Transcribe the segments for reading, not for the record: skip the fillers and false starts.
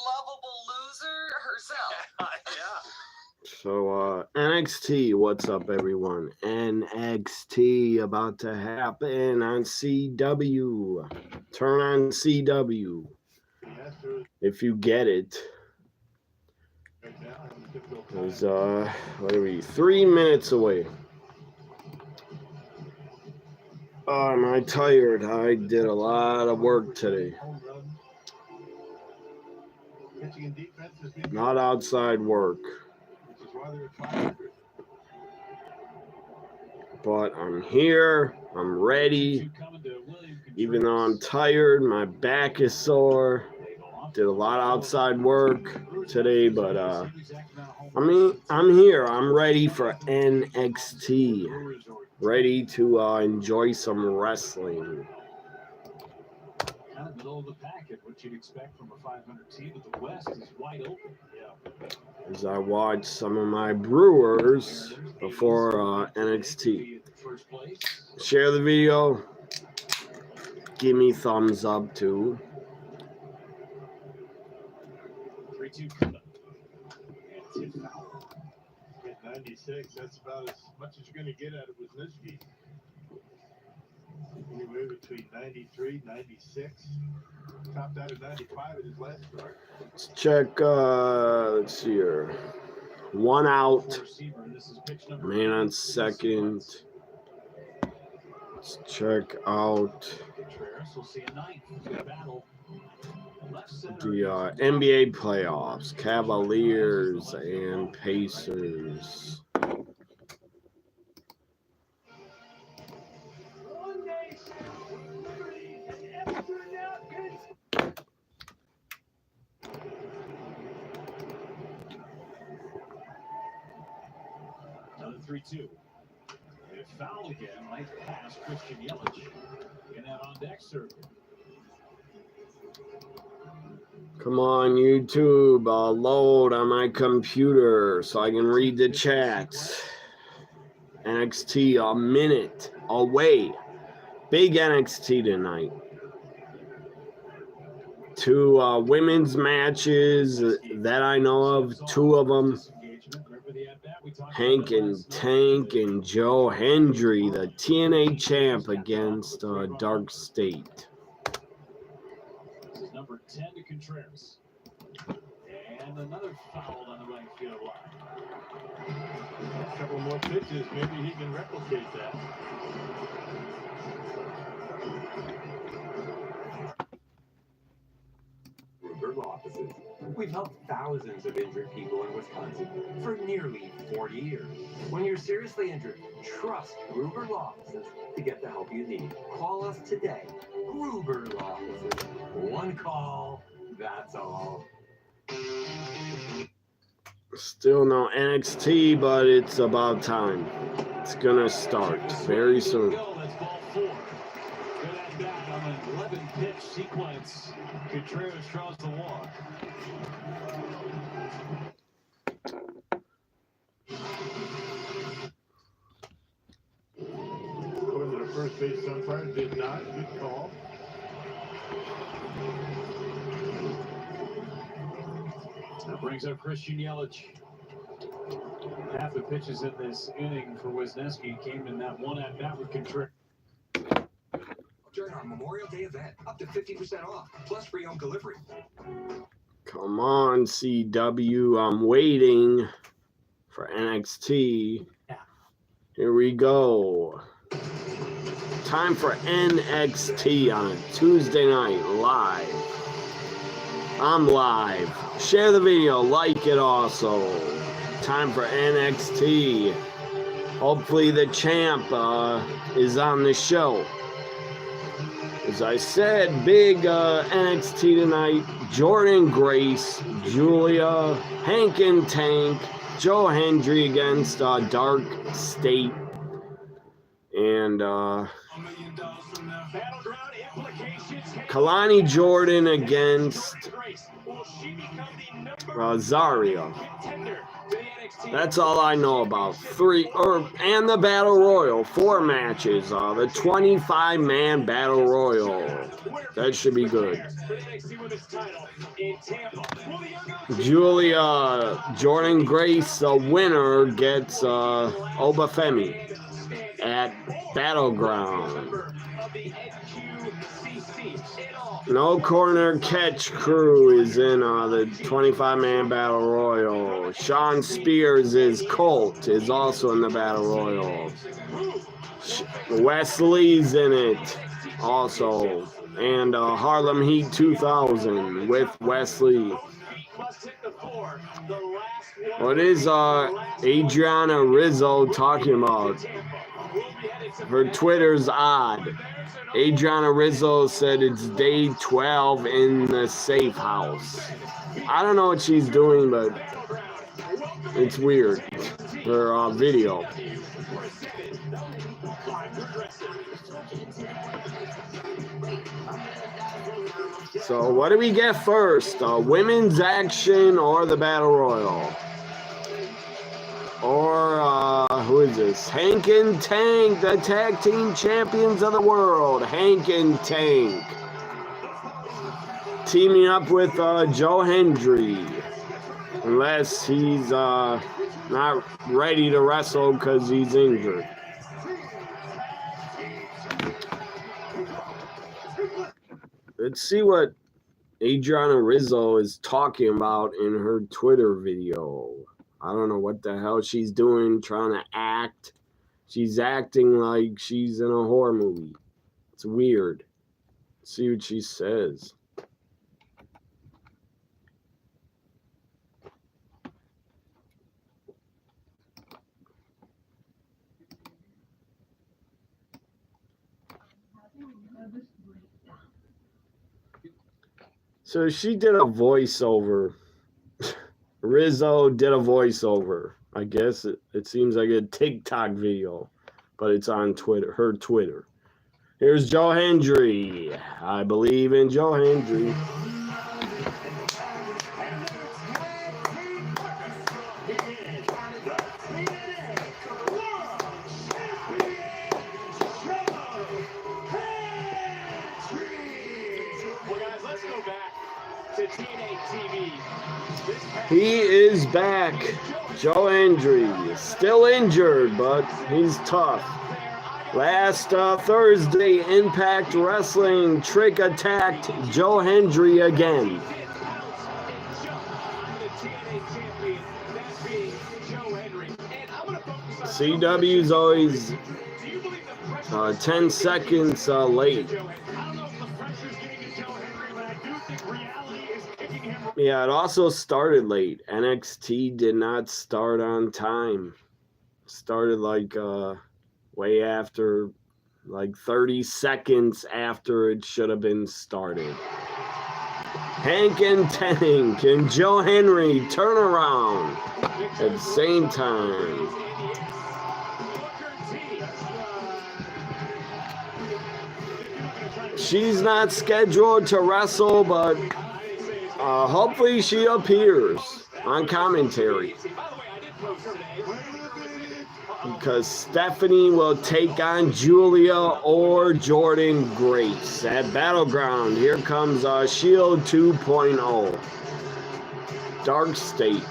lovable loser herself. Yeah. So, NXT, what's up, everyone? NXT about to happen on CW. Turn on CW if you get it. There's, what are we, 3 minutes away. Oh, am I tired? I did a lot of work today. Not outside work. But I'm here, I'm ready, even though I'm tired, my back is sore, did a lot of outside work today, but I'm here, I'm ready for NXT, ready to enjoy some wrestling. Kind of middle of the packet, what you'd expect from a 500 team, but the West is wide open. Yeah. As I watch some of my Brewers before NXT. Share the video. Give me thumbs up too. 3-2. 96, that's about as much as you're going to get out of Wisniewski. Anywhere between 93, 96. Topped out at 95 at his last start. Let's check, let's see here. 1 out. Man on second. Let's check out the NBA playoffs. Cavaliers and Pacers. Another 3-2. They foul again. Nice pass, Christian Yelich. In that on deck circle. Come on, YouTube. I'll load on my computer so I can read the chats. NXT a minute away. Big NXT tonight. 2 women's matches that I know of. 2 of them. Hank and Tank and Joe Hendry, the TNA champ, against Dark State. This is number 10 to Contreras. And another foul on the right field line. A couple more pitches, maybe he can replicate that. Ruger offices. We've helped thousands of injured people in Wisconsin for nearly 40 years. When you're seriously injured, trust Gruber Law Offices to get the help you need. Call us today. Gruber Law Offices. 1 call, that's all. Still no NXT, but it's about time. It's gonna start very soon. That's ball 4. Good at bat on an 11-pitch sequence. Contreras draws the walk. Going to the first base umpire, did not. Good call. That brings up Christian Yelich. Half the pitches in this inning for Wisniewski came in that one at bat with Contreras. During our Memorial Day event, up to 50% off, plus free home delivery. Come on, CW. I'm waiting for NXT. Here we go. Time for NXT on a Tuesday night live. I'm live. Share the video, like it also. Time for NXT. Hopefully the champ is on the show. As I said, big NXT tonight. Jordan Grace, Julia, Hank and Tank, Joe Hendry against Dark State. And Kalani Jordan against Rosario. That's all I know about. And the Battle Royal, 4 matches. The 25-man Battle Royal. That should be good. Julia Jordan Grace, the winner, gets Obafemi at Battleground. No Corner Catch Crew is in the 25-man Battle Royal. Sean Spears' Colt is also in the Battle Royal. Wesley's in it also. And Harlem Heat 2000 with Wesley. What is Adriana Rizzo talking about? Her Twitter's odd. Adriana Rizzo said it's day 12 in the safe house. I don't know what she's doing, but it's weird. Her video. So what do we get first? Women's action or the Battle Royal? Or, who is this? Hank and Tank, the tag team champions of the world. Hank and Tank. Teaming up with Joe Hendry. Unless he's not ready to wrestle because he's injured. Let's see what Adriana Rizzo is talking about in her Twitter video. I don't know what the hell she's doing, trying to act. She's acting like she's in a horror movie. It's weird. Let's see what she says. So she did a voiceover. Rizzo did a voiceover. I guess it seems like a TikTok video, but it's on Twitter, her Twitter. Here's Joe Hendry. I believe in Joe Hendry. He is back. Joe Hendry, still injured, but he's tough. Last Thursday, Impact Wrestling, Trick attacked Joe Hendry again. CW's always 10 seconds late. Yeah, it also started late. NXT did not start on time. Started like way after, like 30 seconds after it should have been started. Hank and Tank and Joe Hendry turn around at the same time. She's not scheduled to wrestle, but hopefully she appears on commentary. Because Stephanie will take on Julia or Jordan Grace at Battleground. Here comes Shield 2.0. Dark State.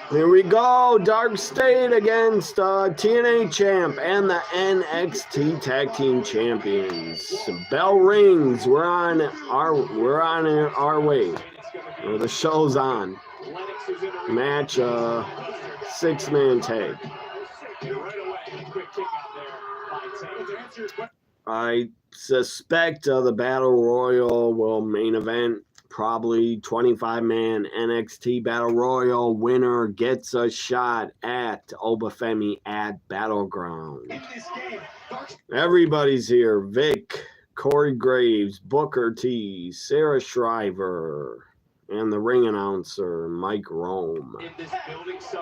Here we go, Dark State against TNA Champ and the NXT Tag Team Champions. Bell rings. We're on our way. The show's on. Match 6-man tag. I suspect the Battle Royal will main event. Probably 25-man NXT Battle Royal winner gets a shot at Obafemi at Battleground. Everybody's here. Vic, Corey Graves, Booker T, Sarah Shriver, and the ring announcer, Mike Rome.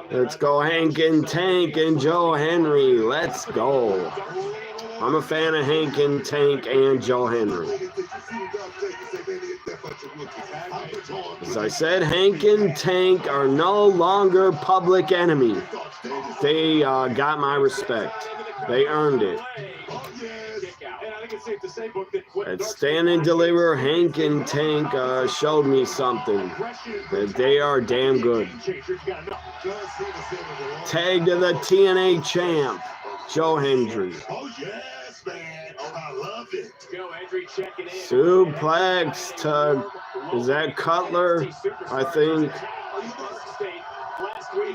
Let's go Hank and Tank and Joe Hendry. Let's go. I'm a fan of Hank and Tank and Joe Henry. As I said, Hank and Tank are no longer public enemy. They got my respect. They earned it. At Stand and Deliver, Hank and Tank showed me something. That they are damn good. Tag to the TNA champ, Joe Hendry. Oh, yes, man. Oh, I love it. Suplex to, is that Cutler? I think.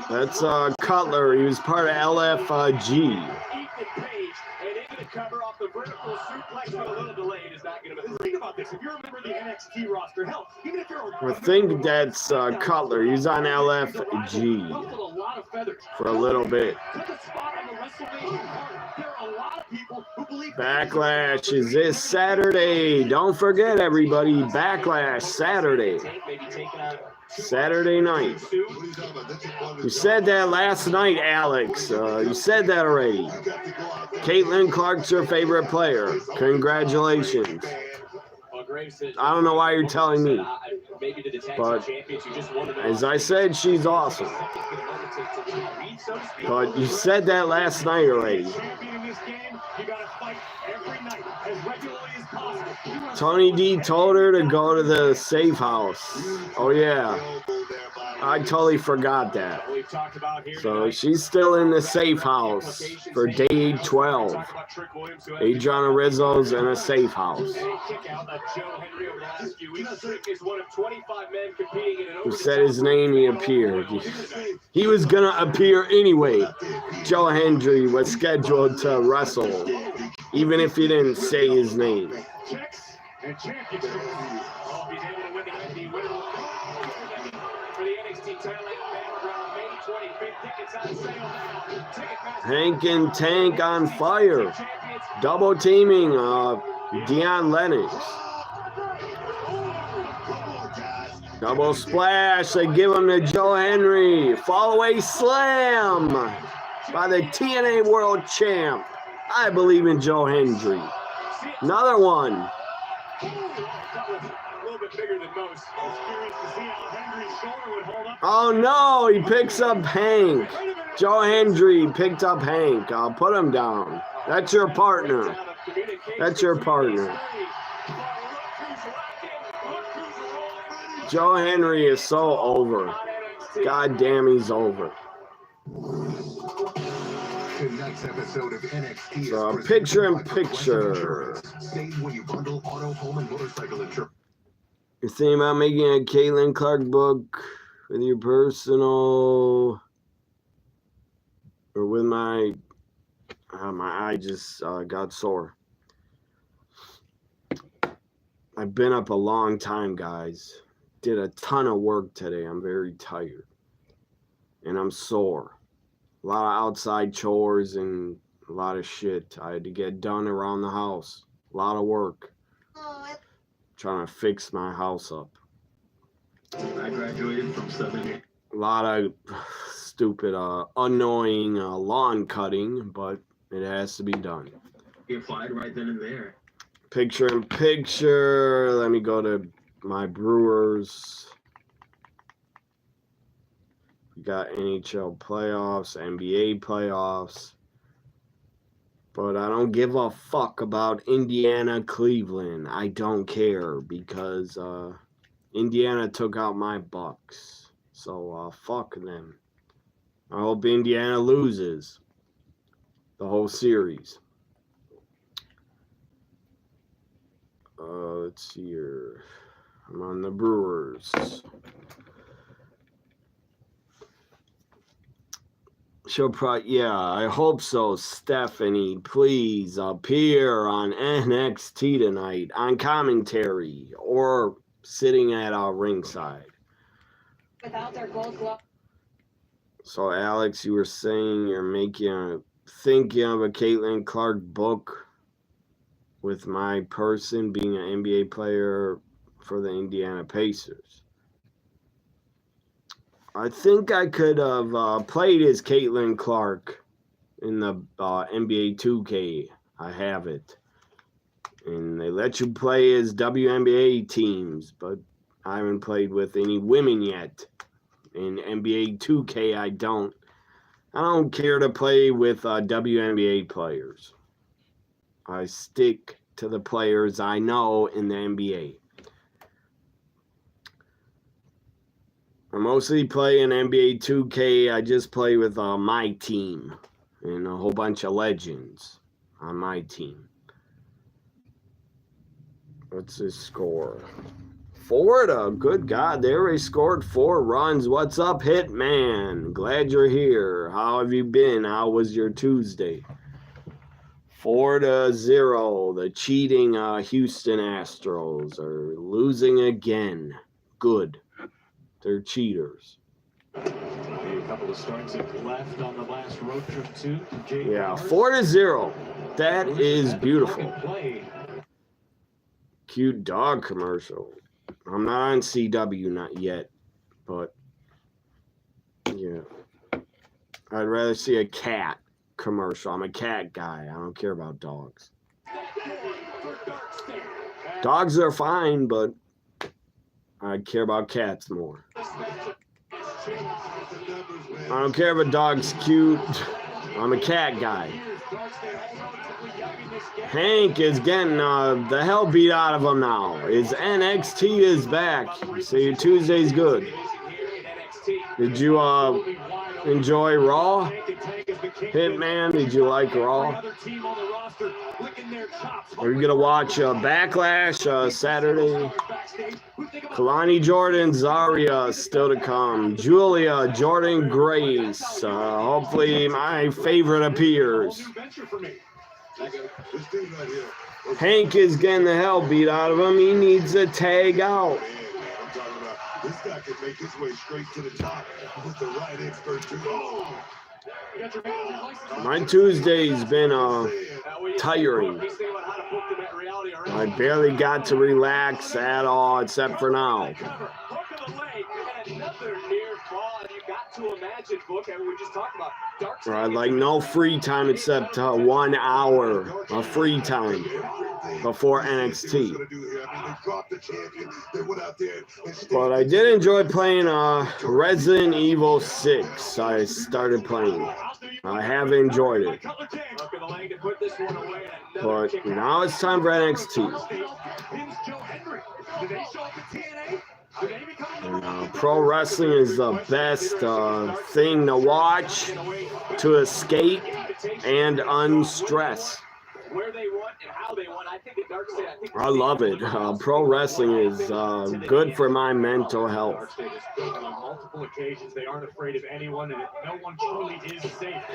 That's Cutler. He was part of LFG. Cover off the vertical suplex, but a little delayed is not going to think about this. If you remember the NXT roster, hell, even if you're I think that's Cutler. He's on LFG for a little bit. Backlash is this Saturday. Don't forget, everybody. Backlash Saturday. Saturday night. You said that last night, Alex. You said that already. Caitlin Clark's your favorite player. Congratulations. I don't know why you're telling me. But as I said, she's awesome. But you said that last night already. Tony D told her to go to the safe house. Oh, yeah. I totally forgot that. So she's still in the safe house for day 12. Adriana Rizzo's in a safe house. Who said his name? He appeared. He was going to appear anyway. Joe Hendry was scheduled to wrestle, even if he didn't say his name. Hank and Tank on fire. Double teaming Dion Lennox. Double splash. They give him to Joe Henry. Fall away slam by the TNA World Champ. I believe in Joe Hendry. Another one. Oh no, he picks up Hank. Joe Hendry picked up Hank. I'll put him down. That's your partner. That's your partner. Joe Henry is so over. God damn, he's over. Tonight's episode of NXT So picture in picture. Save when you bundle auto, home, and motorcycle insurance. You're thinking about making a Caitlin Clark book with your personal, or with my eye just got sore. I've been up a long time, guys. Did a ton of work today. I'm very tired. And I'm sore. A lot of outside chores and a lot of shit I had to get done around the house. A lot of work. Trying to fix my house up. I graduated from Southern. A lot of stupid, annoying lawn cutting, but it has to be done. He applied right then and there. Picture in picture. Let me go to my Brewers. We got NHL playoffs, NBA playoffs. But I don't give a fuck about Indiana, Cleveland. I don't care because Indiana took out my Bucks. So fuck them. I hope Indiana loses the whole series. Let's see here. I'm on the Brewers. She'll probably, yeah, I hope so. Stephanie, please appear on NXT tonight on commentary or sitting at ringside. Without their gold glove. So, Alex, you were saying you're thinking of a Caitlin Clark book with my person being an NBA player for the Indiana Pacers. I think I could have played as Caitlin Clark in the NBA 2K I have it. And they let you play as WNBA teams, but I haven't played with any women yet. In NBA 2K, I don't care to play with WNBA players. I stick to the players I know in the NBA. I mostly play in NBA 2K. I just play with my team and a whole bunch of legends on my team. What's his score? Florida, good God, they already scored 4 runs. What's up, Hitman? Glad you're here. How have you been? How was your Tuesday? 4-0. The cheating Houston Astros are losing again. Good. They're cheaters. A couple of strikes left on the last road trip too. Yeah, 4-0. That is beautiful. Cute dog commercial. I'm not on CW, not yet, but yeah. I'd rather see a cat commercial. I'm a cat guy. I don't care about dogs. Dogs are fine, but I care about cats more. I don't care if a dog's cute. I'm a cat guy. Hank is getting the hell beat out of him now. His NXT is back. So your Tuesday's good. Did you enjoy Raw? Hitman, did you like Raw? Are you gonna watch Backlash Saturday? Kalani Jordan, Zarya still to come. Julia, Jordan Grace. Hopefully my favorite appears. Hank is getting the hell beat out of him. He needs a tag out. This guy could make his way straight to the top with the right expert to go. My Tuesday's been tiring. I barely got to relax at all except for now. Right, like no free time except 1 hour of free time before NXT. But I did enjoy playing Resident Evil 6. I started playing. I have enjoyed it. But now it's time for NXT. And, pro wrestling is the best thing to watch, to escape and unstress. I love it. Pro wrestling is good for my mental health.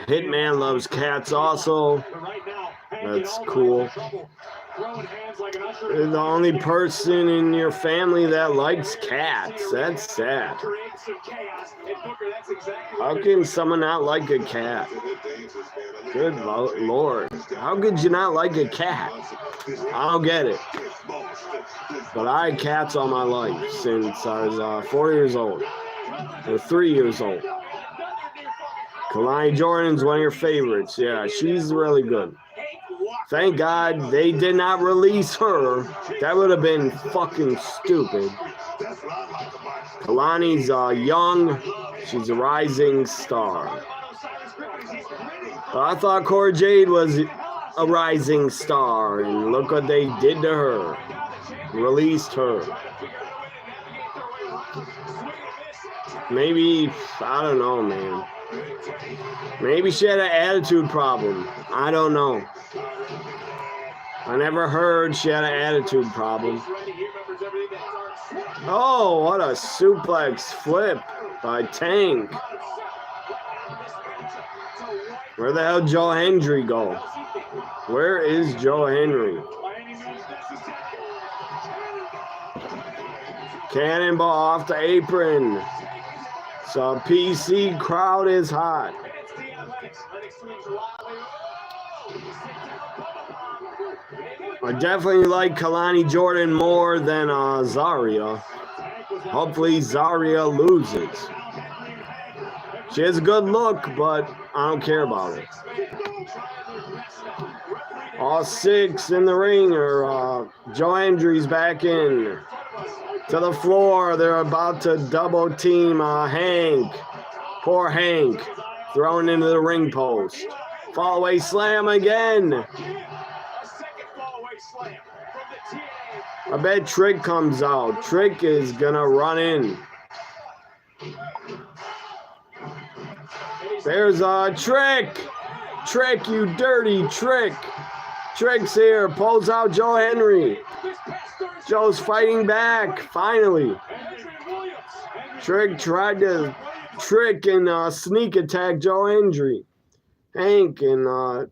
Hitman loves cats also. That's cool. You're the only person in your family that likes cats. That's sad. How can someone not like a cat? Good Lord. How could you not like a cat? I don't get it. But I had cats all my life since I was 4 years old. Or 3 years old. Kalani Jordan's one of your favorites. Yeah, she's really good. Thank God they did not release her. That would have been fucking stupid. Kalani's young. She's a rising star. But I thought Cora Jade was a rising star. And look what they did to her. Released her. Maybe, I don't know, man. Maybe she had an attitude problem. I don't know. I never heard she had an attitude problem. Oh, what a suplex flip by Tank. Where the hell Joe Hendry go? Where is Joe Henry? Cannonball off the apron. So PC crowd is hot. I definitely like Kalani Jordan more than Zarya. Hopefully Zarya loses. She has a good look, but I don't care about it. All 6 in the ring are Joe Hendry's back in to the floor. They're about to double team Hank. Poor Hank. Thrown into the ring post. Fall away slam again. I bet Trick comes out. Trick is gonna run in. There's Trick. Trick, you dirty Trick. Trick's here. Pulls out Joe Henry. Joe's fighting back. Finally. Trick tried to trick and sneak attack Joe Hendry. Hank and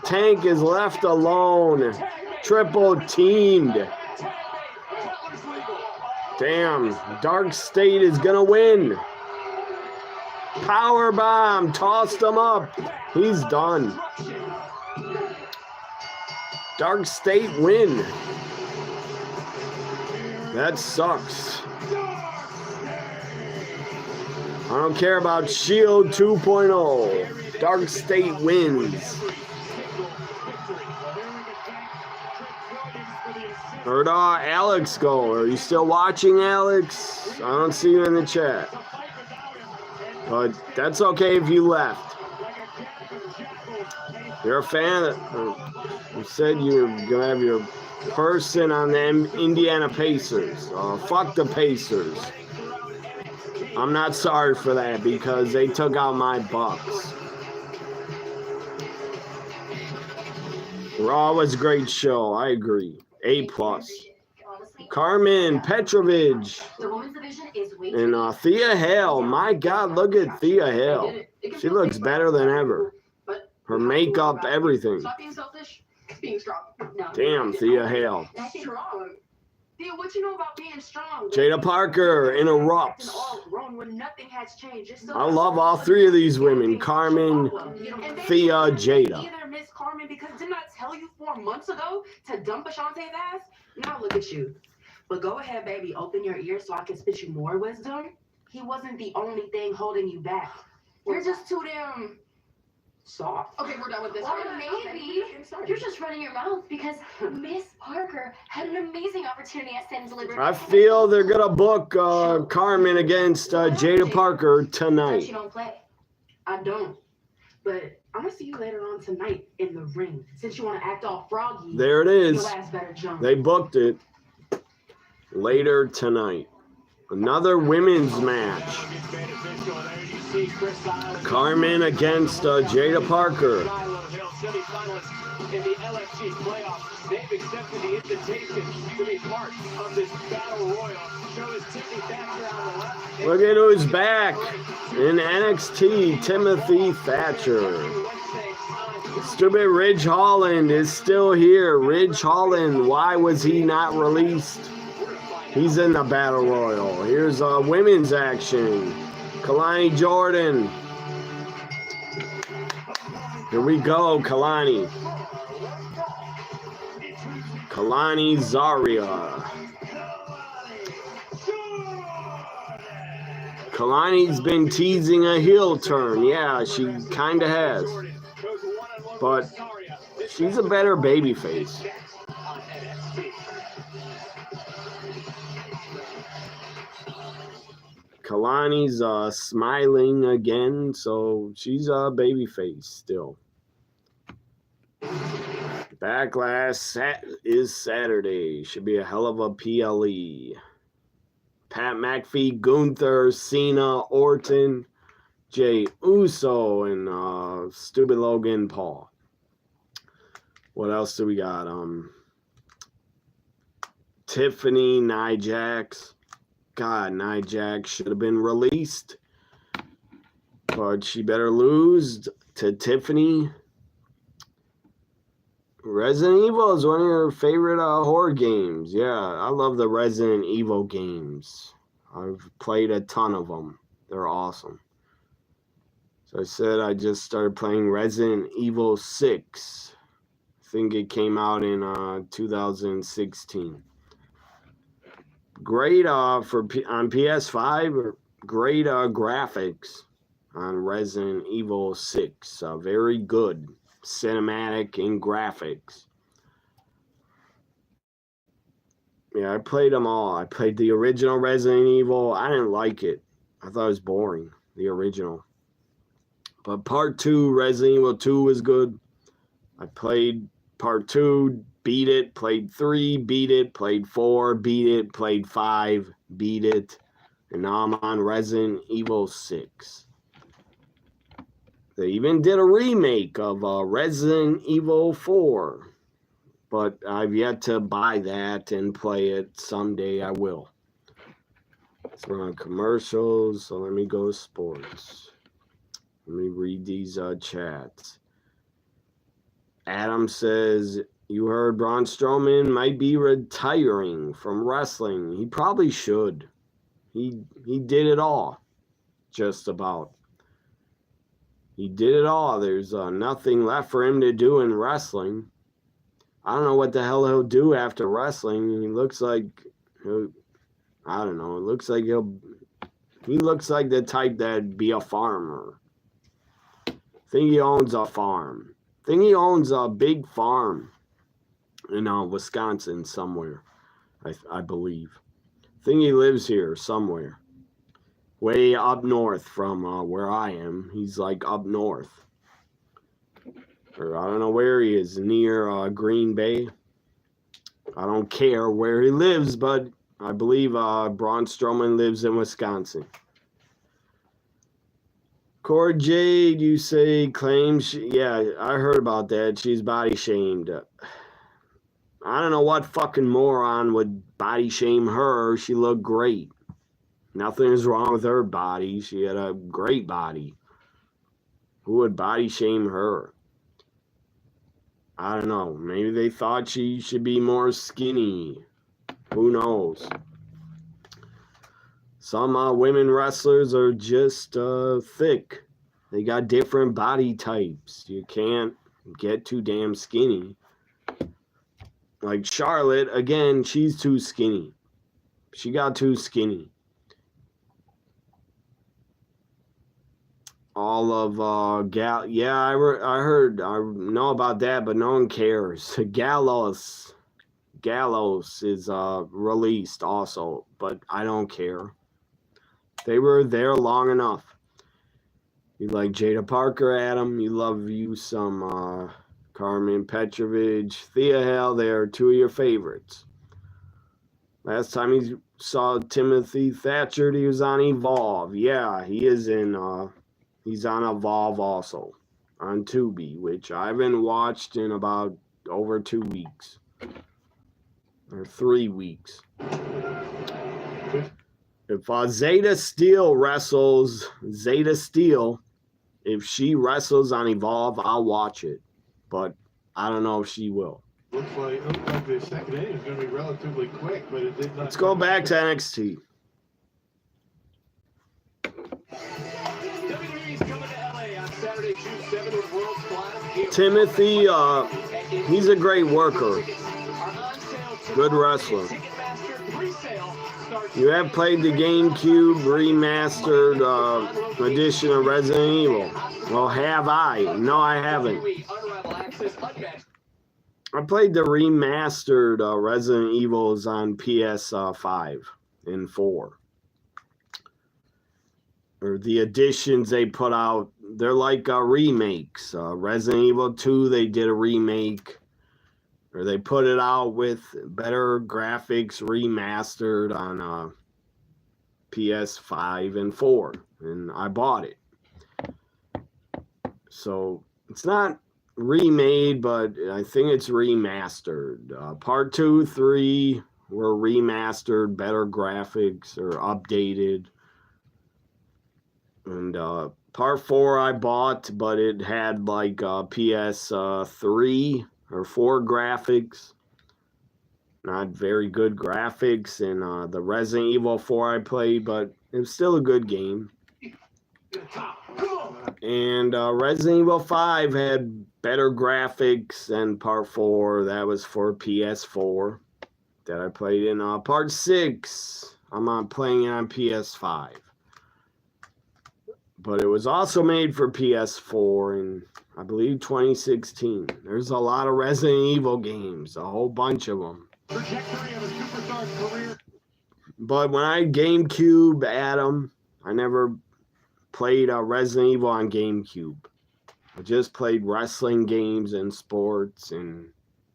Tank is left alone. Triple teamed. Damn, Dark State is gonna win. Power bomb, tossed him up. He's done. Dark State win. That sucks. I don't care about Shield 2.0. Dark State wins. Where'd Alex go? Are you still watching, Alex? I don't see you in the chat. But that's okay if you left. You're a fan. You said you're going to have your person on the Indiana Pacers. Fuck the Pacers. I'm not sorry for that because they took out my Bucks. Raw was a great show. I agree. A+. Carmen Petrovich and Thea Hale. My God, look at Thea Hale. She looks better than ever. Her makeup, everything. Stop being selfish. Being strong. No. Damn, Thea Hale. That's strong. Thea, what you know about being strong? Jada Parker interrupts. I love all 3 of these women. Carmen, Thea, Jada. Either Miss Carmen, because didn't I tell you 4 months ago to dump Ashante's ass? Now look at you. But go ahead, baby. Open your ears so I can spit you more wisdom. He wasn't the only thing holding you back. You're just too damn soft. Okay, we're done with this. Well, maybe you're just running your mouth because Miss Parker had an amazing opportunity at Stand Delivered. I feel they're going to book Carmen against Jada Parker tonight. You don't play. I don't. But I'm going to see you later on tonight in the ring. Since you want to act all froggy. There it is. Your ass better jump. They booked it later tonight. Another women's match. Carmen against Jada Parker. In the LFG playoffs, they've accepted the invitation to be part of this battle royal. Shows Timothy Thatcher on the left. Look at who's back in NXT, Timothy Thatcher. Stupid Ridge Holland is still here. Ridge Holland, why was he not released? He's in the battle royal. Here's women's action. Kalani Jordan. Here we go, Kalani. Kalani Zarya. Kalani's been teasing a heel turn. Yeah, she kind of has. But she's a better babyface. Kalani's smiling again, so she's a babyface still. Backlash is Saturday. Should be a hell of a PLE. Pat McAfee, Gunther, Cena, Orton, Jey Uso, and stupid Logan Paul. What else do we got? Tiffany, Nia Jax. God, Nia Jax should have been released. But she better lose to Tiffany. Resident Evil is one of your favorite horror games. Yeah, I love the Resident Evil games. I've played a ton of them. They're awesome. So I said I just started playing Resident Evil 6. I think it came out in 2016. Great on PS5. Great graphics on Resident Evil 6. Very good. cinematic and graphics. Yeah, I played them all. I played the original Resident Evil. I didn't like it. I thought it was boring, the original. But part 2, Resident Evil 2 was good. I played part 2, beat it, played 3, beat it, played 4, beat it, played 5, beat it. And now I'm on Resident Evil 6. They even did a remake of Resident Evil 4. But I've yet to buy that and play it. Someday I will. So we're on commercials, so let me go to sports. Let me read these chats. Adam says, you heard Braun Strowman might be retiring from wrestling. He probably should. He did it all. Just about. He did it all. There's nothing left for him to do in wrestling. I don't know what the hell he'll do after wrestling. He looks like, I don't know. It looks like he looks like the type that'd be a farmer. Think he owns a farm. Think he owns a big farm in Wisconsin somewhere, I believe. Think he lives here somewhere. Way up north from where I am. He's like up north. Or I don't know where he is, near Green Bay. I don't care where he lives, but I believe Braun Strowman lives in Wisconsin. Cora Jade, you say, claims, yeah, I heard about that. She's body shamed. I don't know what fucking moron would body shame her. She looked great. Nothing is wrong with her body. She had a great body. Who would body shame her? I don't know. Maybe they thought she should be more skinny. Who knows? Some women wrestlers are just thick. They got different body types. You can't get too damn skinny. Like Charlotte, again, she's too skinny. She got too skinny. All of yeah, I heard, I know about that, but no one cares. Gallows is released also, but I don't care. They were there long enough. You like Jada Parker, Adam. You love you some Carmen Petrovich, Thea Hale. They are two of your favorites. Last time he saw Timothy Thatcher, he was on Evolve. Yeah, he is in. He's on Evolve also, on Tubi, which I haven't watched in about over 2 weeks. Or 3 weeks. If Zeta Steel wrestles, if she wrestles on Evolve, I'll watch it. But I don't know if she will. Looks like the second inning is going to be relatively quick, but it did not. Let's go back to NXT. Timothy, he's a great worker. Good wrestler. You have played the GameCube remastered edition of Resident Evil. Well, have I? No, I haven't. I played the remastered Resident Evils on PS5 and 4. Or the editions they put out, they're like remakes. Resident Evil 2, they did a remake. Or they put it out with better graphics remastered on PS5 and 4. And I bought it. So it's not remade, but I think it's remastered. Part 2, 3 were remastered, better graphics or updated. And part 4 I bought, but it had like PS3 or 4 graphics. Not very good graphics. And the Resident Evil 4 I played, but it was still a good game. And Resident Evil 5 had better graphics than part 4. That was for PS4 that I played in. Part 6, I'm playing it on PS5. But it was also made for PS4 in, I believe, 2016. There's a lot of Resident Evil games, a whole bunch of them. Trajectory of a superstar's career. But when I GameCube, Adam, I never played Resident Evil on GameCube. I just played wrestling games and sports and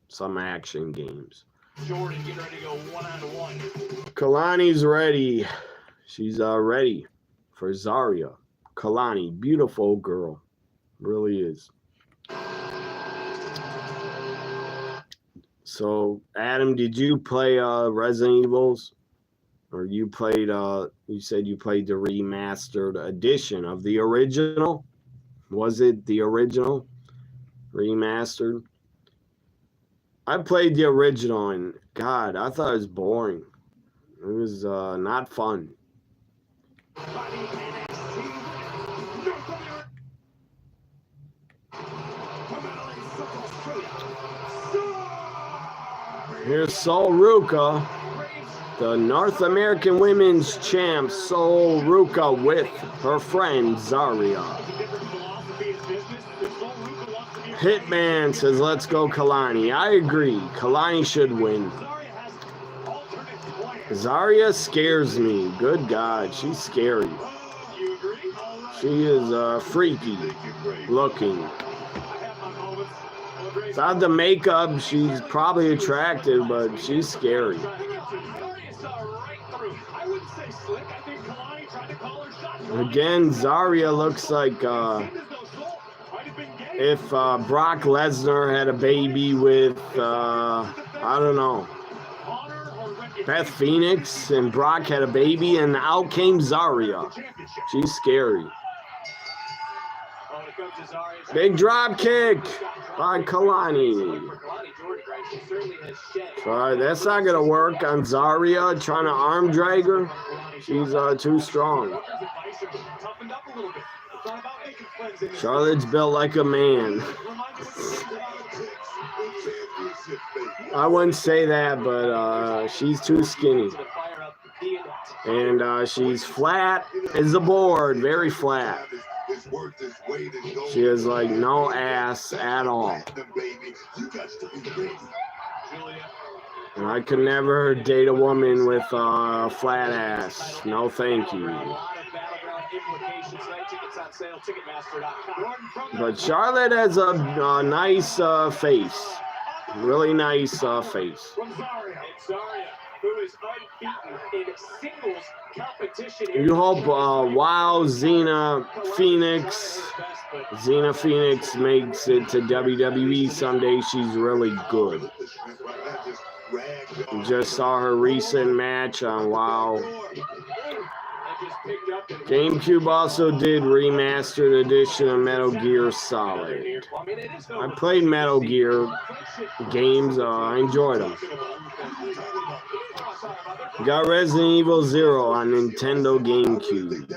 some action games. Jordan getting ready to go one-on-one. Kalani's ready. She's ready for Zarya. Kalani, beautiful girl. Really is. So, Adam, did you play Resident Evils? Or you played, you said you played the remastered edition of the original? Was it the original? Remastered? I played the original and, God, I thought it was boring. It was not fun. Here's Sol Ruka, the North American Women's Champ, Sol Ruka with her friend Zarya. Hitman says, let's go Kalani. I agree. Kalani should win. Zarya scares me. Good God, she's scary. She is freaky looking. Without the makeup, she's probably attractive, but she's scary. Again, Zarya looks like if Brock Lesnar had a baby with, I don't know, Beth Phoenix, and Brock had a baby, and out came Zarya. She's scary. Big drop kick by Kalani. So that's not going to work on Zarya, trying to arm drag her. She's too strong. Charlotte's built like a man. I wouldn't say that, but she's too skinny. And she's flat as a board, very flat. She has like no ass at all. And I could never date a woman with a flat ass. No, thank you. But Charlotte has a nice face. Really nice face. You hope wow, Xena Phoenix makes it to WWE someday. She's really good. Just saw her recent match on WoW. GameCube also did remastered edition of Metal Gear Solid. I played Metal Gear games. I enjoyed them. Got Resident Evil 0 on Nintendo GameCube.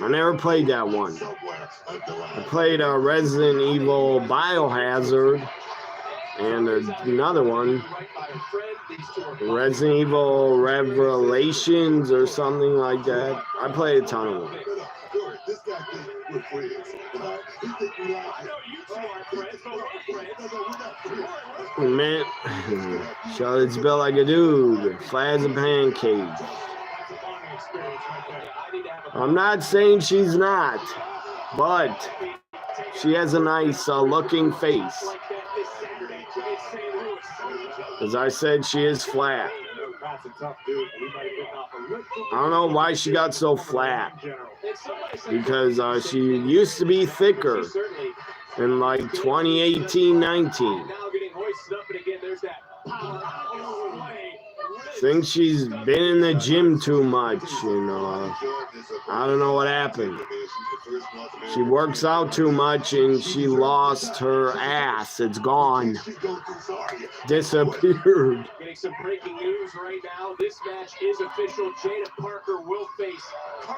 I never played that one. I played Resident Evil Biohazard and another one, Resident Evil Revelations or something like that. I played a ton of them. Man, Charlotte's built like a dude, flat as a pancake. I'm not saying she's not, but she has a nice looking face. As I said, she is flat. I don't know why she got so flat. Because she used to be thicker in like 2018-19. Think she's been in the gym too much, and I don't know what happened. She works out too much and she lost her ass. It's gone. Disappeared. Getting some breaking news right now. This match is official. Jada Parker will face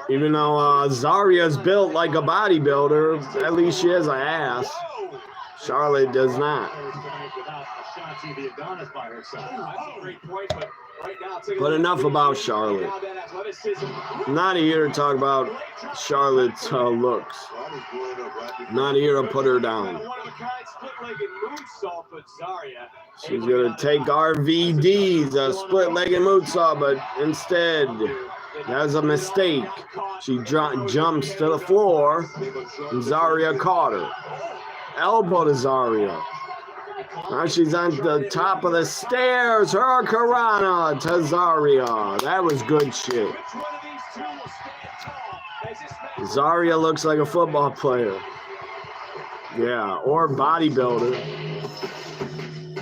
even though Zarya's built like a bodybuilder, at least she has an ass. Charlotte does not. Without Ashanti the Adonis by her side. That's a great point, but right now, take a But look enough at about Felicia. Charlotte. Now that athleticism. I'm not here to talk about Charlotte's looks. I'm not here to put her down. One-of-a-kind split-legged moonsault, but Zarya She's going to take RVD's split-legged moonsault, but instead, that's a mistake. She jumps to the floor, and Zarya caught her. Elbow to Zarya. Now she's on the top of the stairs. Hurricanrana to Zarya. That was good shit. Zarya looks like a football player. Yeah, or bodybuilder.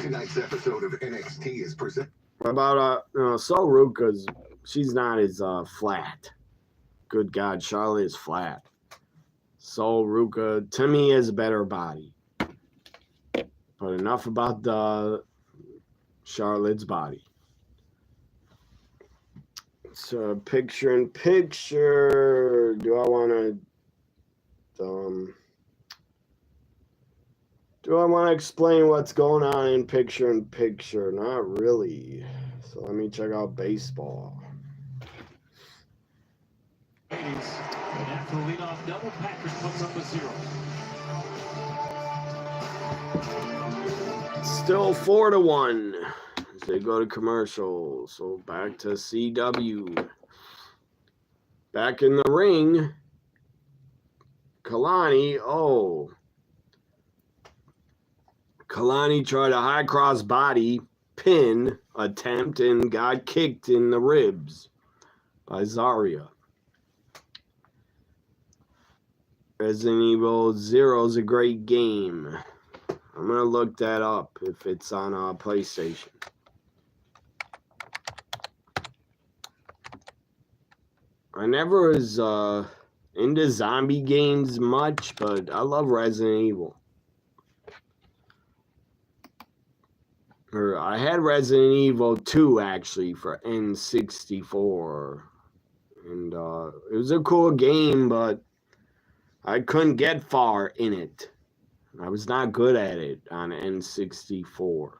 Tonight's episode of NXT is presented. What about Sol Ruka's? She's not as flat. Good God, Charlotte is flat. Sol Ruka, to me, has a better body. But enough about the Charlotte's body. So picture in picture. Do I want to explain what's going on in picture in picture? Not really. So let me check out baseball. Ladies, and after the leadoff double, Patrick puts up a 0. Still 4-1 as they go to commercial. So back to CW. Back in the ring. Kalani. Oh. Kalani tried a high cross body pin attempt and got kicked in the ribs by Zarya. Resident Evil 0 is a great game. I'm going to look that up if it's on PlayStation. I never was into zombie games much, but I love Resident Evil. I had Resident Evil 2 actually for N64. And it was a cool game, but I couldn't get far in it. I was not good at it on N64.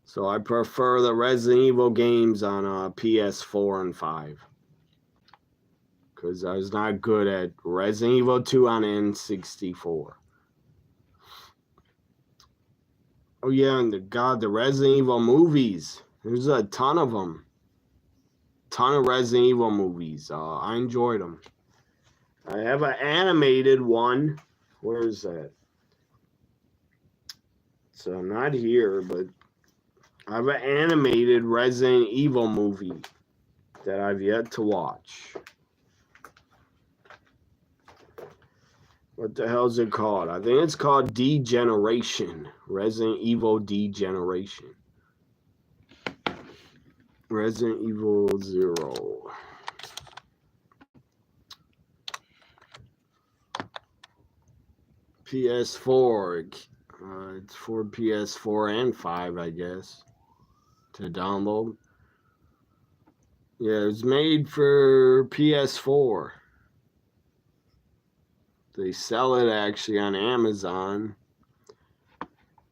So I prefer the Resident Evil games on PS4 and 5. Because I was not good at Resident Evil 2 on N64. Oh yeah, and the Resident Evil movies. There's a ton of them. Ton of Resident Evil movies. I enjoyed them. I have an animated one. Where is that? So not here, but I have an animated Resident Evil movie that I've yet to watch. What the hell is it called? I think it's called Degeneration. Resident Evil Degeneration. Resident Evil 0. PS4. It's for PS4 and 5, I guess, to download. Yeah, it was made for PS4. They sell it actually on Amazon.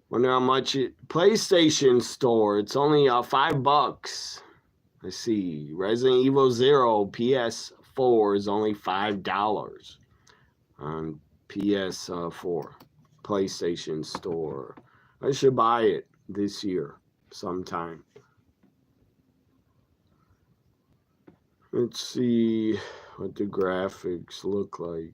Wonder how much PlayStation Store. It's only $5. I see. Resident Evil 0 PS4 is only $5 on PS4 PlayStation Store. I should buy it this year sometime. Let's see what the graphics look like.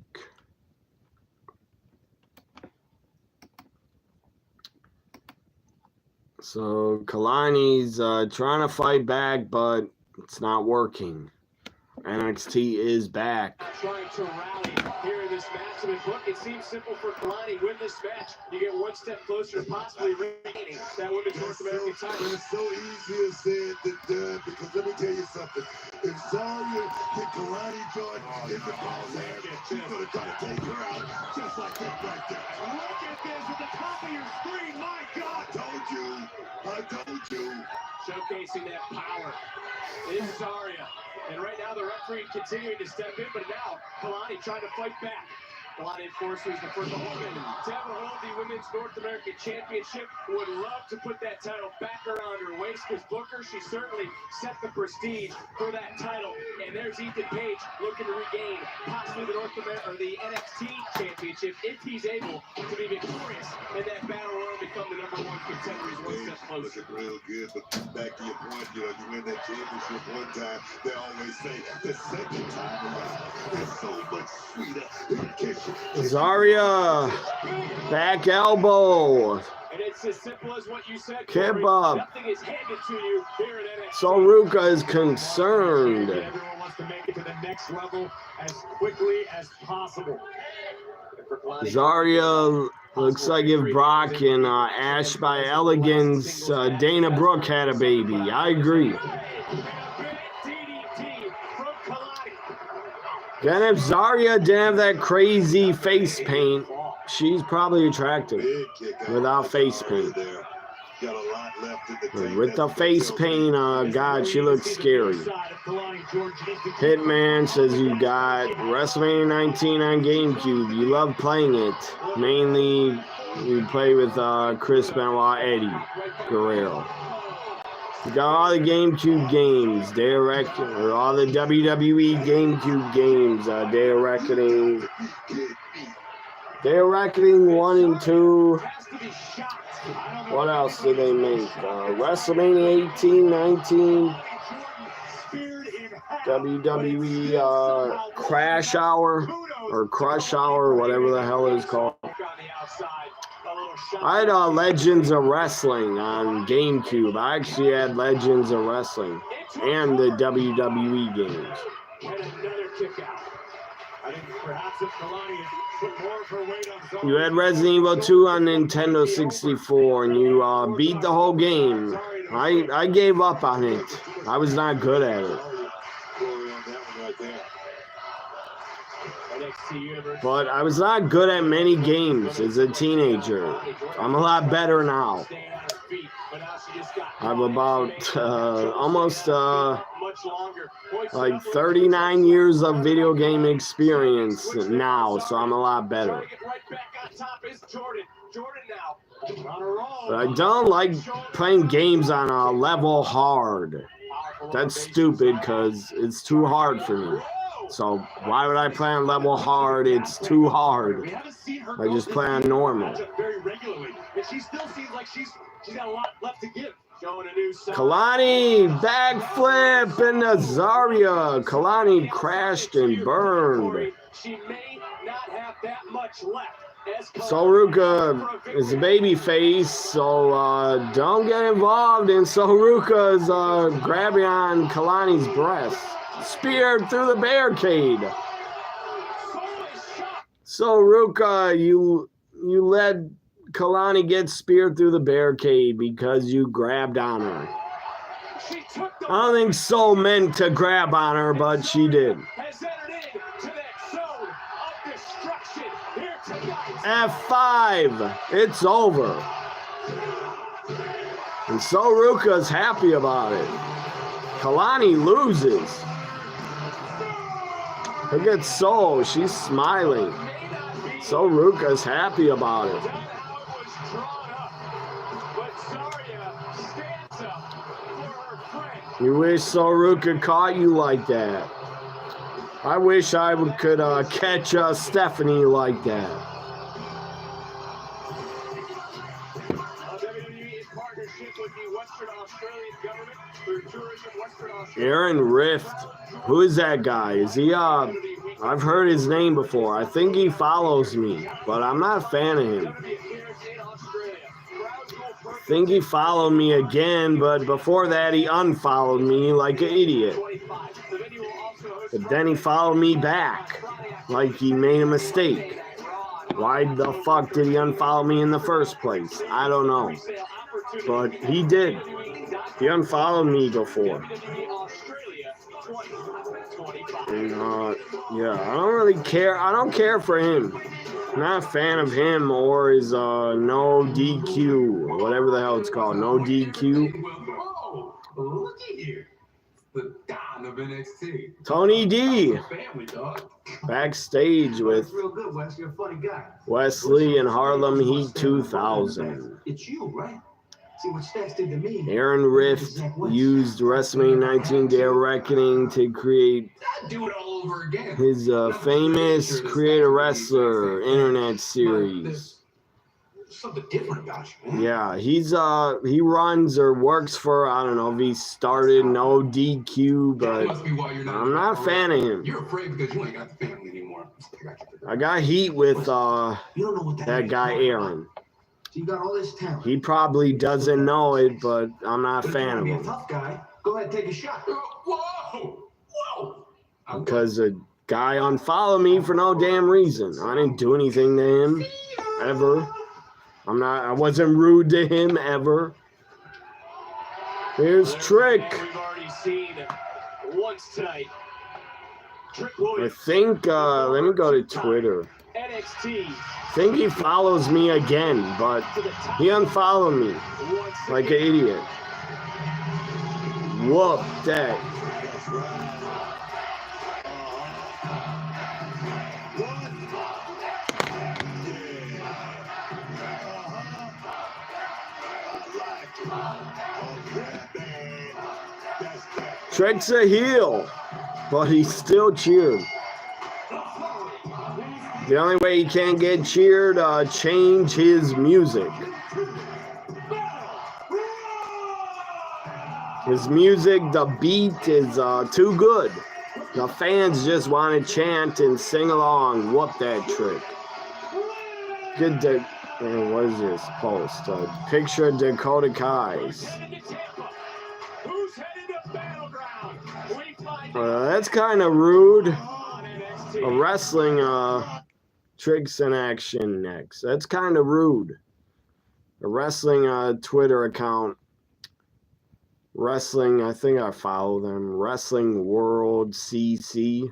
So Kalani's trying to fight back, but it's not working. NXT is back. Trying to rally here in this match. And look, it seems simple for Kalani. Win this match, you get one step closer to possibly regaining that women's North American title. It's so easier said than done, because let me tell you something. If Zarya get Kalani Jordan in the ball there, she's going to try to take her out just like that right there. Look at this at the top of your screen. My God. I told you. Showcasing that power. It is Zarya. And right now the referee continuing to step in, but now Kalani trying to fight back. Kalani enforces the first woman to ever hold the Women's North American Championship. Would love to put that title back around her waist because Booker, she certainly set the prestige for that title. And there's Ethan Page looking to regain possibly the North America or the NXT Championship if he's able to be victorious in that battle royal, become the #1 contender. He's one step closer. Looking real good, but back to your point, you win that championship one time. They always say the second time around is so much sweeter. Zarya, back elbow. And it's as simple as what you said. Kip Corey. up. Nothing is handed to you here at NXT. Soruka is concerned. Everyone wants to make it to the next level as quickly as possible. Zarya looks like if Brock and Ash by Elegance, Dana Brooke had a baby. I agree. Then if Zarya didn't have that crazy face paint, she's probably attractive without face paint. With the face paint, God, she looks scary. Hitman says you got WrestleMania 19 on GameCube. You love playing it. Mainly, you play with Chris Benoit, Eddie Guerrero. You got all the GameCube games. All the WWE GameCube games. Day of Reckoning. Day of Reckoning 1 and 2. What else did they make? WrestleMania 18, 19. WWE Crash Hour or Crush Hour, whatever the hell it's called. I had Legends of Wrestling on GameCube. I actually had Legends of Wrestling and the WWE games. You had Resident Evil 2 on Nintendo 64 and you beat the whole game. I gave up on it. I was not good at it. But I was not good at many games as a teenager. I'm a lot better now. I have about almost like 39 years of video game experience now, so I'm a lot better. But I don't like playing games on a level hard. That's stupid because it's too hard for me. So why would I play on level hard? It's too hard. I just play on normal. Kalani backflip into Zarya. Kalani crashed and burned. Soruka is a baby face, so don't get involved in Soruka's grabbing on Kalani's breast. Speared through the barricade. Soruka, you let Kalani get speared through the barricade because you grabbed on her. I don't think So meant to grab on her, but she did. F5. It's over. And Soruka's happy about it. Kalani loses. Look at Soul. She's smiling. Soruka's happy about it. You wish Soruka caught you like that. I wish I could catch Stephanie like that. Aaron Rift. Who is that guy? Is he, I've heard his name before. I think he follows me, but I'm not a fan of him. I think he followed me again, but before that he unfollowed me like an idiot. But then he followed me back, like he made a mistake. Why the fuck did he unfollow me in the first place? I don't know. But he did. He unfollowed me before. And, yeah, I don't really care. I don't care for him. I'm not a fan of him or his no DQ, whatever the hell it's called. No DQ. Whoa, looky here. The Don of NXT. Tony D. Family, dog. backstage with Real good, Wes. You're a funny guy. Wesley and Harlem Heat 2000. It's you, right? See what Stacks did to me. Aaron Rift used WrestleMania 19 Day of Reckoning to create I'd do it all over again. his famous Create a Wrestler internet series. There's something different about you, man. Yeah, he runs or works for, I don't know if he started No DQ, That but must be why you're not I'm not a fan of him. You're afraid because you ain't got the family anymore. I got heat with You don't know what that guy Aaron. So you got all this talent. He probably doesn't know it, but I'm not a But if you fan wanna of be a him. tough guy, go ahead, take a shot. Whoa! Because a guy unfollowed me for no damn reason. I didn't do anything to him ever. I wasn't rude to him ever. Here's Trick. We've already seen once tonight. Trick I Williams, think let me go to Twitter. NXT I think he follows me again, but to the top. he unfollowed me Once like an again. idiot. Whoop that. That's right. Trick's a heel, but he's still cheered. The only way he can't get cheered, change his music. His music, the beat is too good. The fans just want to chant and sing along. Whoop that Trick. Good day. What is this post? Picture of Dakota Kai's. Who's headed to Battleground? We find That's kind of rude. on NXT. A wrestling Tricks in action next. That's kind of rude. A wrestling Twitter account. Wrestling, I think I follow them. Wrestling World CC.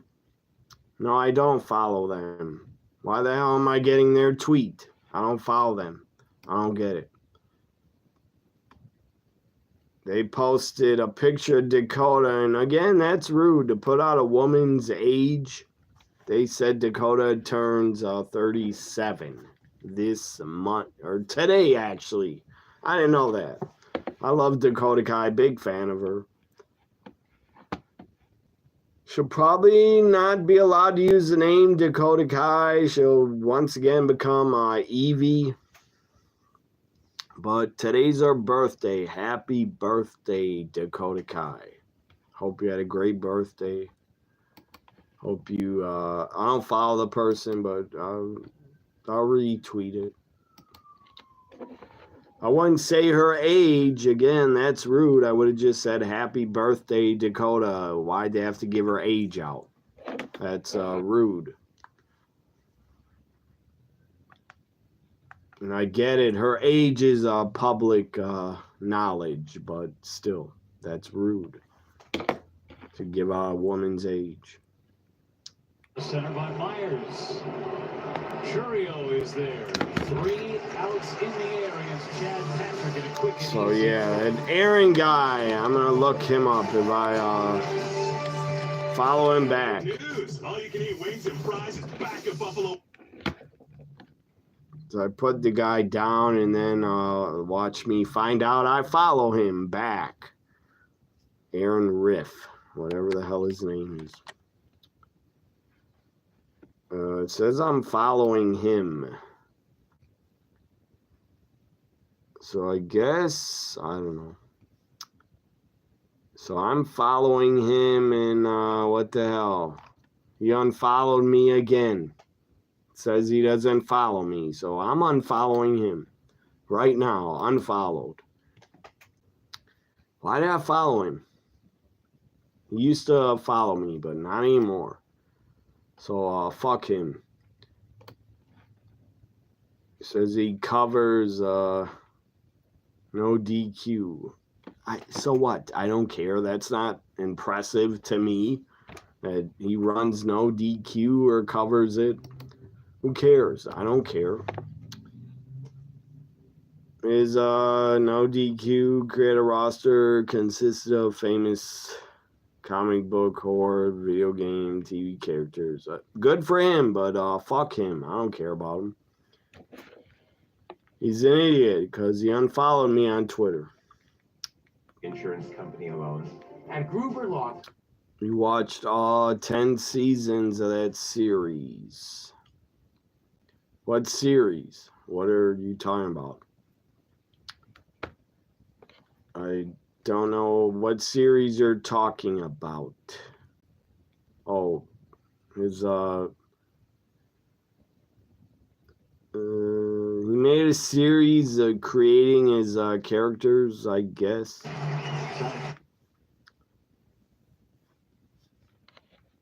No, I don't follow them. Why the hell am I getting their tweet? I don't follow them. I don't get it. They posted a picture of Dakota, and again, that's rude to put out a woman's age. They said Dakota turns 37 this month, or today actually. I didn't know that. I love Dakota Kai, big fan of her. She'll probably not be allowed to use the name Dakota Kai. She'll once again become Evie. But today's her birthday. Happy birthday, Dakota Kai. Hope you had a great birthday. Hope you, I don't follow the person, but I'll retweet it. I wouldn't say her age. Again, that's rude. I would have just said happy birthday, Dakota. Why'd they have to give her age out? That's rude. And I get it. Her age is public knowledge, but still, that's rude to give out a woman's age. Center by Myers. Churio is there. 3 outs in the air against Chad Patrick in a quick and So easy yeah, that Aaron guy, I'm gonna look him up if I follow him back. news. All you can eat wings and fries is back at Buffalo. So I put the guy down and then watch me find out I follow him back. Aaron Riff, whatever the hell his name is. It says I'm following him. So I guess, I don't know. So I'm following him and what the hell? He unfollowed me again. Says he doesn't follow me. So I'm unfollowing him. Right now, unfollowed. Why did I follow him? He used to follow me, but not anymore. So, fuck him. He says he covers, no DQ. So what? I don't care. That's not impressive to me. That he runs no DQ or covers it. Who cares? I don't care. Is, no DQ, create a roster consisted of famous comic book, horror, video game, TV characters. Good for him, but fuck him. I don't care about him. He's an idiot because he unfollowed me on Twitter. Insurance company alone. At Gruber Law. We watched all 10 seasons of that series. What series? What are you talking about? I don't know what series you're talking about. Oh, his he made a series of creating his characters, I guess.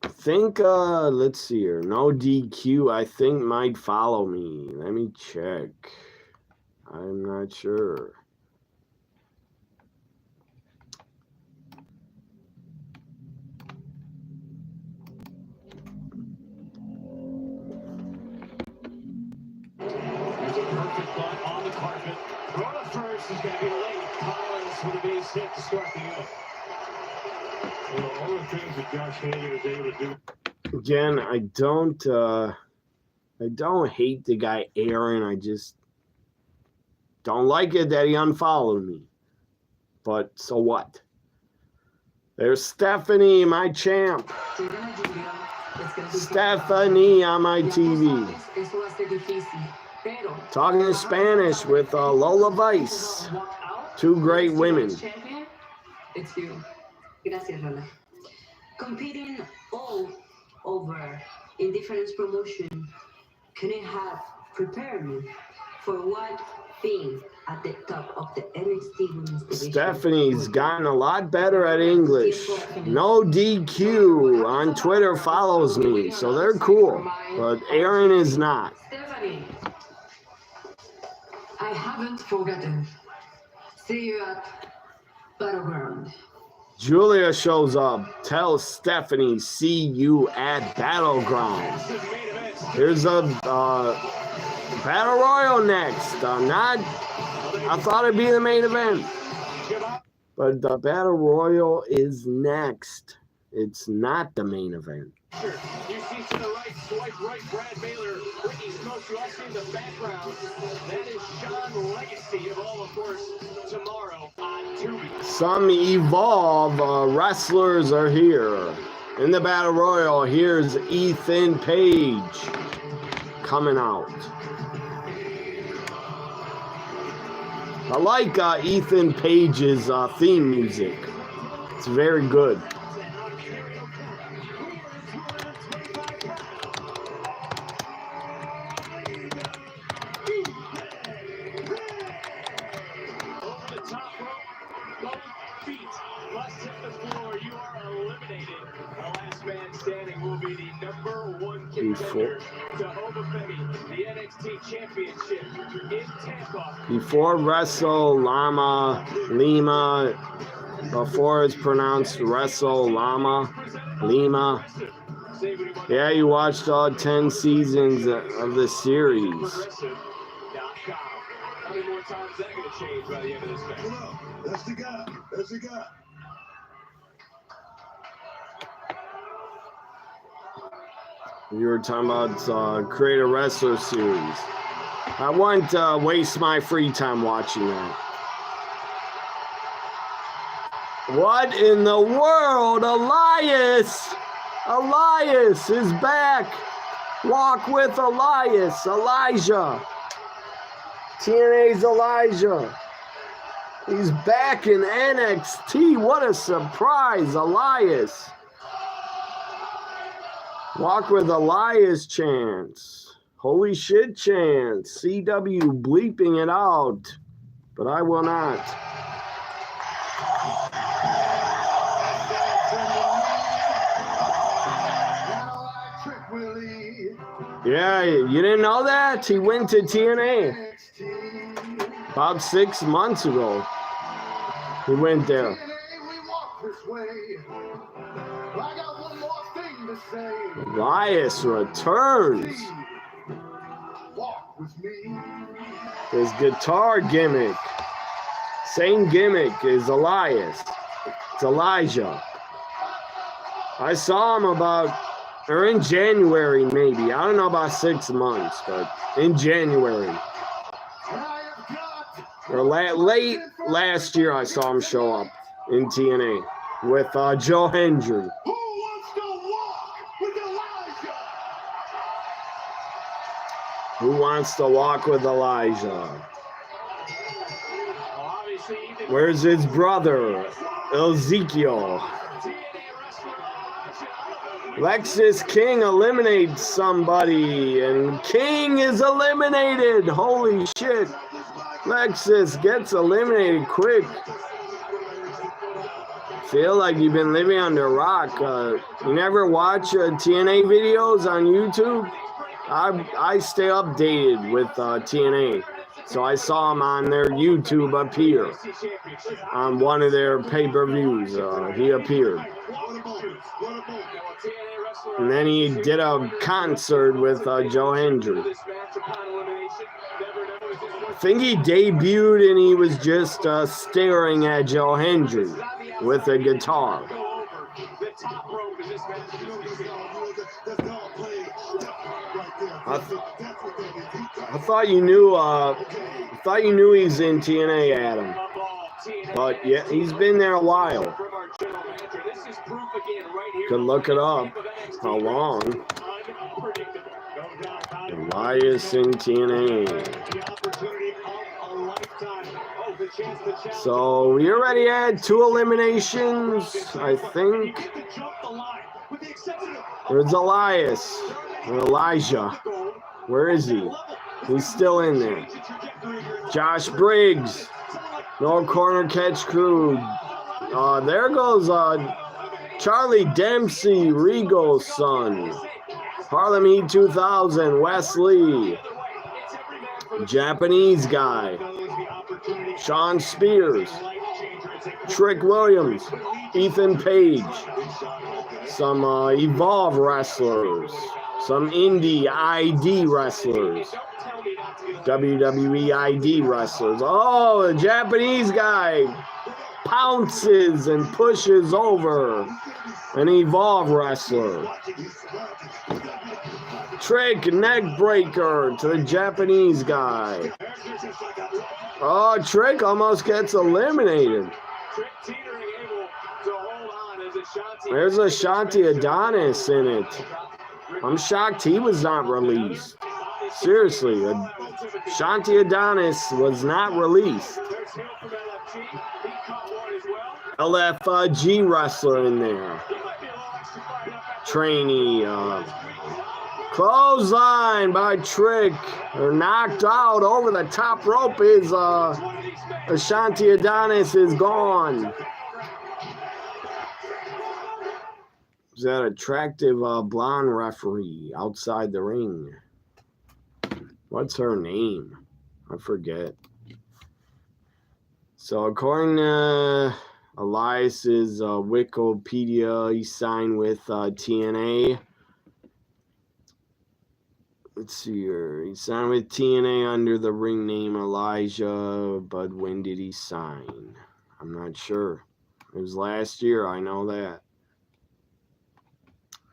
I think let's see here. No DQ, I think might follow me. Let me check. I'm not sure. On the carpet. Throw to first is going to be late. Collins with a base hit to start the inning. Well, all the things that Josh Hader is able to do. Again, I don't hate the guy Aaron. I just don't like it that he unfollowed me. But so what? There's Stephanie, my champ. Stephanie on my TV. Talking in Spanish with Lola Vice. Two great women. It's you. Gracias, Lola. Competing all over in different promotion, can you have prepared me for what being at the top of the NXT Women's Division? Stephanie's gotten a lot better at English. No DQ on Twitter follows me, so they're cool. But Aaron is not. Stephanie, I haven't forgotten. See you at Battleground. Julia shows up. Tell Stephanie, see you at Battleground. Here's a Battle Royal next. I thought it'd be the main event. But the Battle Royal is next. It's not the main event. You see to the right, swipe right, Brad Baylor, Whitney Smoke. You all see in the background. That is Sean Legacy of all, of course, tomorrow on Tubi. Some Evolve wrestlers are here. In the Battle Royal, here's Ethan Page coming out. I like Ethan Page's theme music. It's very good. Before Wrestle Lima, before it's pronounced Wrestle Lima. Yeah, you watched all 10 seasons of the series. How many more times is that going to change by the end of this match? That's the guy. That's the guy. You were talking about Create a Wrestler series. I wouldn't waste my free time watching that. What in the world? Elias! Elias is back! Walk with Elias. Elijah. TNA's Elijah. He's back in NXT. What a surprise, Elias. Walk with Elias chance. Holy shit chance. CW bleeping it out. But I will not. Yeah, you didn't know that? He went to TNA about 6 months ago. He went there. Elias returns. His guitar gimmick. Same gimmick as Elias. It's Elijah. I saw him or in January maybe. I don't know about 6 months, but in January. Or late last year I saw him show up in TNA with Joe Hendry. Who wants to walk with Elijah? Who wants to walk with Elijah? Where's his brother, Ezekiel? Lexis King eliminates somebody, and King is eliminated. Holy shit. Lexis gets eliminated quick. Feel like you've been living under a rock. You never watch TNA videos on YouTube? I stay updated with TNA. So I saw him on their YouTube appear on one of their pay-per-views. He appeared. And then he did a concert with Joe Hendry. I think he debuted and he was just staring at Joe Hendry with a guitar. I thought you knew. He's in TNA, Adam. But yeah, he's been there a while. Could look it up. How long? Elias in TNA. So we already had 2 eliminations, I think. Where's Elias? Or Elijah? Where is he? He's still in there. Josh Briggs. No corner catch crew. There goes Charlie Dempsey, Regal's son. Harlem Heat 2000, Wesley. Japanese guy. Sean Spears. Trick Williams. Ethan Page. Some Evolve wrestlers. Some indie ID wrestlers. WWE ID wrestlers. Oh, the Japanese guy pounces and pushes over an Evolve wrestler. Trick neck breaker to the Japanese guy. Oh, Trick almost gets eliminated. There's Ashanti Adonis in it. I'm shocked he was not released. Seriously, Shanti Adonis was not released. LFG wrestler in there. Trainee. Clothesline by Trick. They're knocked out over the top rope. Is Ashanti Adonis is gone. Is that attractive blonde referee outside the ring? What's her name? I forget. So according to Elias's Wikipedia, he signed with TNA. Let's see here. He signed with TNA under the ring name Elijah, but when did he sign? I'm not sure. It was last year, I know that.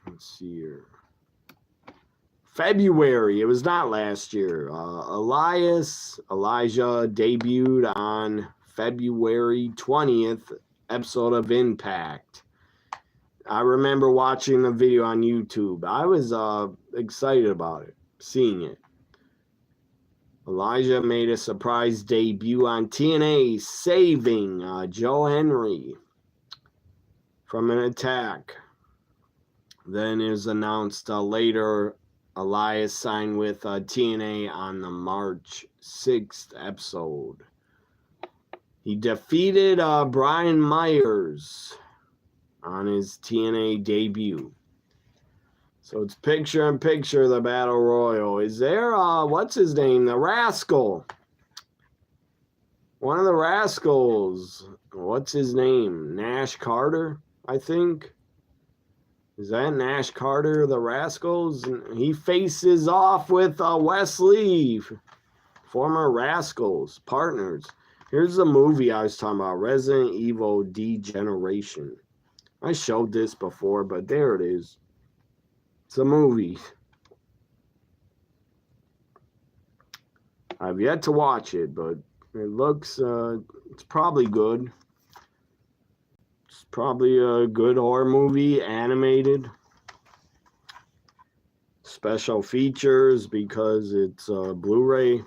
Let's see here. February. It was not last year. Elijah debuted on February 20th, episode of Impact. I remember watching the video on YouTube. I was excited about it, seeing it. Elijah made a surprise debut on TNA, saving Joe Hendry from an attack. Then it was announced later Elias signed with TNA on the March 6th episode. He defeated Brian Myers on his TNA debut. So it's picture in picture, the Battle Royal. Is there, what's his name? The Rascal. One of the Rascals. What's his name? Nash Carter, I think. Is that Nash Carter, the Rascals? He faces off with Wesley, former Rascals, partners. Here's the movie I was talking about, Resident Evil Degeneration. I showed this before, but there it is. It's a movie. I've yet to watch it, but it looks, it's probably good. It's probably a good horror movie, animated. Special features because it's Blu-ray.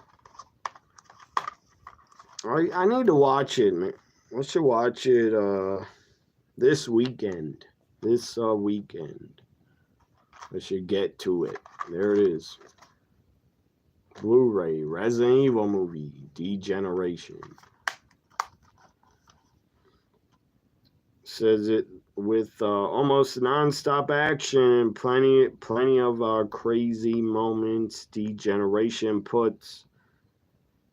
I need to watch it, man. I should watch it this weekend. This weekend. I should get to it. There it is. Blu-ray, Resident Evil movie, Degeneration. Says it with almost non-stop action, plenty of crazy moments. Degeneration puts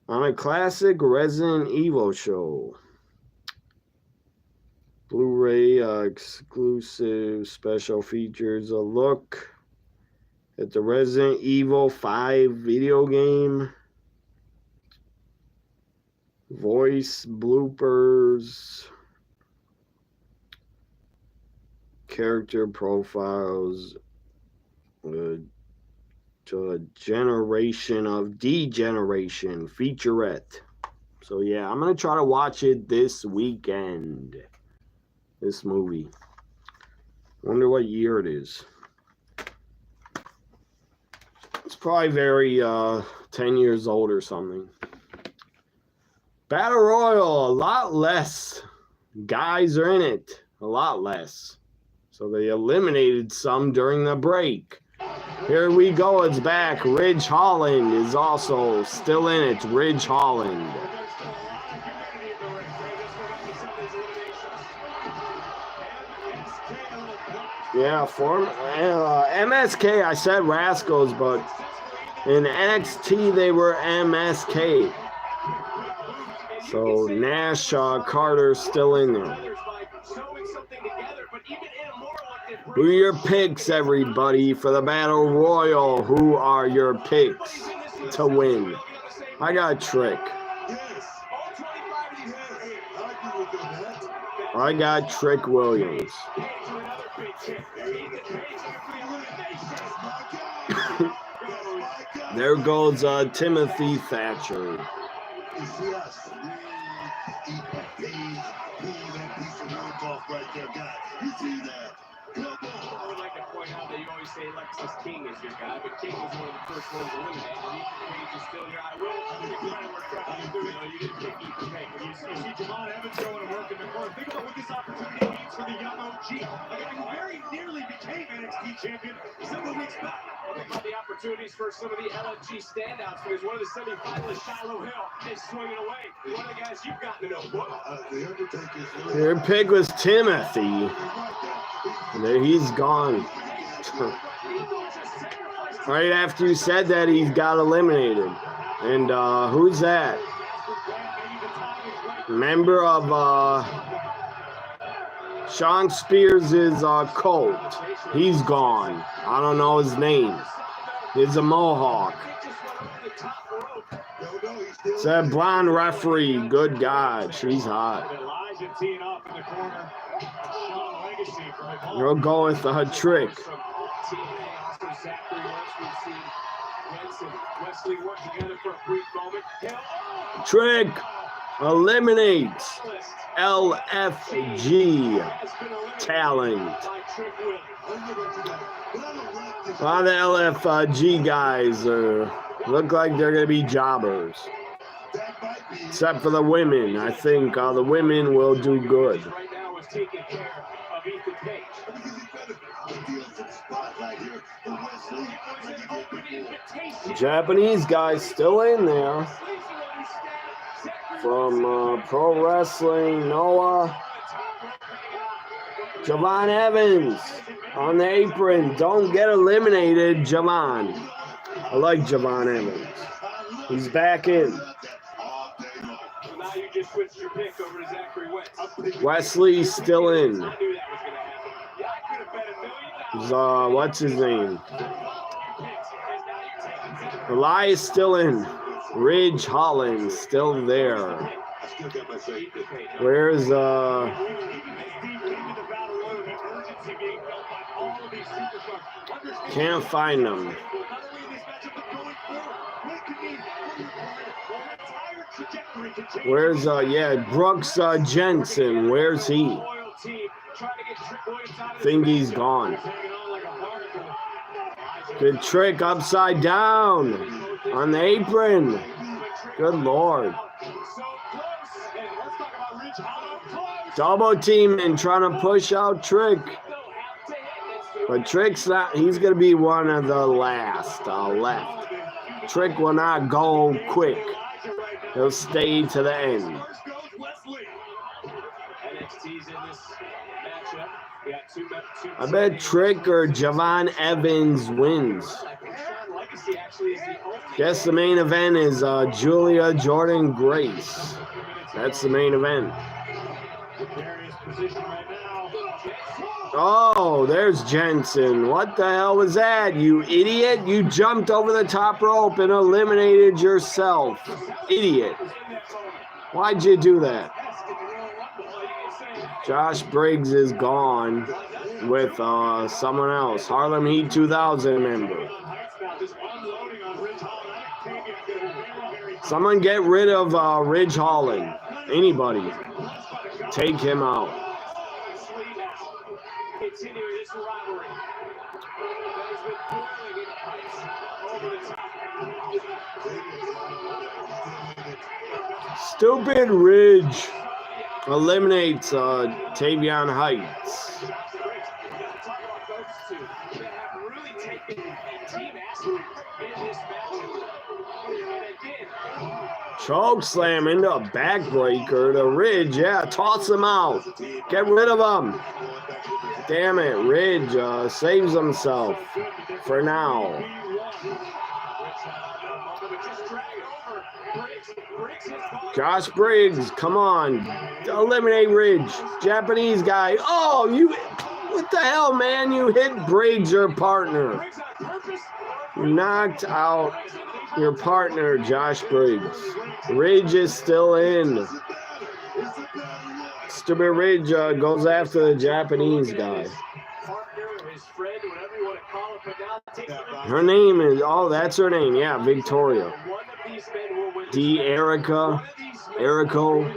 on a classic Resident Evil show. Blu-ray exclusive special features, a look at the Resident Evil 5 video game, voice bloopers, character profiles, to a generation of degeneration featurette. So yeah, I'm gonna try to watch it this weekend. This movie. Wonder what year it is. It's probably very 10 years old or something. Battle Royale, a lot less guys are in it. A lot less. So they eliminated some during the break. Here we go, it's back. Ridge Holland is also still in it. Ridge Holland. Yeah, MSK, I said Rascals, but in NXT they were MSK. So Nash, Carter still in there. Who are your picks, everybody, for the Battle Royal? Who are your picks to win? I got Trick. I got Trick Williams. There goes Timothy Thatcher. I would like to point out that you always say Lexus King is your guy, but King was one of the first ones eliminated. Ethan Page is still your guy. Will, give credit where credit is due. You didn't pick Ethan Page. You see Javon Evans going to work in the corner. Think about what this opportunity means for the young OG. A guy who very nearly became NXT champion several weeks back. Think about the opportunities for some of the LFG standouts, because one of the semi-finalists, Shiloh Hill, is swinging away. One of the guys you've gotten to know. Your pick was Timothy. There he's gone. Right after you said that, he's got eliminated. And who's that? Member of Sean Spears' cult. He's gone. I don't know his name. He's a Mohawk. It's that blonde referee. Good God. She's hot. We'll go with Trick. Trick eliminates LFG talent. A lot of the LFG guys look like they're going to be jobbers. Except for the women. I think the women will do good. Japanese guys still in there. From Pro Wrestling, Noah. Javon Evans on the apron. Don't get eliminated, Javon. I like Javon Evans. He's back in. Wesley's still in. What's his name? Elias still in. Ridge Holland still there. Where's of these superstars. Understand Can't find them. not only in this matchup, but going forward. What it could mean for your career. Well, an entire trajectory could change. Where's yeah, Brooks Jensen? Where's he? Loyal team trying to get Trick Williams out of Think this he's matchup. gone. Hanging on like a barnacle. Good trick upside down on the apron. Good Lord. So close. And let's talk about Ridge Holland. Close. Double team and trying to push out Trick. They'll have to hit. But Trick's not, he's going to be one of the last left. Trick will not go quick. He'll stay to the end. First goes Wesley. NXT's in this matchup. We got two I bet Trick or Javon Evans wins. Legacy actually is the only Guess the main event is Julia Jordan Grace. That's the main event. precarious position right now. Oh, there's Jensen. What the hell was that, you idiot? You jumped over the top rope and eliminated yourself. Idiot. Why'd you do that? Josh Briggs is gone with someone else. Harlem Heat 2000 member. Someone get rid of Ridge Holland. Anybody. Take him out. Continuing this rivalry that has been boiling in heights over the top. Stupid Ridge eliminates Tavion Heights. Talk about those two that have really taken team aspect in this matchup. And again, Choke slam into a backbreaker to Ridge. Yeah, toss him out. Get rid of him. Damn it, Ridge saves himself for now. Josh Briggs, come on. Eliminate Ridge. Japanese guy. Oh, you. What the hell, man? You hit Briggs, your partner. You knocked out your partner, Josh Briggs. Ridge is still in. Stupid Ridge goes after the Japanese guy. Her name is, oh, that's her name. Yeah, Victoria. Erico.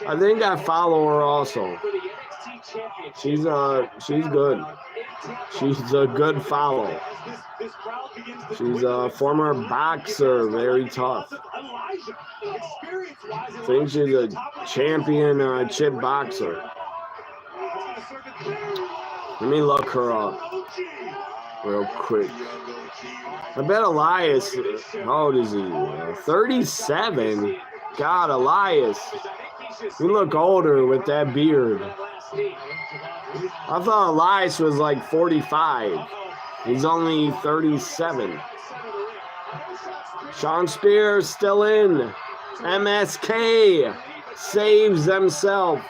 I think I follow her also. She's good. She's a good follow. She's a former boxer, very tough. I think she's a champion chip boxer. Let me look her up real quick. I bet Elias, how old is he? 37? God, Elias. You look older with that beard. I thought Elias was like 45. He's only 37. Sean Spears still in. MSK saves himself.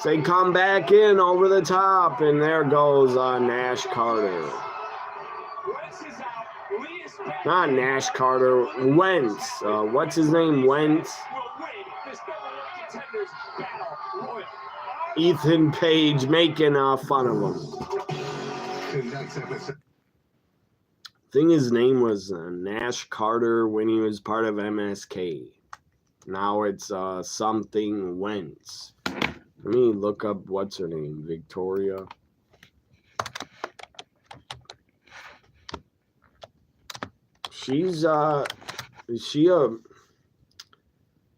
They come back in over the top, and there goes Nash Carter. Not Nash Carter, Wentz. What's his name? Wentz. Ethan Page making fun of him. I think his name was Nash Carter when he was part of MSK. Now it's something Wentz. Let me look up what's her name. Victoria. She's is she a?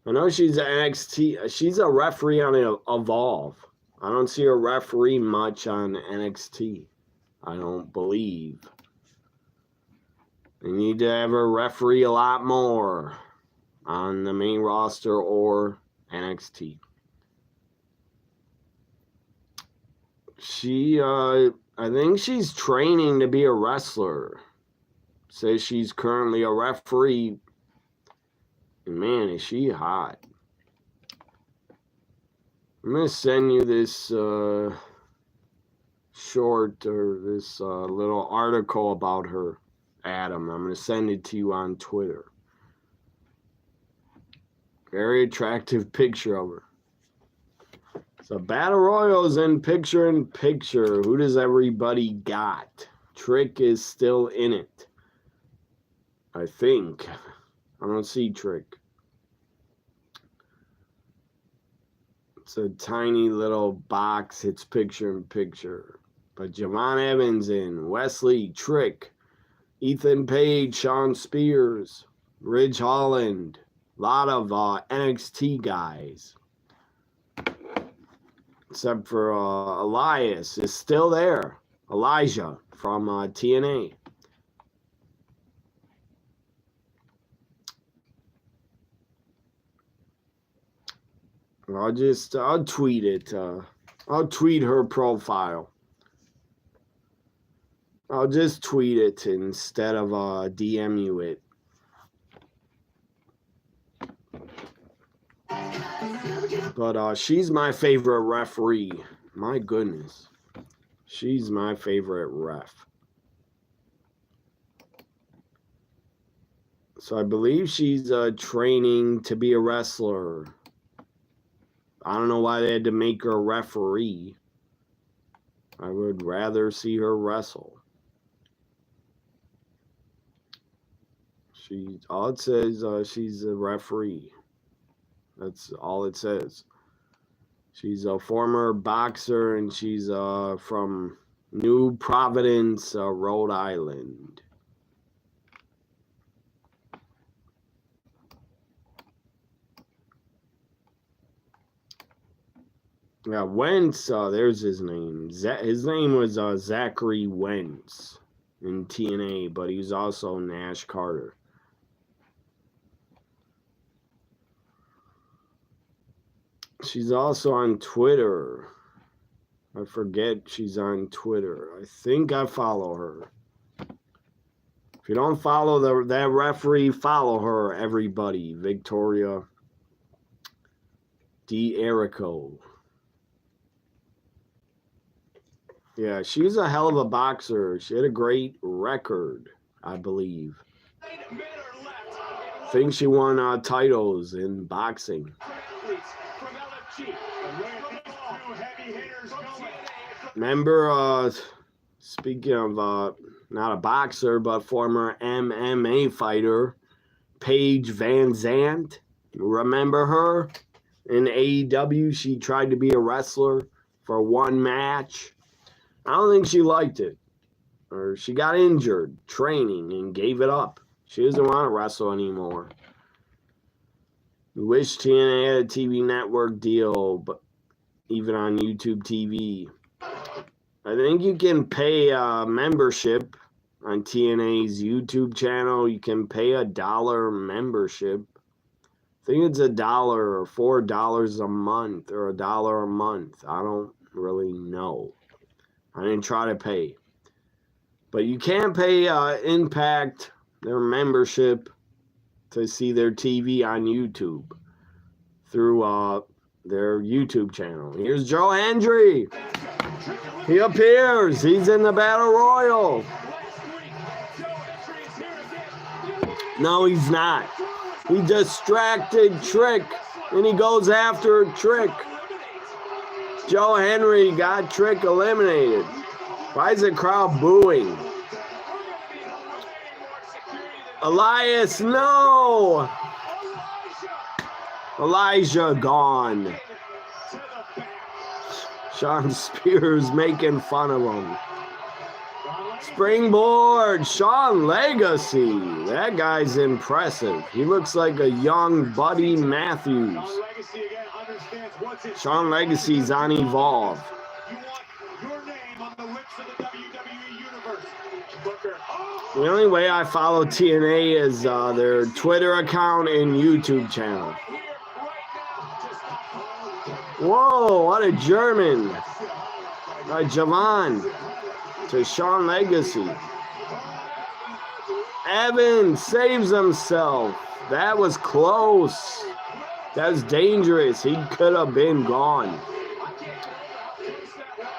I know she's an NXT. She's a referee on Evolve. I don't see her referee much on NXT. I don't believe. They need to have her referee a lot more on the main roster or NXT. She, I think she's training to be a wrestler. Says she's currently a referee. And man, is she hot. I'm going to send you this short or this little article about her, Adam. I'm going to send it to you on Twitter. Very attractive picture of her. So Battle Royals in picture. Who does everybody got? Trick is still in it, I think. I don't see Trick. It's a tiny little box. It's picture in picture. But Javon Evans in, Wesley, Trick, Ethan Page, Sean Spears, Ridge Holland. A lot of NXT guys. Except for Elias is still there. Elijah from TNA. I'll tweet it. I'll tweet her profile. I'll just tweet it instead of DM you it. But she's my favorite referee. My goodness. She's my favorite ref. So I believe she's training to be a wrestler. I don't know why they had to make her a referee. I would rather see her wrestle. All it says, she's a referee. That's all it says. She's a former boxer, and she's from New Providence, Rhode Island. Yeah, Wentz, there's his name. His name was Zachary Wentz in TNA, but he was also Nash Carter. She's also on Twitter. I forget she's on Twitter. I think I follow her. If you don't follow that referee, follow her, everybody. Victoria D'Erico. Yeah, she's a hell of a boxer. She had a great record, I believe. I think she won titles in boxing. Remember, speaking of not a boxer, but former MMA fighter, Paige Van Zandt. Remember her? In AEW, she tried to be a wrestler for one match. I don't think she liked it. Or she got injured training and gave it up. She doesn't want to wrestle anymore. We wish TNA had a TV network deal, but even on YouTube TV. I think you can pay a membership on TNA's YouTube channel. You can pay $1 membership. I think it's $1 or $4 a month or $1 a month. I don't really know. I didn't try to pay. But you can pay Impact, their membership, to see their TV on YouTube through their YouTube channel. Here's Joe Hendry. He appears. He's in the Battle Royal. No, he's not. He distracted Trick, and he goes after Trick. Joe Hendry got Trick eliminated. Why is the crowd booing? Elias, no! Elijah gone. Sean Spears making fun of him. Springboard, Sean Legacy. That guy's impressive. He looks like a young Buddy Matthews. Sean Legacy's on Evolve. The only way I follow TNA is their Twitter account and YouTube channel. Whoa, what a German. Javon to Sean Legacy. Evans saves himself. That was close. That was dangerous. He could have been gone.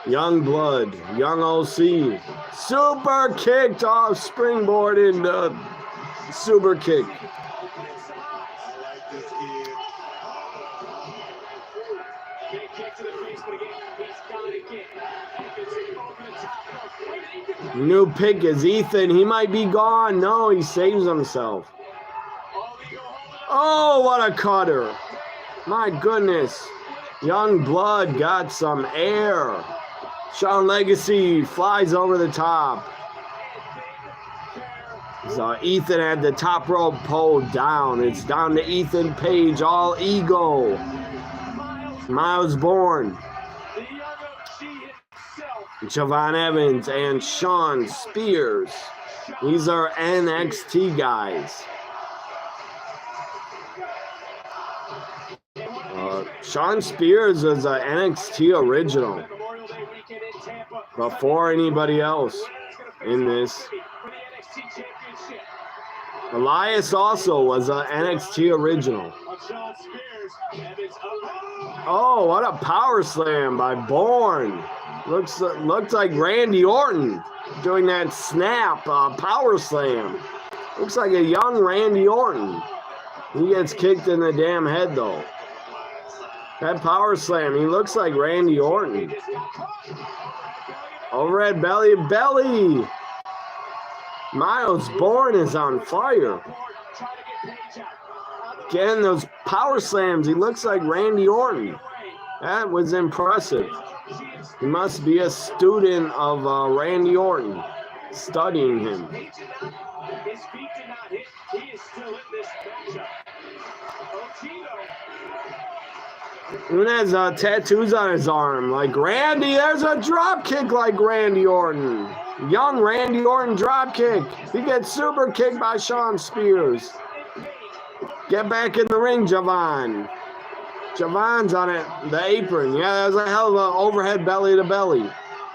Young Blood, Young OC. Super kicked off Springboard into super kick. New pick is Ethan. He might be gone. No, he saves himself. Oh, what a cutter. My goodness. Young Blood got some air. Sean Legacy flies over the top. So Ethan had the top rope pulled down. It's down to Ethan Page, all ego. Miles Bourne. Javon Evans and Sean Spears. These are NXT guys. Sean Spears is an NXT original before anybody else in this. Elias also was an NXT original. Oh, what a power slam by Bourne. Looks like Randy Orton doing that snap power slam. Looks like a young Randy Orton. He gets kicked in the damn head though. That power slam, he looks like Randy Orton. Overhead belly to belly. Miles Bourne is on fire. Again, those power slams, he looks like Randy Orton. That was impressive. He must be a student of Randy Orton, studying him. His feet did not hit. He is still in this matchup. Even has tattoos on his arm, like Randy. There's a drop kick like Randy Orton. Young Randy Orton drop kick. He gets super kicked by Sean Spears. Get back in the ring, Javon. Javon's on it, the apron. Yeah, there's a hell of an overhead belly to belly.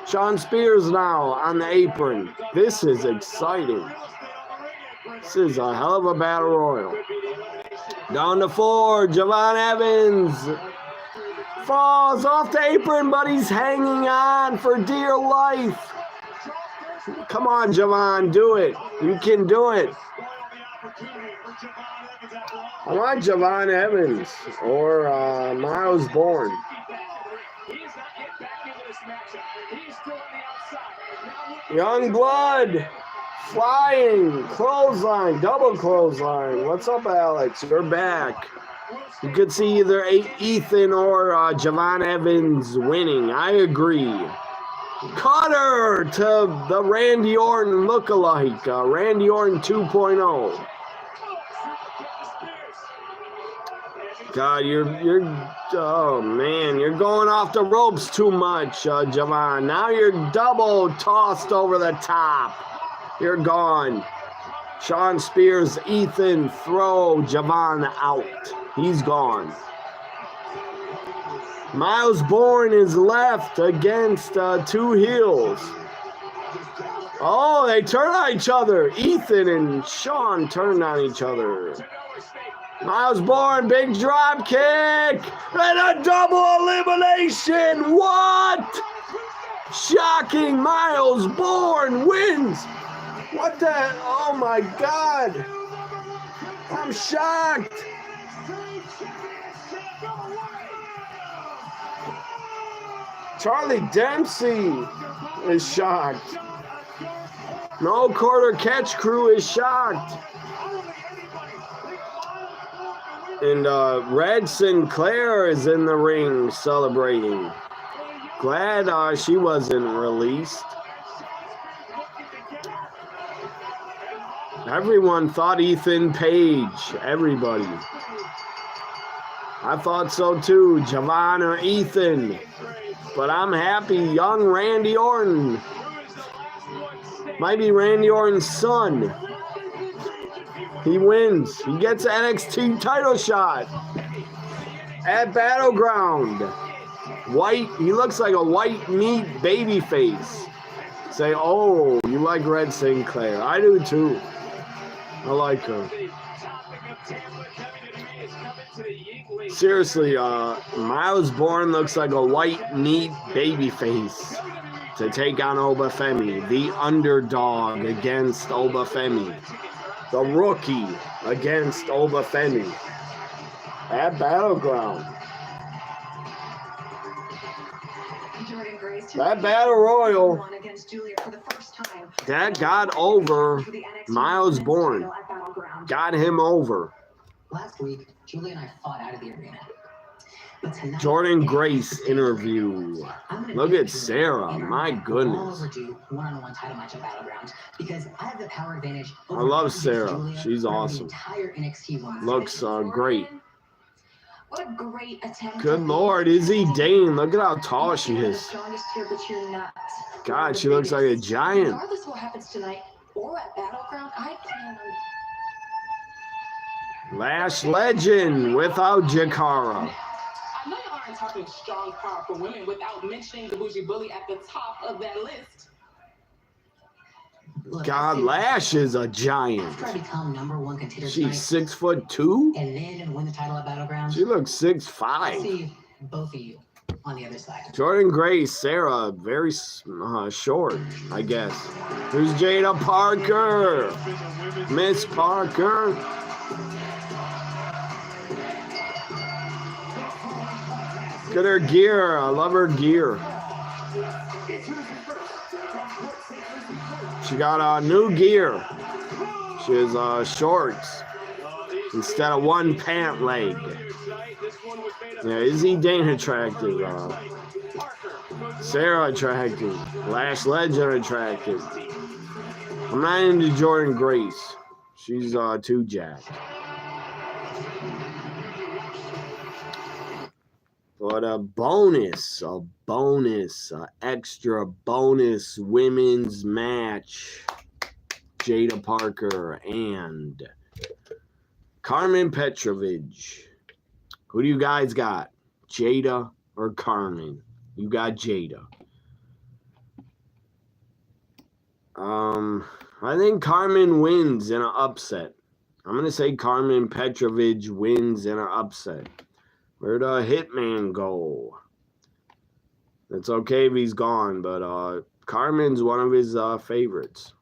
Sean Spears now on the apron. This is exciting. This is a hell of a battle royal. Down to 4, Javon Evans falls off the apron, but he's hanging on for dear life. Come on, Javon, do it. You can do it. I want Javon Evans or Miles Bourne. Young Blood flying, clothesline, double clothesline. What's up, Alex? You're back. You could see either Ethan or Javon Evans winning. I agree. Cutter to the Randy Orton lookalike. Randy Orton 2.0. God, oh man, you're going off the ropes too much, Javon. Now you're double tossed over the top. You're gone. Sean Spears, Ethan, throw Javon out. He's gone. Miles Bourne is left against 2 heels. Oh, they turn on each other. Ethan and Sean turned on each other. Miles Bourne, big drop kick, and a double elimination. What? Shocking, Miles Bourne wins. What the? Oh my God. I'm shocked. Charlie Dempsey is shocked. No Quarter Catch Crew is shocked. And Red Sinclair is in the ring celebrating. Glad she wasn't released. Everyone thought Ethan Page. Everybody. I thought so too. Javon or Ethan. But I'm happy. Young Randy Orton. Might be Randy Orton's son. He wins. He gets an NXT title shot at Battleground. White. He looks like a white meat baby face. Say, oh, you like Red Sinclair. I do too. I like her. Seriously, Miles Bourne looks like a white meat baby face to take on Obafemi. The underdog against Obafemi. The rookie against Obafemi at Battleground. That Battle Royal, won against Julia for the first time. that got over Miles Bourne. Got him over. Last week, Julia and I fought out of the arena. But tonight, Jordan Grace interview. Look at Sarah. My goodness. One-on-one title match at Battleground because I have the power advantage. I love Sarah. She's awesome. Looks great. What a great attempt. Good Lord, Izzy Dane. Look at how tall she is. God, she looks like a giant. Regardless of what happens tonight or at Battleground, I plan on. Lash Legend without Jakara. I know y'all aren't talking strong, powerful women without mentioning the Bougie Bully at the top of that list. God, Lash is a giant. After I become #1 contender She's 6'2". and then win the title at Battleground, She looks I'll 6'5". see both of you on the other side. Jordan Grace, Sarah, very short, I guess. Who's Jada Parker? Miss Parker. Look at her gear. I love her gear. She got new gear. She has shorts instead of one pant leg. Yeah, Izzy Dane attractive. Sarah attractive. Lash Legend attractive. I'm not into Jordan Grace. She's too jacked. But a extra bonus women's match. Jada Parker and Carmen Petrovich. Who do you guys got? Jada or Carmen? You got Jada. I think Carmen wins in an upset. I'm going to say Carmen Petrovich wins in an upset. Where'd Hitman go? It's okay if he's gone, but Carmen's one of his favorites.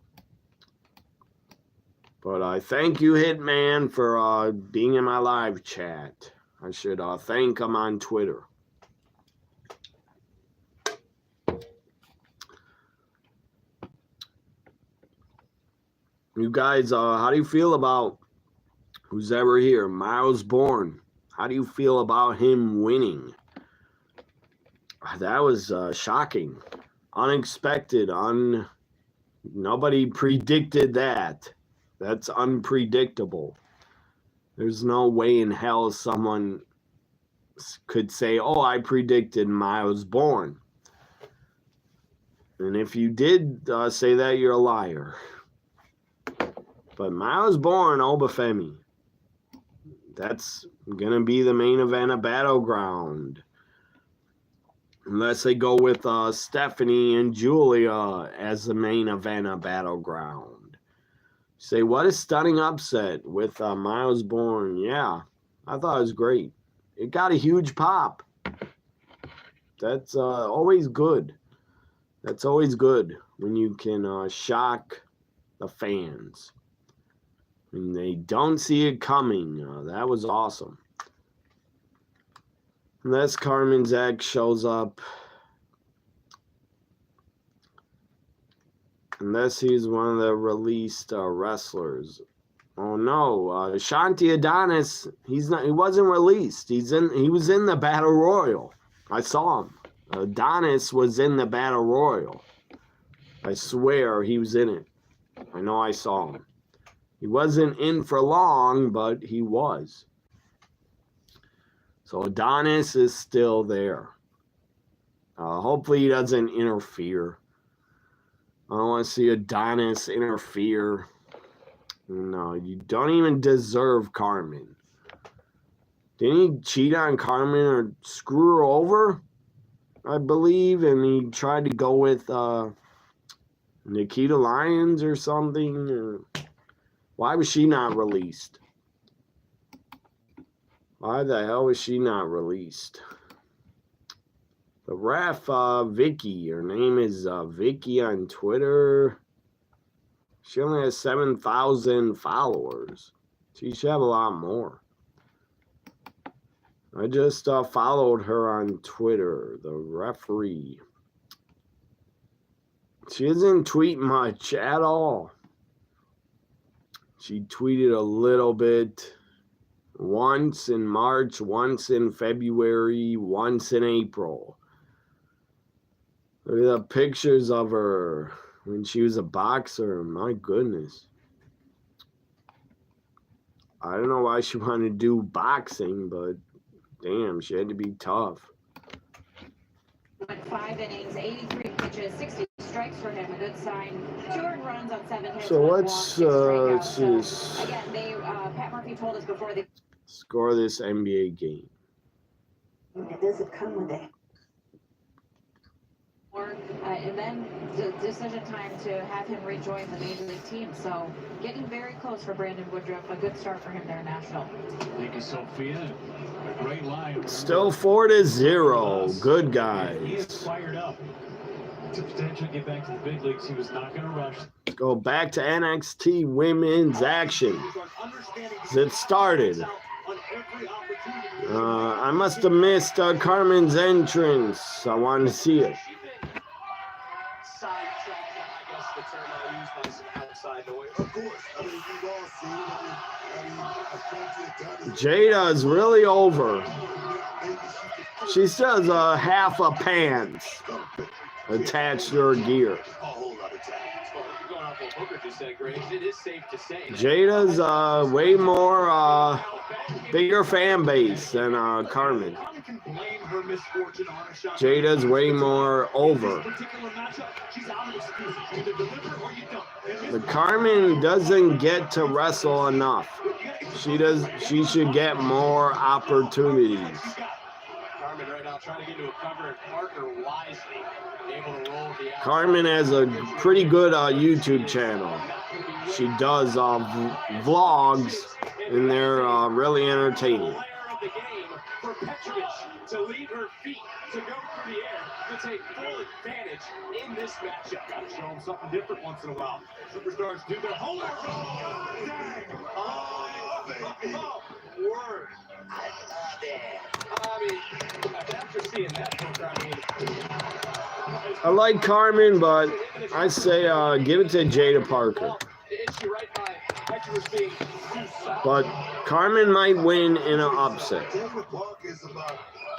But I thank you, Hitman, for being in my live chat. I should thank him on Twitter. You guys, how do you feel about who's ever here? Miles Bourne. How do you feel about him winning? That was shocking. Unexpected. Nobody predicted that. That's unpredictable. There's no way in hell someone could say, oh, I predicted Miles Bourne. And if you did say that, you're a liar. But Miles Bourne, Obafemi. That's going to be the main event of Battleground. Unless they go with Stephanie and Julia as the main event of Battleground. Say, what a stunning upset with Miles Bourne. Yeah, I thought it was great. It got a huge pop. That's always good. That's always good when you can shock the fans. And they don't see it coming. That was awesome. Unless Carmen's ex shows up. Unless he's one of the released wrestlers. Oh no, Shanti Adonis. He wasn't released. He was in the Battle Royal. I saw him. Adonis was in the Battle Royal. I swear he was in it. I know I saw him. He wasn't in for long, but he was. So Adonis is still there. Hopefully he doesn't interfere. I don't want to see Adonis interfere. No, you don't even deserve Carmen. Didn't he cheat on Carmen or screw her over? I believe, and he tried to go with Nikita Lyons or something. Why was she not released? Why the hell was she not released? The ref, Vicky. Her name is Vicky on Twitter. She only has 7,000 followers. She should have a lot more. I just followed her on Twitter, the referee. She doesn't tweet much at all. She tweeted a little bit once in March, once in February, once in April. Look at the pictures of her when she was a boxer. My goodness. I don't know why she wanted to do boxing, but damn, she had to be tough. Went 5 innings, 83 pitches, 60 strikes for him. A good sign. 2 earned runs on 7 hits. So let's just again, Pat Murphy told us before they score this NBA game. It doesn't come with that. and then the decision time to have him rejoin the major league team. So getting very close for Brandon Woodruff. A good start for him there in Nashville. Thank you, Sophia. A great line. Still 4-0. Good guys. He is fired up to potentially get back to the big leagues. He was not going to rush. Let's go back to NXT Women's Action. It started. I must have missed Carmen's entrance. I wanted to see it. Jada's really over. She still has a half a pants attached to her gear. Jada's way more bigger fan base than Carmen. Jada's way more over. But Carmen doesn't get to wrestle enough. She should get more opportunities. Carmen has a pretty good YouTube channel. She does vlogs, and they're really entertaining. To leave her feet, to go through the air, to take full advantage in this matchup. Got to show them something different once in a while. Superstars do their homework. Oh, dang. Oh, word. I love it. I mean, after seeing that, I like Carmen, but I say give it to Jada Parker. But Carmen might win in an upset.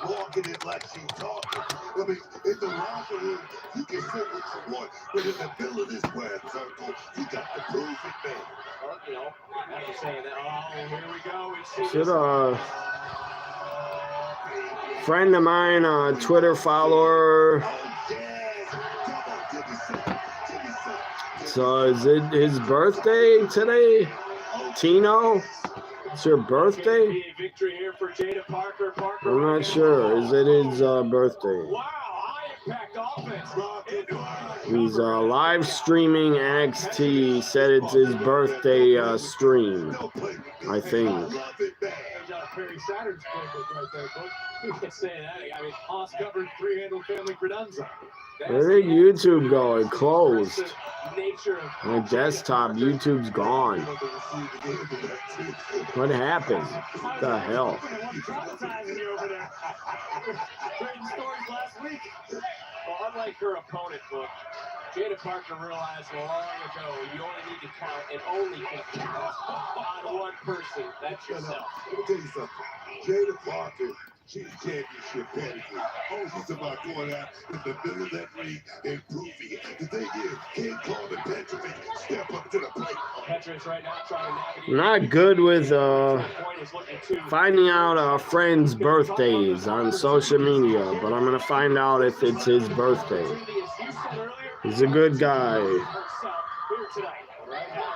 Walking it like she's talking. I mean, in the locker room, you can say what you want, but in the middle of this square circle, you got to prove it, man. Well, you know, after saying that, oh, here we go. Should friend of mine, a Twitter follower. So is it his birthday today? Tino? It's your birthday? I'm not sure. Is it his birthday? He's live streaming NXT. He said it's his birthday stream, I think. Where did YouTube go? It closed. My desktop, YouTube's gone. What happened? What the hell? Well, unlike her opponent, Book, Jada Parker realized long ago you only need to count and only can count on one person. That's yourself. Let me tell you something. Jada Parker, she's championship pedigree. She's about going out in the middle of that ring and proving it. The thing is, King Corbin Petrovic step up to the plate. Petrovich right now trying to navigate. Not good with finding out friends' birthdays on social media, but I'm gonna find out if it's his birthday. He's a good guy.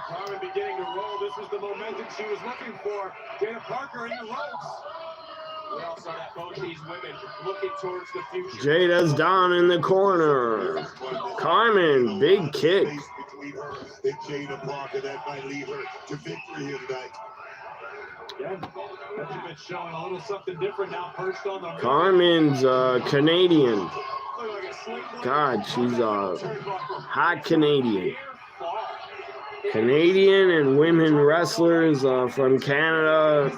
Carmen beginning to roll. This was the momentum she was looking for. Jada Parker in the ropes. We all saw that both these women looking towards the future. Jada's down in the corner. Carmen, big kick. And Jada Parker, that might lead her to victory here tonight. Yeah, Petrovich showing a little something different now, perched on the Carmen's Canadian. God, she's a hot Canadian. Canadian and women wrestlers from Canada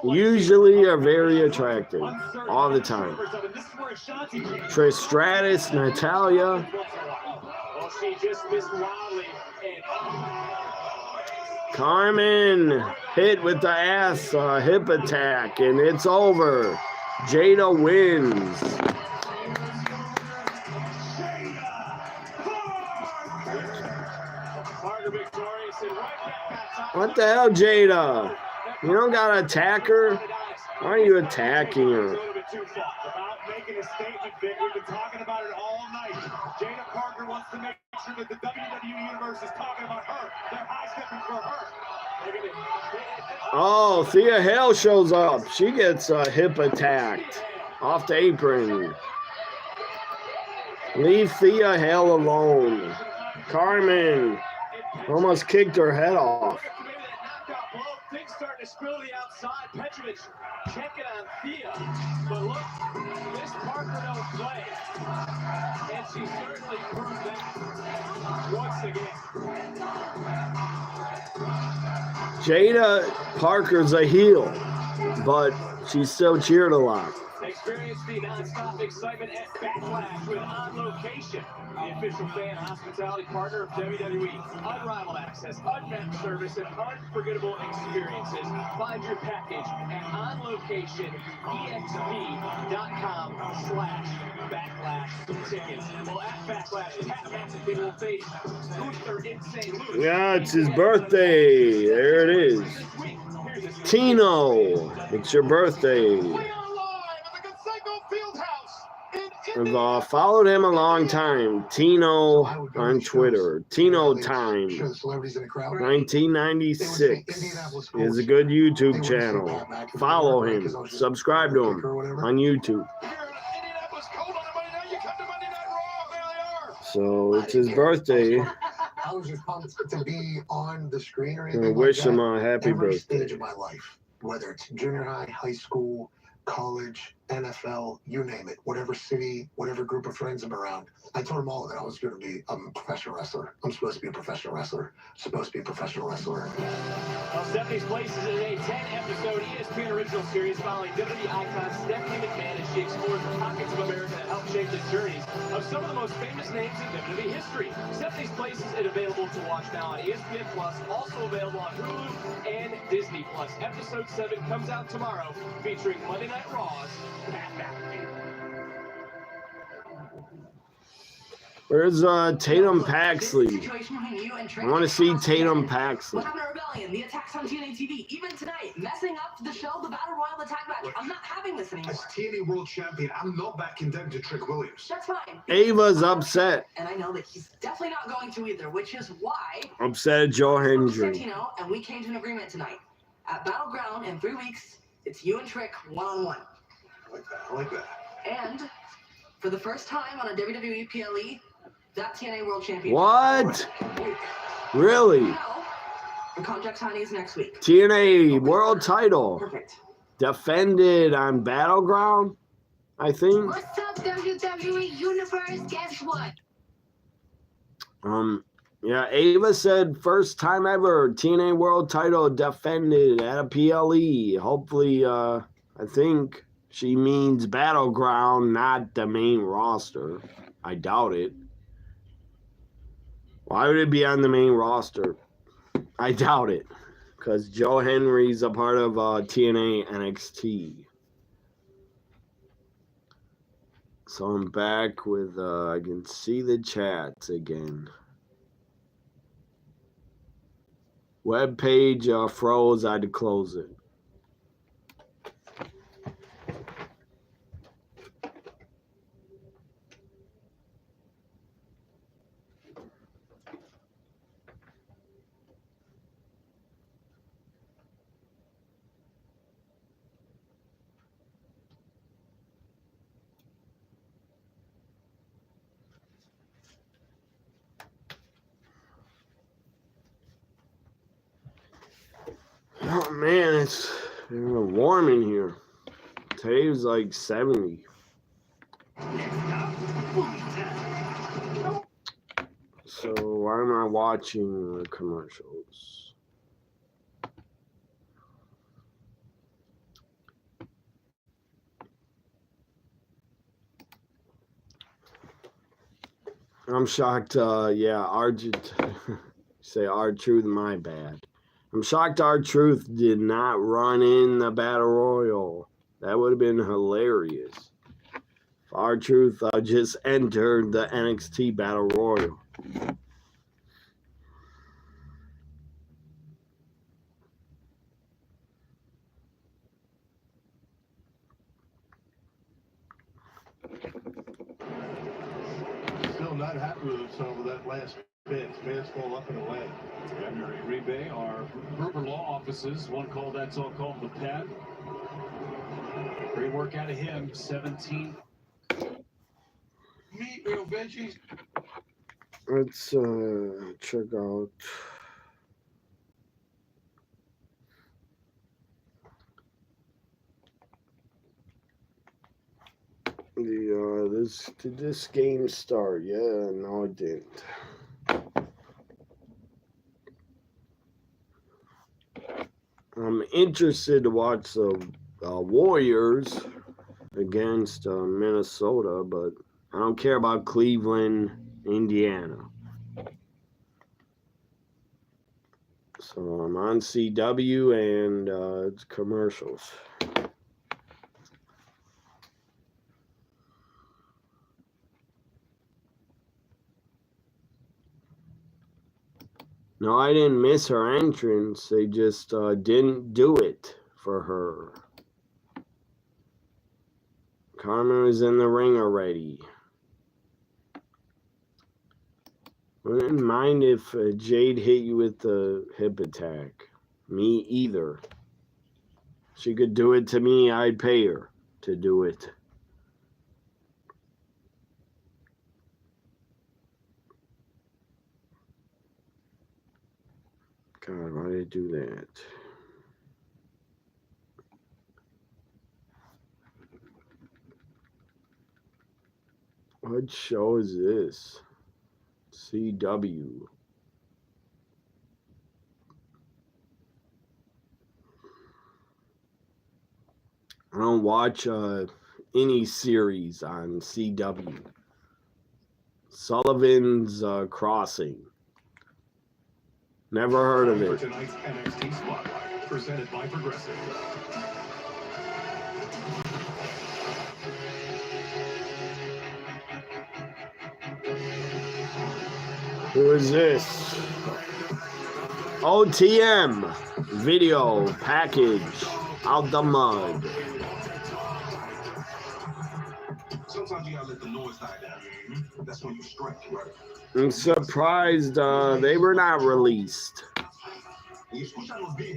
usually are very attractive all the time. Trish Stratus, Natalia, Well, she just missed wildly. And Carmen hit with the ass hip attack, and it's over. Jada wins. Parker victorious and right back on top. What the hell, Jada? You don't gotta attack her. Why are you attacking her? A little bit too far. About making a statement, Vic. We've been talking about it all night. Jada Parker wants to make sure that the WWE Universe is talking about her. They're high-stepping for her. Oh, Thea Hale shows up. She gets hip attacked off the apron. Leave Thea Hale alone. Carmen almost kicked her head off. Things starting to spill to the outside. Petrovich checking on Thea. But look, Miss Parker don't play. And she certainly proved that once again. Jada Parker's a heel, but she's still cheered a lot. Experience the non-stop excitement at Backlash with On Location, the official fan hospitality partner of WWE. Unrivaled access, unmatched service, and unforgettable experiences. Find your package at onlocationexp.com/backlash tickets. Well, at Backlash, Pat McAfee will face Luther Insane Lewis. Yeah, it's his birthday. There it is. Tino, it's your birthday. I've followed him a long time. Tino on Twitter. Tino Time. 1996 is a good YouTube channel. Follow him. Subscribe to him on YouTube. So it's his birthday. I was just pumped to be on the screen or I anything. wish like him that. a happy Every birthday. stage of my life, whether it's junior high, high school, college, NFL, you name it, whatever city, whatever group of friends I'm around, I told them all that I was going to be a professional wrestler. I'm supposed to be a professional wrestler. Supposed to be a professional wrestler. Well, Stephanie's Place is a 10-episode ESPN original series following WWE icon Stephanie McMahon as she explores the pockets of America that help shape the journeys of some of the most famous names in WWE history. Stephanie's Place is available to watch now on ESPN Plus, also available on Hulu and Disney Plus. Episode 7 comes out tomorrow, featuring Monday Night Raw's Pat McAfee. Where's Tatum Paxley? I want to see Tatum Paxley. What happened to Rebellion? The attacks on TNA TV, even tonight, messing up the show, the Battle Royal attack match. I'm not having this anymore. As TNA World Champion, I'm not backing down to Trick Williams. That's fine. Ava's upset. And I know that he's definitely not going to either, which is why Upset at Joe Hendry. Santino and we came to an agreement tonight. At Battleground in 3 weeks, it's you and Trick one-on-one. I like that. I like that. And for the first time on a WWE PLE, that TNA World Championship. What? Really? Now, the contract signing is next week. TNA World Title Perfect. defended on Battleground, I think. What's up, WWE Universe? Guess what? Yeah, Ava said first time ever TNA World Title defended at a PLE. Hopefully, I think she means Battleground, not the main roster. I doubt it. Why would it be on the main roster? I doubt it. Because Joe Henry's a part of TNA NXT. So I'm back with, I can see the chats again. Web page froze, I had to close it. Oh man, it's warm in here. Today was like 70. So why am I watching the commercials? I'm shocked. Yeah, say R-Truth, my bad. I'm shocked R-Truth did not run in the Battle Royal. That would have been hilarious. If R-Truth just entered the NXT Battle Royal. Still not happy with himself with that last bit. Fans fall up and away. Here in Green Bay are Gruber Law offices. One called, that's all called the Pad. Great work out of him. 17. Meet real veggies. Let's check out the did this game start? Yeah, no it didn't. I'm interested to watch the Warriors against Minnesota, but I don't care about Cleveland, Indiana. So I'm on CW and it's commercials. No, I didn't miss her entrance. They just didn't do it for her. Carmen was in the ring already. I wouldn't mind if Jade hit you with the hip attack. Me either. She could do it to me, I'd pay her to do it. God, why did I do that? What show is this? CW. I don't watch any series on CW. Sullivan's Crossing. Never heard of it. Tonight's NXT Spotlight, presented by Progressive. Who is this? OTM video package out the mud. Sometimes you gotta let the noise die down. That's when you strike, right? I'm surprised they were not released.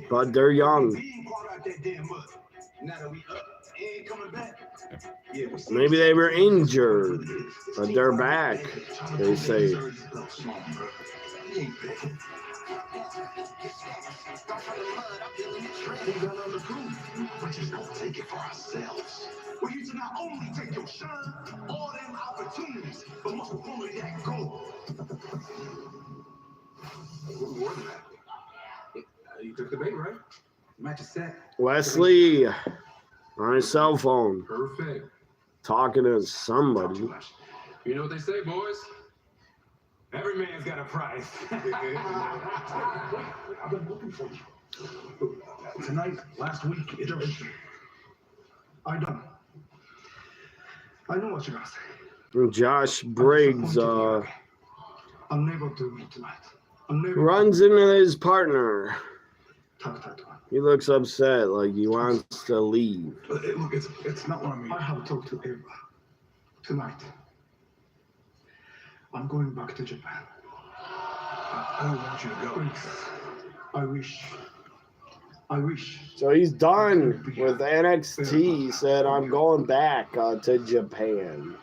But they're young. Maybe they were injured, but they're back, they say. We need to not only take your shine, all them opportunities, but most importantly, that goal. What more than that? You took the bait, right? Match is set. Wesley on his cell phone, Perfect. talking to somebody. You know what they say, boys? Every man's got a price. I've been looking for you. Tonight, last week, iteration. I know what you're gonna say. Josh Briggs I'm never doing it tonight. runs into his partner. Talk to him. He looks upset, like he wants to leave. Look, it's not what I mean. I have talked to Eva. Tonight. I'm going back to Japan. I don't want you to go. I wish. So he's done with NXT. He said, I'm going back to Japan.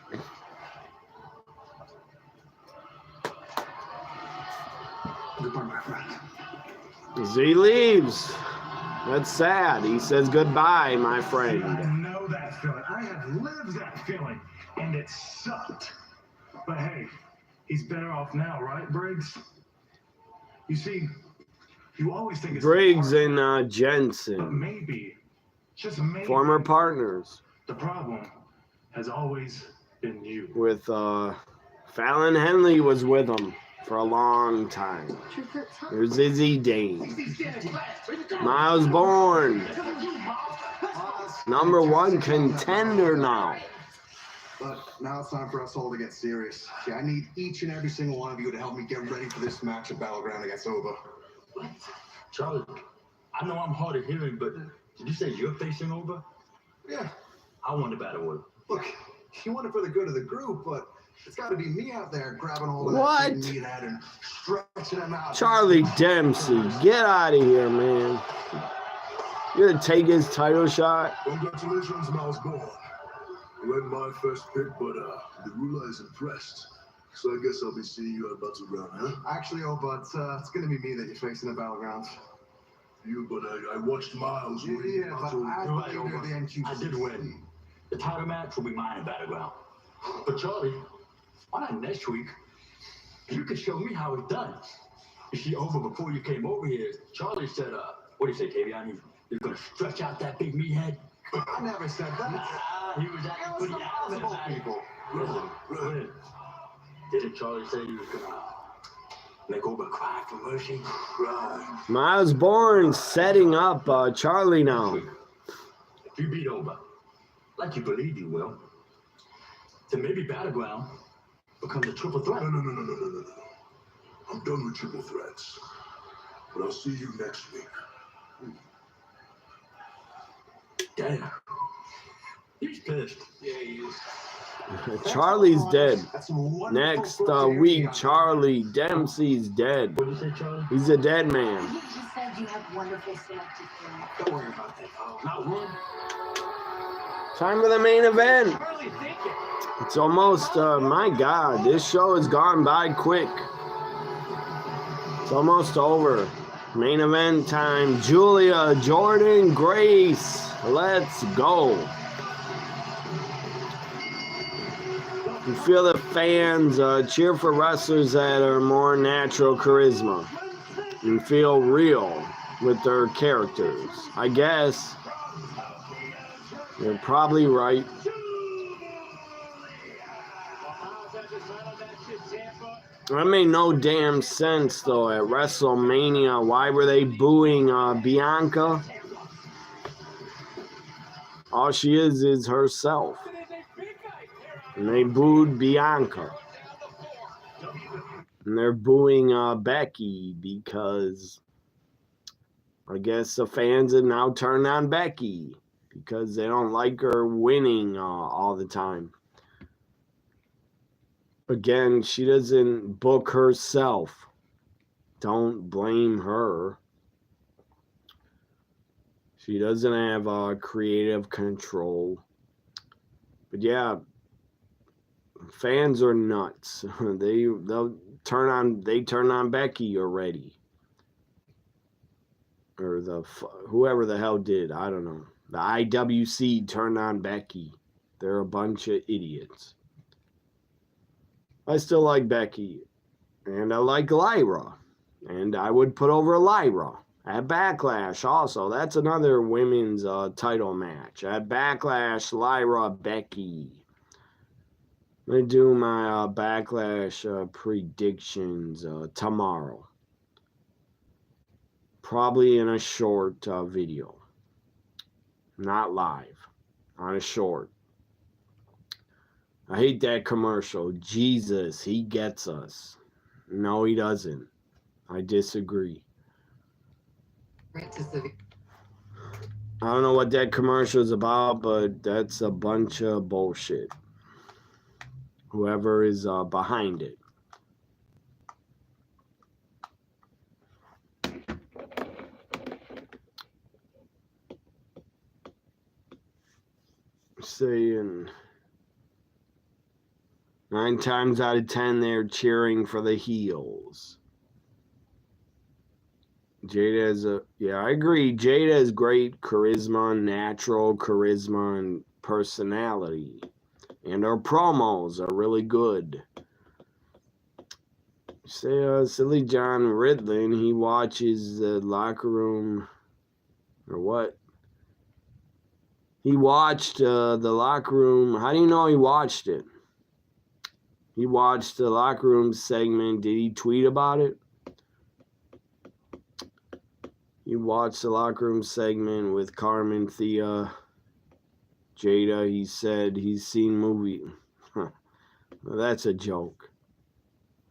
Goodbye, my friend. He leaves. That's sad. He says goodbye, my I friend. know that feeling. I have lived that feeling, and it sucked. But hey, he's better off now, right, Briggs? You see, you always think it's Briggs hard, and but Jensen, maybe, just maybe, former partners the problem has always been you. with Fallon Henley was with him for a long time. There's Izzy Dane. Miles Bourne. #1 contender now. But now it's time for us all to get serious. Yeah, I need each and every single one of you to help me get ready for this match at Battleground against Ova. What? Charlie, I know I'm hard of hearing, but did you say you're facing Ova? Yeah. I want to battle with. Look, you want it for the good of the group, but it's got to be me out there grabbing all of What? that meathead and stretching him out. Charlie Dempsey, get out of here, man. You're gonna take his title shot? Congratulations, Miles Bourne. You weren't my first pick, but the ruler is impressed. So I guess I'll be seeing you at Battleground, huh? Actually, Ova, it's going to be me that you're facing at Battlegrounds. You, but I watched Miles win. Yeah, but I You're right, the NQC. I did win. The title match will be mine at Battleground. But Charlie, why not next week? You could show me how it's done. You see, Ova, before you came over here, Charlie said, what do you say, Tavion? You're going to stretch out that big meathead? I never said that. He was acting pretty adamant about it. Really? Didn't Charlie say he was going to make Ova cry for mercy? Right. Miles Bourne setting up Charlie now. If you beat Ova, like you believe you will, then maybe Battleground becomes a triple threat. No. I'm done with triple threats. But I'll see you next week. Damn. He's pissed. Yeah, he is. Charlie's dead. That's some wonderful Next footage week, here. Charlie Dempsey's dead. What did you say, Charlie? He's a dead man. He said you have wonderful stuff to do. Don't worry about that. Not one. Time for the main event. Charlie thinking. It's almost, my God, this show has gone by quick. It's almost over. Main event time. Julia Jordan Grace. Let's go. You feel the fans cheer for wrestlers that are more natural charisma and feel real with their characters. I guess you're probably right. That made no damn sense though at WrestleMania. Why were they booing Bianca? All she is herself. And they booed Bianca. And they're booing Becky because I guess the fans have now turned on Becky because they don't like her winning all the time. Again, she doesn't book herself. Don't blame her. She doesn't have creative control. But yeah, fans are nuts. They'll turn on Becky already. Or whoever the hell did, I don't know. The IWC turned on Becky. They're a bunch of idiots. I still like Becky. And I like Lyra. And I would put over Lyra. At Backlash also. That's another women's title match. At Backlash, Lyra, Becky. I'm going to do my Backlash predictions tomorrow. Probably in a short video. Not live. On a short. I hate that commercial. Jesus, he gets us. No, he doesn't. I disagree. I don't know what that commercial is about, but that's a bunch of bullshit. Whoever is behind it. Saying 9 times out of 10 they're cheering for the heels. Jada I agree. Jada has great charisma, natural charisma, and personality. And her promos are really good. Say, Silly John Ridlin, he watches the locker room, or what? He watched the locker room. How do you know he watched it? He watched the locker room segment. Did he tweet about it? He watched the locker room segment with Carmen, Thea, Jada. He said he's seen movie. Well, that's a joke.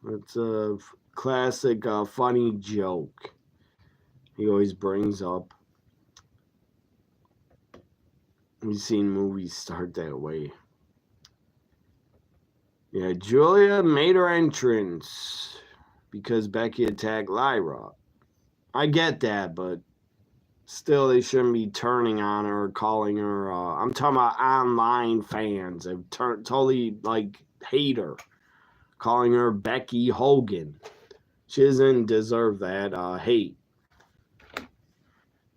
It's a classic funny joke he always brings up. We've seen movies start that way. Yeah, Julia made her entrance because Becky attacked Lyra. I get that, but still they shouldn't be turning on her or calling her. I'm talking about online fans. They totally hate her, calling her Becky Hogan. She doesn't deserve that hate.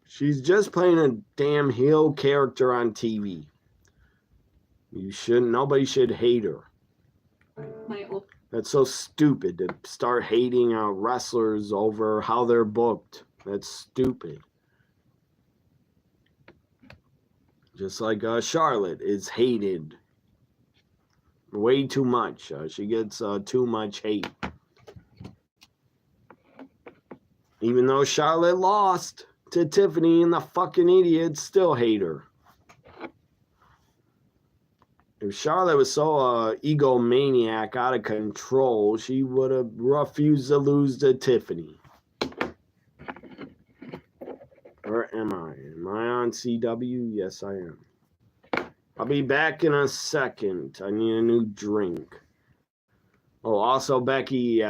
She's just playing a damn heel character on TV. Nobody should hate her. That's so stupid to start hating wrestlers over how they're booked. That's stupid. Just like Charlotte is hated way too much. She gets too much hate. Even though Charlotte lost to Tiffany and the fucking idiots still hate her. If Charlotte was so egomaniac, out of control, she would have refused to lose to Tiffany. Or am I? Am I on CW? Yes, I am. I'll be back in a second. I need a new drink. Oh, also Becky,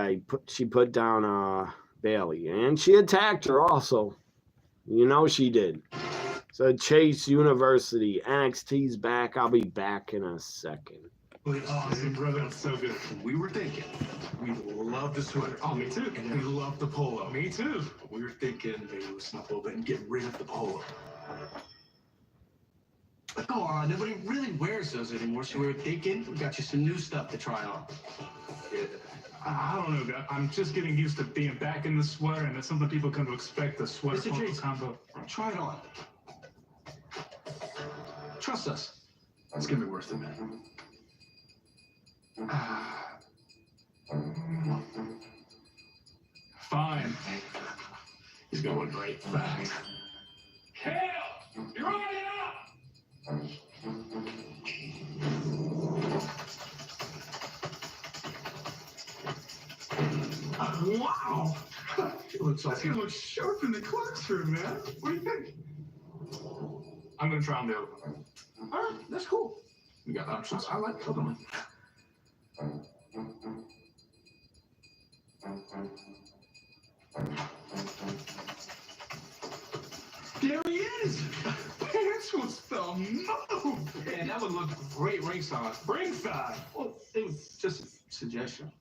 she put down Bailey, and she attacked her also. You know she did. So Chase University, NXT's back. I'll be back in a second. Awesome, brother. That's so good. We were thinking we love the sweater. Oh, me too. And we love the polo. Me too. We were thinking maybe loosen up a little bit and get rid of the polo. But come on, nobody really wears those anymore, so we were thinking we got you some new stuff to try on. Yeah. I don't know. I'm just getting used to being back in the sweater, and that's something people come to expect, the sweater polo combo. Try it on. Trust us. It's gonna be worth it, man. Fine. He's going great fast. Hell! You're on it up! Wow! It looks like you look sharp in the classroom, man. What do you think? I'm gonna try on the other one. All right, that's cool. We got options. I like the other one. There he is! Pants was the move! Man, that would look great ringside. Ringside? Well, it was just a suggestion.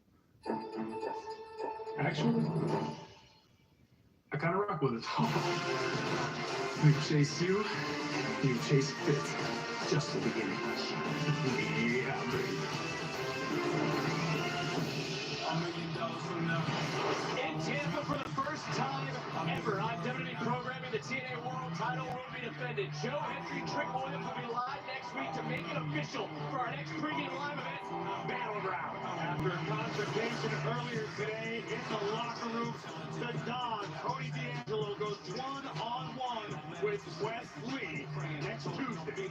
Actually, I kind of rock with it. You chase you chase fit. Just the beginning. Yeah, baby. $1 million from now. In Tampa for the first time ever on WWE programming, the TNA World title will be defended. Joe Hendry, Trick Williams will be live next week to make it official for our next pregame live event, Battleground. After a confrontation earlier today in the locker room, the Don, Cody D'Angelo, goes one-on-one with Wes Lee next Tuesday.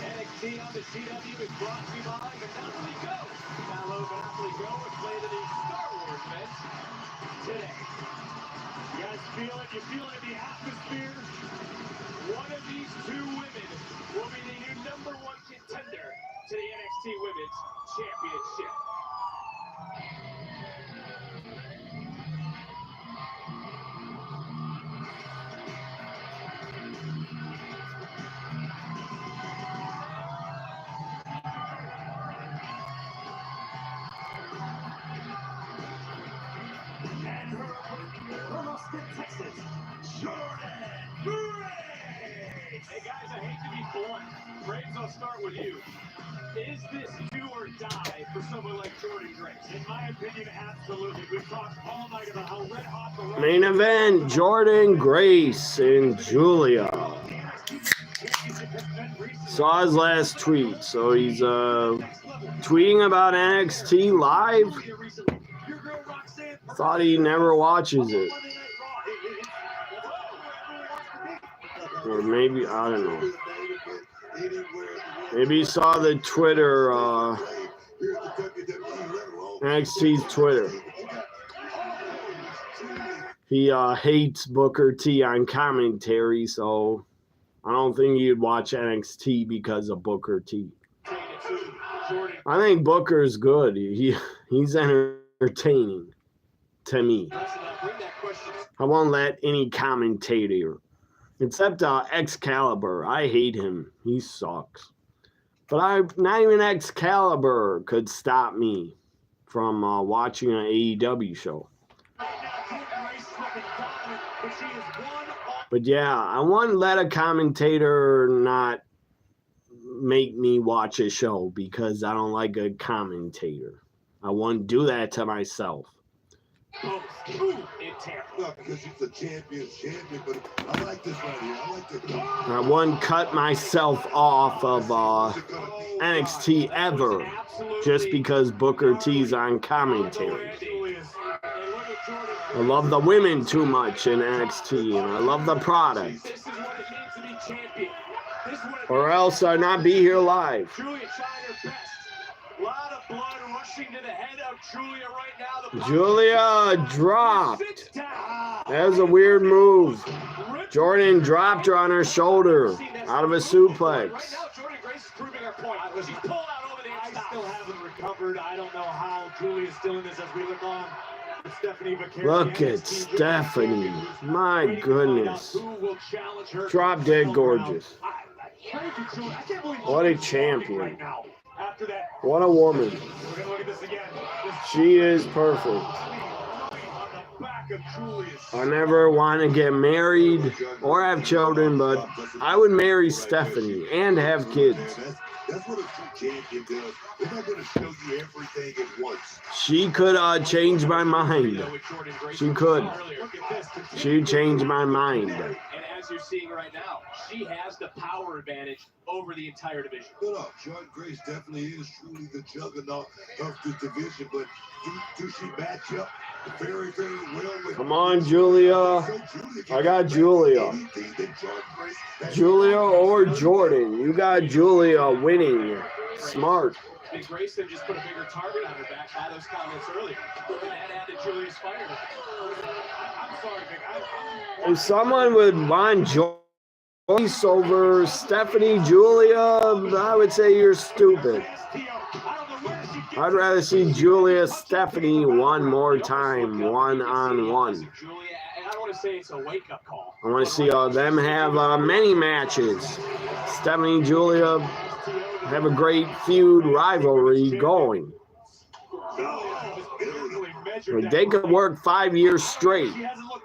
NXT on the CW is brought to you by Monopoly Go. Download Monopoly Go and play the new Star Wars event today. You guys feel it? You feel it in the atmosphere? One of these two women will be the new #1 contender to the NXT Women's Championship. From Austin, Texas, Jordan Grace! Hey guys, I hate to be blunt. Graves, I'll start with you. Is this do or die for someone like Jordan Grace? In my opinion, absolutely. We've talked all night about how red hot the main event, Jordan Grace and Julia. championship has been recently. Saw his last tweet, so he's tweeting about NXT live. Thought he never watches it. Or maybe, I don't know. Maybe he saw the Twitter, NXT's Twitter. He hates Booker T on commentary, so I don't think you'd watch NXT because of Booker T. I think Booker's good. He's entertaining to me. I won't let any commentator, except Excalibur. I hate him. He sucks. But not even Excalibur could stop me from watching an AEW show. But yeah, I wouldn't let a commentator not make me watch a show because I don't like a commentator. I wouldn't do that to myself. Not because he's the champion, but I like this right here. I like this. I wouldn't cut myself off of NXT ever just because Booker T's on commentary. I love the women too much in NXT, and I love the product. Or else I'd not be here live. Julia dropped. That was a weird move. Jordan dropped her on her shoulder out of a suplex. I still haven't recovered. I don't know how Julia's doing this as we look on. Look at Stephanie. My goodness. Drop dead gorgeous. What a champion. What a woman. She is perfect. I never want to get married or have children, but I would marry Stephanie and have kids. That's what a true champion does. They're not going to show you everything at once. She could change my mind. She could. She'd change my mind. And as you're seeing right now, she has the power advantage over the entire division. No, Jordynne Grace definitely is truly the juggernaut of the division, but do she match up very, very well with... Come on, Julia. I got Julia. Julia or Jordan. You got Julia winning. Smart. Big Grayson just put a bigger target on her back by those comments earlier. And that added Julia's fire. I'm sorry, Vic. If someone would want Joyce over Stephanie Julia, I would say you're stupid. I'd rather see Julia Stephanie one more time, one-on-one. I don't want to say it's a wake-up call. I want to see them have many matches. Stephanie Julia have a great feud rivalry going. They could work 5 years straight.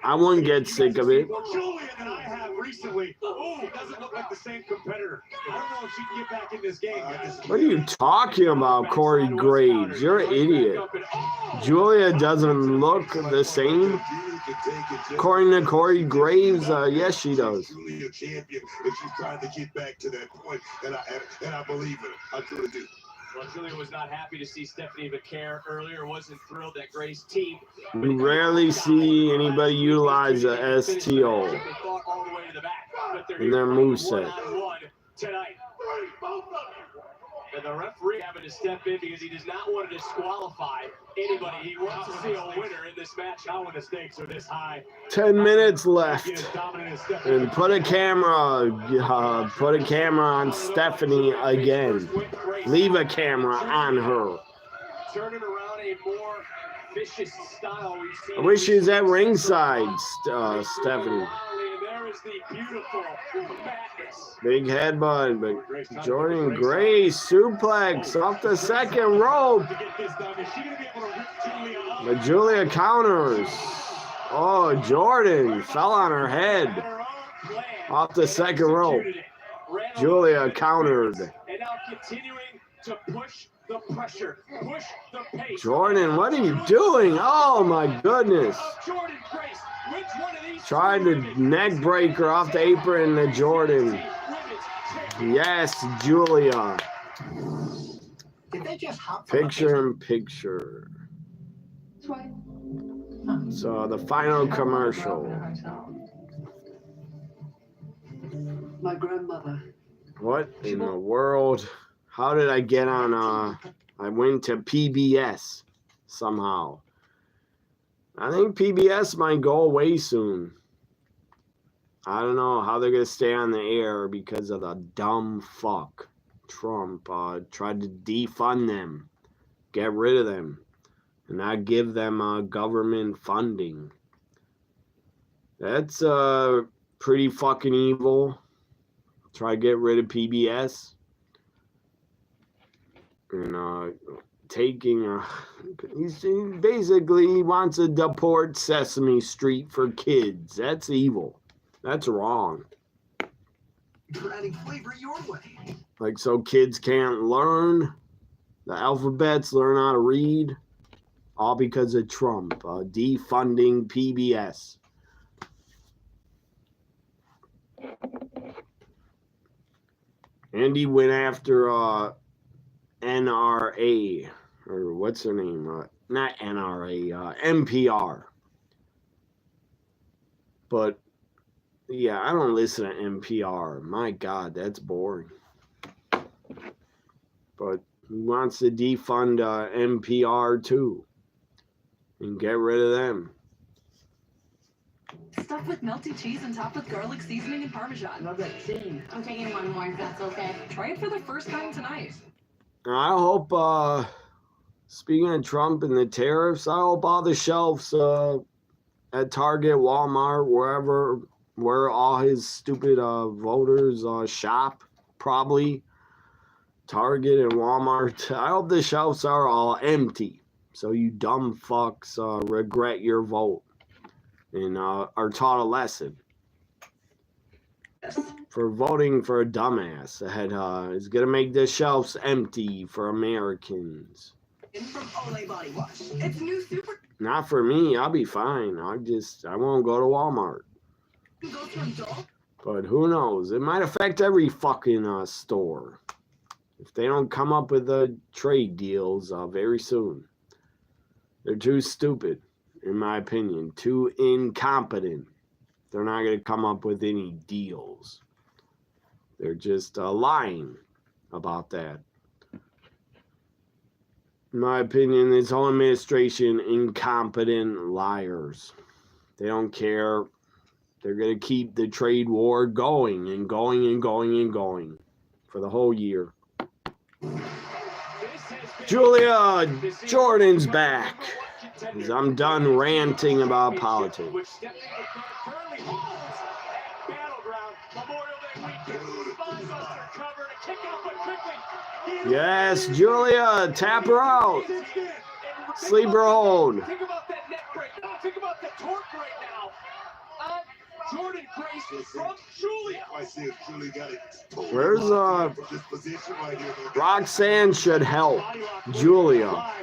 I wouldn't get sick of it. Julia and I have recently. Oh, doesn't look like the same competitor. I don't know if she can get back in this game, guys. What are you talking about, Corey Graves? You're an idiot. Julia doesn't look the same. According to Corey Graves, yes, she does. Julia champion, and she's trying to get back to that point, and I believe it. I truly do. Well, Julia was not happy to see Stephanie McCare earlier. Wasn't thrilled that Grace team. You rarely see anybody utilize a STO in their moveset. Tonight. And the referee having to step in because he does not want to disqualify anybody. He wants to see a winner in this match. Not when the stakes are this high. 10 minutes left. And put a camera on Stephanie again. Leave a camera on her. Turning around a more vicious style we've seen. I wish she was at ringside, Stephanie. There is the beautiful madness. Big headbutt, but Jordynne Grace suplex off the second rope. But Julia counters. Oh, Jordan fell on her head off the second rope. Julia countered. And now continuing to push the pressure, push the pace. Jordan, what are you doing? Oh my goodness. Tried to neck breaker off the apron to Jordan. Yes, Julia. Did they just hop? Picture in picture. So the final commercial. My grandmother. What in the world? How did I get on? I went to PBS somehow. I think PBS might go away soon. I don't know how they're gonna stay on the air because of the dumb fuck Trump tried to defund them, get rid of them, and not give them government funding. That's pretty fucking evil. Try to get rid of PBS and taking he basically wants to deport Sesame Street for kids. That's evil. That's wrong. You're adding flavor your way. Like, so kids can't learn the alphabets, learn how to read, all because of Trump defunding PBS. And he went after NRA, or what's her name? Not NRA, NPR. But yeah, I don't listen to NPR. My God, that's boring. But he wants to defund NPR too and get rid of them. Stuffed with melty cheese and topped with garlic seasoning and Parmesan. Love that cheese. I'm taking one more if that's okay. Try it for the first time tonight. I hope, speaking of Trump and the tariffs, I hope all the shelves at Target, Walmart, wherever, where all his stupid voters shop, probably Target and Walmart, I hope the shelves are all empty, so you dumb fucks regret your vote and are taught a lesson for voting for a dumbass that is going to make the shelves empty for Americans. From Olay Body Wash. It's new super. Not for me. I'll be fine. I won't go to Walmart. Goes from dull. But who knows? It might affect every fucking store if they don't come up with trade deals very soon. They're too stupid, in my opinion. Too incompetent. They're not going to come up with any deals. They're just lying about that. In my opinion, this whole administration, incompetent liars. They don't care. They're going to keep the trade war going and going and going and going for the whole year. Julia Jordan's back. I'm done ranting about politics. Yes, Julia, tap her out. Sleeper hold. Think about that neck break. Think about the torque right now. Jordan Grace from Julia. I see if Julia got it. Where's Roxanne should help Julia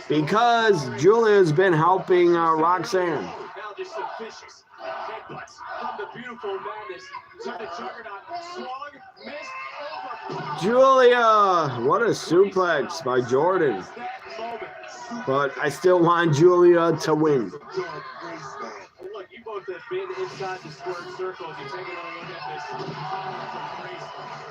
because Julia's been helping Roxanne. Now just some vicious headbutts from the beautiful madness to the juggernaut. Swung, missed, over. Julia, what a suplex by Jordan. But I still want Julia to win. Look, you both have been inside the squared circle. If you take another look at this,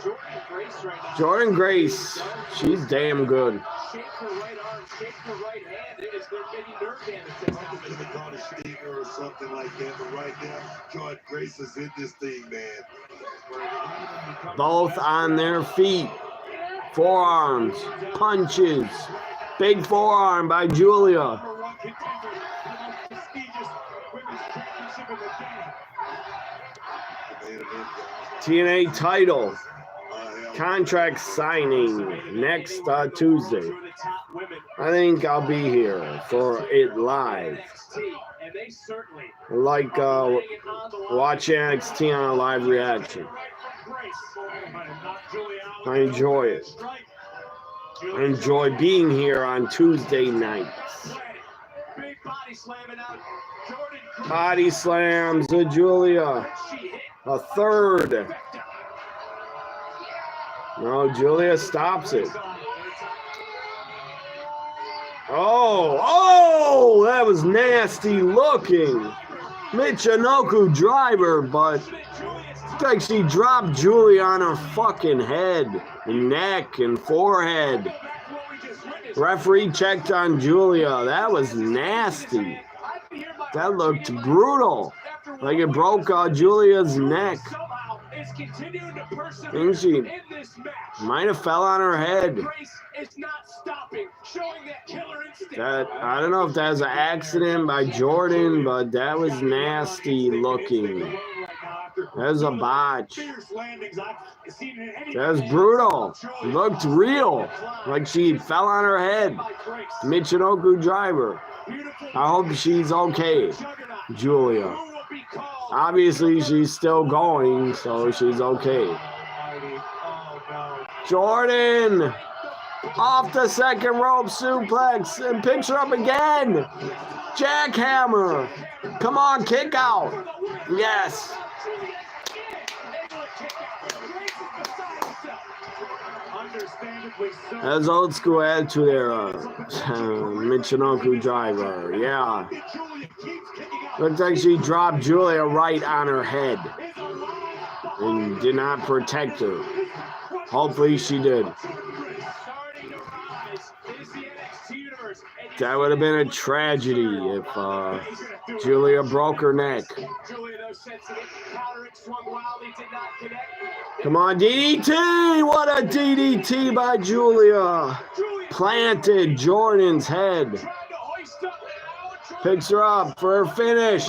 Jordan Grace right now. Jordan Grace, she's damn good. Shake her right arm, shake her right hand. Is there any nerve damage that's happening? They call it stinger or something like that, but right now, Jordan Grace is in this thing, man. Both on their feet. Forearms, punches. Big forearm by Julia. TNA title. Contract signing next Tuesday. I think I'll be here for it live. I like watching NXT on a live reaction. I enjoy it. I enjoy being here on Tuesday nights. Body slams to Julia. A third. No, Julia stops it. Oh, that was nasty looking. Michinoku driver, but it's like she dropped Julia on her fucking head, and neck, and forehead. Referee checked on Julia. That was nasty. That looked brutal. Like it broke Julia's neck. And she might have fell on her head. I don't know if that was an accident by Jordan, but that was nasty looking. That was a botch. That was brutal. It looked real. Like she fell on her head. Michinoku driver. I hope she's okay, Julia. Obviously, she's still going, so she's okay. Jordan! Off the second rope suplex and picks her up again. Jackhammer. Come on, kick out. Yes. That's old school attitude there. Michinoku driver. Yeah. Looks like she dropped Julia right on her head and did not protect her. Hopefully she did. That would have been a tragedy if Julia broke her neck. Come on, DDT! What a DDT by Julia! Planted Jordan's head. Picks her up for her finish.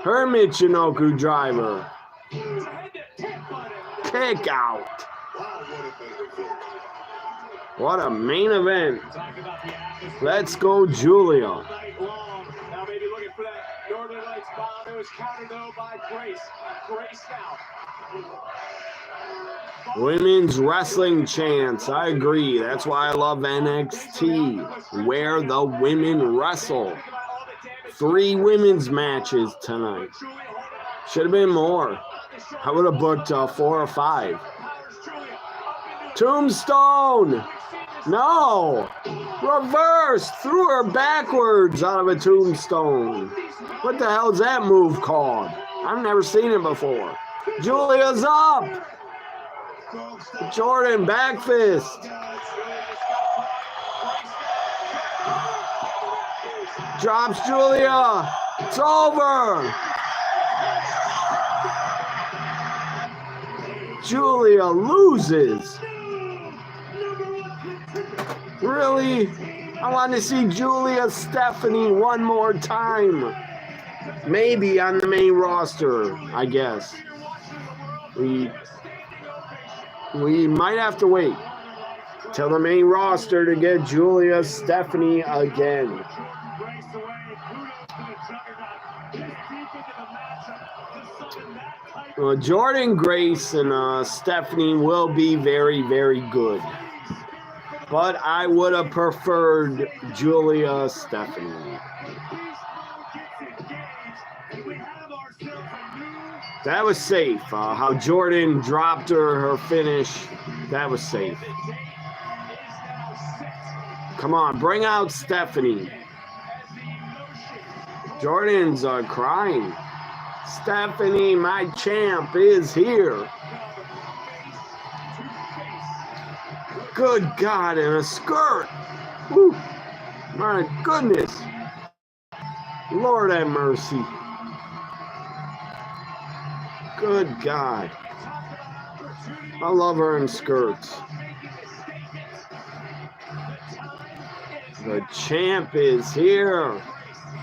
Her Michinoku driver. Kick out. What a main event. Let's go, Julia. Now maybe looking for that Northern Lights bomb. It was countered though by Grace. Grace now. Women's wrestling chants. I agree. That's why I love NXT, where the women wrestle. 3 women's matches tonight. Should have been more. I would have booked 4 or 5. Tombstone. No. Reverse. Threw her backwards out of a tombstone. What the hell is that move called? I've never seen it before. Julia's up. Jordan back fist. Drops Julia. It's over. Julia loses. Really? I want to see Julia Stephanie one more time. Maybe on the main roster, I guess. We might have to wait till the main roster to get Julia Stephanie again. Jordan Grace and Stephanie will be very, very good. But I would have preferred Julia Stephanie. That was safe. How Jordan dropped her finish, that was safe. Come on, bring out Stephanie. Jordan's crying. Stephanie, my champ, is here. Good God, in a skirt. Whew. My goodness. Lord have mercy. Good God. I love her in skirts. The champ is here.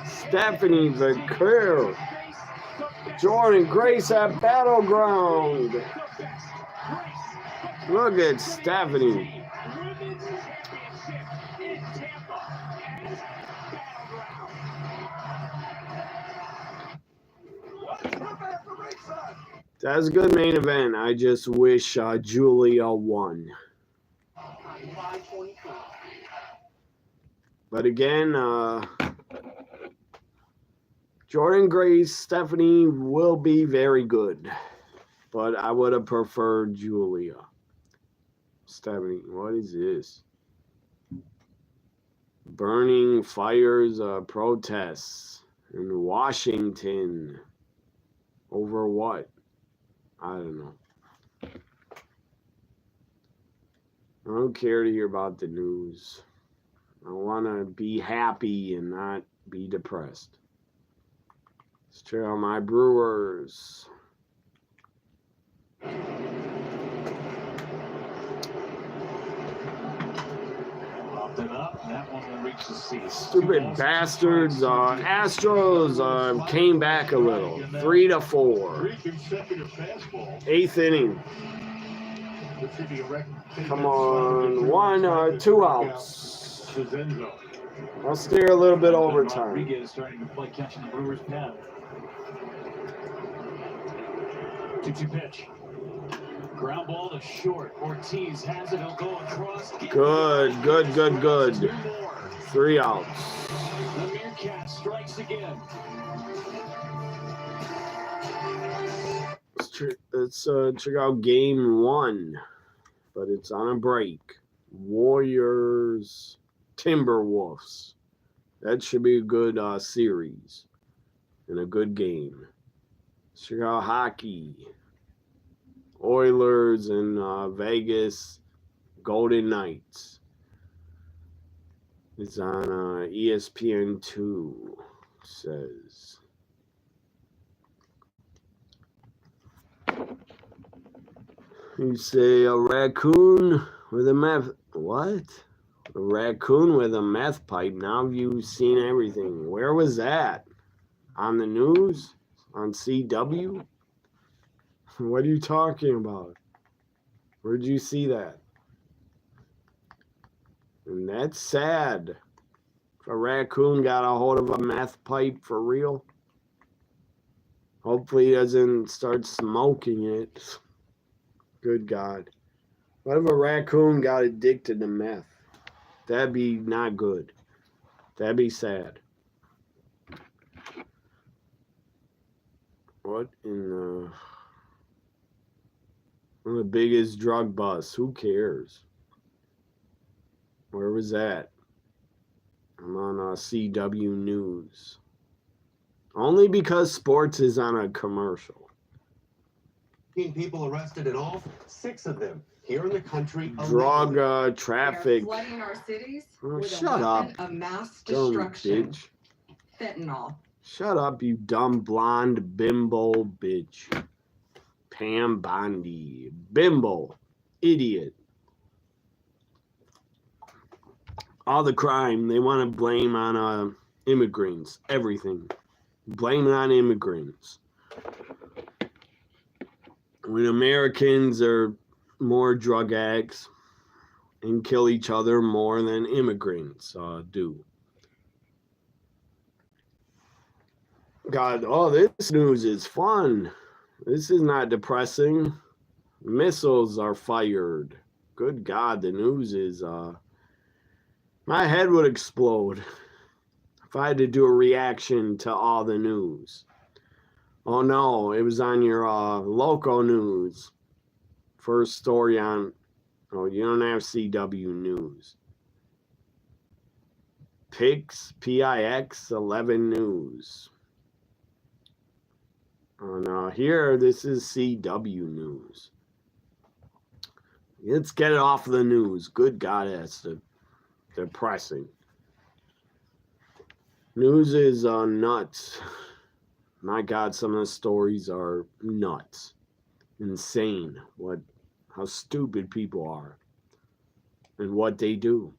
Stephanie Vaquer. Jordan Grace at Battleground. Look at Stephanie. That's a good main event. I just wish Julia won. But again, Jordan Grace, Stephanie will be very good. But I would have preferred Julia. Stephanie, what is this? Burning fires, protests in Washington. Over what? I don't know. I don't care to hear about the news. I want to be happy and not be depressed. Let's check out my Brewers. Popped it up. That one will reach the seats. Stupid bastards. Astros came back a little. 3-4. 3 consecutive fastballs. 8th inning. This should be a record. Come on. 1 or 2 outs. Zenzo. I'll steer a little bit overtime. Rodriguez starting to play catch in the Brewers' pen. 2-2 pitch. Ground ball to short. Ortiz has it. He'll go across. Good. 3 outs. The Meerkat strikes again. Let's check out game 1, but it's on a break. Warriors, Timberwolves. That should be a good series and a good game. Let's check out hockey. Oilers and Vegas Golden Knights. It's on ESPN2, says. You say a raccoon with a meth... What? A raccoon with a meth pipe. Now you've seen everything. Where was that? On the news? On CW? What are you talking about? Where'd you see that? And that's sad. If a raccoon got a hold of a meth pipe for real. Hopefully he doesn't start smoking it. Good God. What if a raccoon got addicted to meth? That'd be not good. That'd be sad. What in the... One of the biggest drug busts. Who cares? Where was that? I'm on CW News. Only because sports is on a commercial. People arrested in all 6 of them here in the country. Drug traffic. Flooding our cities Oh, with shut a up. weapon of mass Dumb destruction. bitch. Fentanyl. Shut up, you dumb blonde bimbo bitch. Pam Bondi. Bimbo. Idiot. All the crime they want to blame on immigrants. Everything. Blame it on immigrants. When Americans are more drug addicts and kill each other more than immigrants do. God, oh, this news is fun. This is not depressing. Missiles are fired. Good God, the news is... my head would explode if I had to do a reaction to all the news. Oh no, it was on your local news. First story on... Oh, you don't have CW News. PIX 11 News. Oh no, here, this is CW News. Let's get it off the news. Good God, that's depressing. News is nuts. My God, some of the stories are nuts. Insane. How stupid people are. And what they do.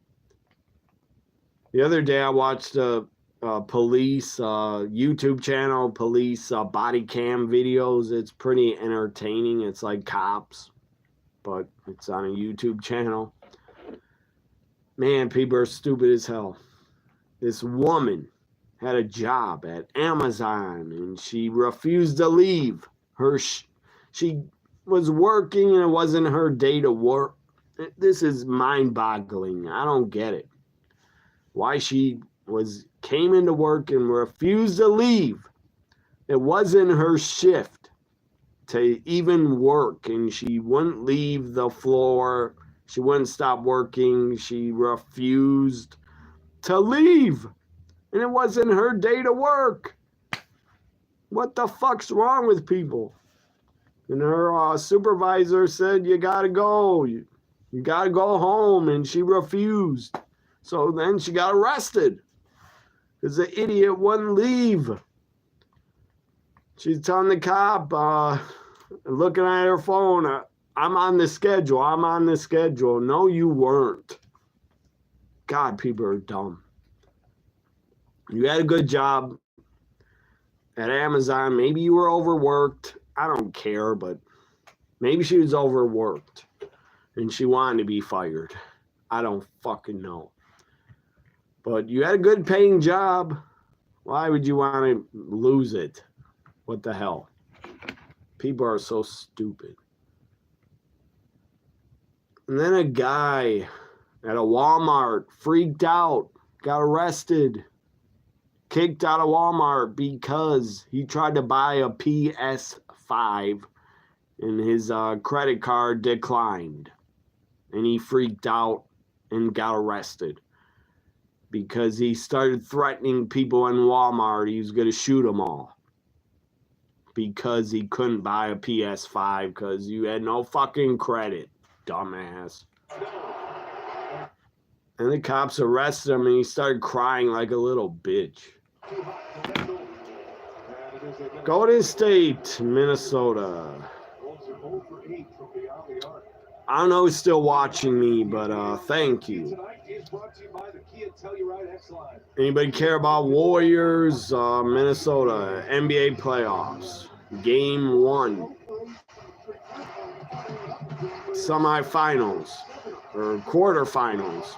The other day I watched a police YouTube channel, police body cam videos. It's pretty entertaining. It's like cops, but it's on a YouTube channel. Man, people are stupid as hell. This woman had a job at Amazon and she refused to leave. She was working and it wasn't her day to work. This is mind-boggling. I don't get it. Why she came into work and refused to leave. It wasn't her shift to even work, and she wouldn't leave the floor. She wouldn't stop working. She refused to leave. And it wasn't her day to work. What the fuck's wrong with people? And her supervisor said, you gotta go. You gotta go home. And she refused. So then she got arrested. Because the idiot wouldn't leave. She's telling the cop, looking at her phone, I'm on the schedule. I'm on the schedule. No, you weren't. God, people are dumb. You had a good job at Amazon. Maybe you were overworked. I don't care, but maybe she was overworked and she wanted to be fired. I don't fucking know. But you had a good paying job. Why would you want to lose it? What the hell? People are so stupid. And then a guy at a Walmart freaked out, got arrested, kicked out of Walmart because he tried to buy a PS5 and his credit card declined. And he freaked out and got arrested because he started threatening people in Walmart. He was going to shoot them all because he couldn't buy a PS5 because you had no fucking credit, dumbass. And the cops arrested him and he started crying like a little bitch. Golden State, Minnesota. I don't know who's still watching me, but thank you. Anybody care about Warriors, Minnesota, NBA playoffs? Game 1. Semifinals or quarterfinals.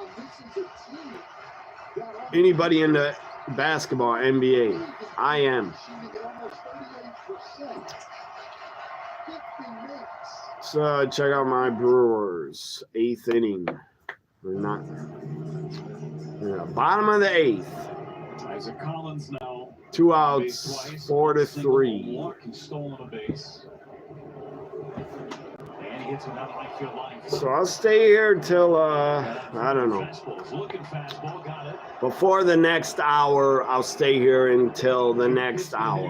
Anybody into basketball, NBA? I am. So check out my Brewers. 8th inning. We're not. Yeah, bottom of the 8th. Isaac Collins now. 2 outs, 4-3. Stolen a base. And he hits another right field line. So I'll stay here till I don't know. Before the next hour, I'll stay here until the next hour.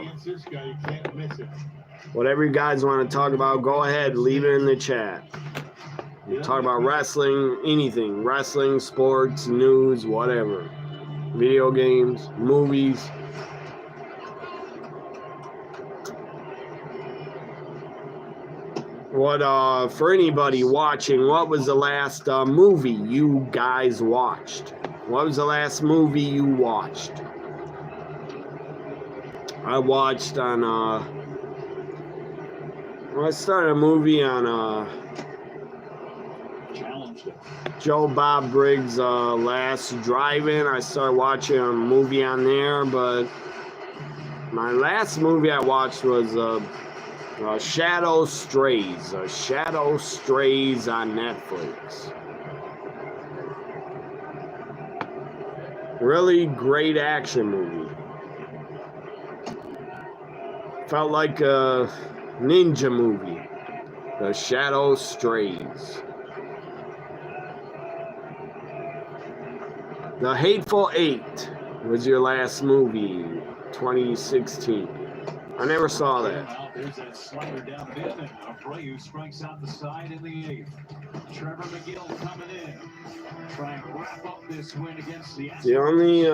Whatever you guys want to talk about, go ahead, leave it in the chat. Talk about wrestling, anything. Wrestling, sports, news, whatever. Video games, movies. What, for anybody watching, what was the last movie you guys watched? What was the last movie you watched? I watched on, I started a movie on, Joe Bob Briggs' Last Drive-In. I started watching a movie on there, but my last movie I watched was Shadow Strays. Shadow Strays on Netflix. Really great action movie. Felt like a ninja movie. The Shadow Strays. The Hateful Eight was your last movie, 2016. I never saw that. There's that slider down mid, and Abreu strikes out the side in the 8th. Trevor McGill coming in, trying to wrap up this win against the Astros. The only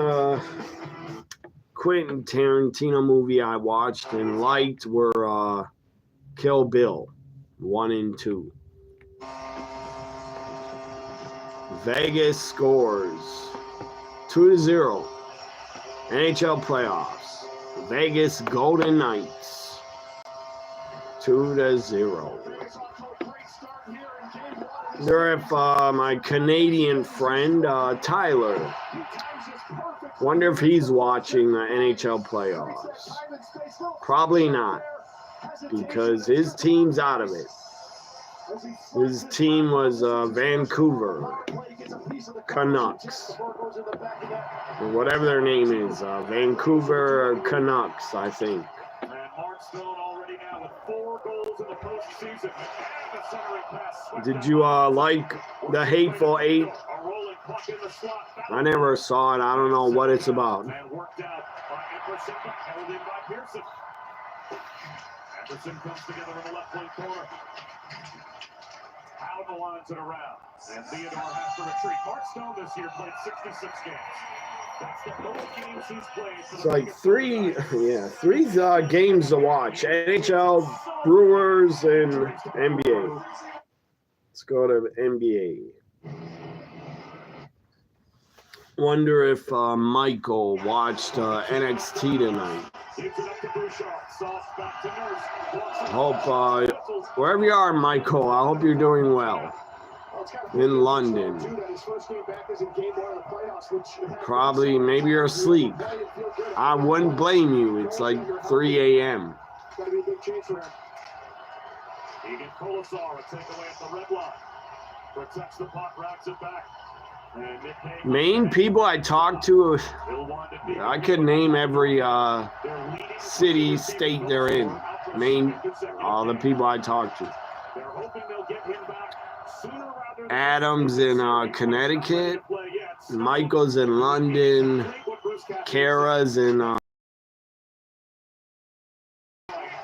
Quentin Tarantino movie I watched and liked were Kill Bill 1 and 2. Vegas scores 2-0. NHL playoffs. Vegas Golden Knights 2-0. They're with my Canadian friend Tyler. Wonder if he's watching the NHL playoffs. Probably not, because his team's out of it. His team was Vancouver Canucks, or whatever their name is, Vancouver Canucks, I think. And Mark Stone already now with 4 4 goals in the postseason. And the centering pass. Did you like the Hateful Eight? A rolling puck in the slot. I never saw it. I don't know what it's about. And worked out by Emerson, but held in by Pearson. Emerson comes together in the left wing corner. Howden lines it around. And Theodore has to retreat. Mark Stone this year played 66 games. That's the most games he's played. It's like three games to watch. NHL, Brewers, and NBA. Let's go to NBA. Wonder if Michael watched NXT tonight. Hope, wherever you are, Michael, I hope you're doing well. In London. Probably, maybe you're asleep. I wouldn't blame you. It's like 3 a.m. Gotta be a big change for him. Egan Colasar, a takeaway at the red line. Protects the puck, routes it back. Main people I talk to, I could name every city, state they're in. All the people I talk to. Adam's in Connecticut. Michael's in London. Kara's in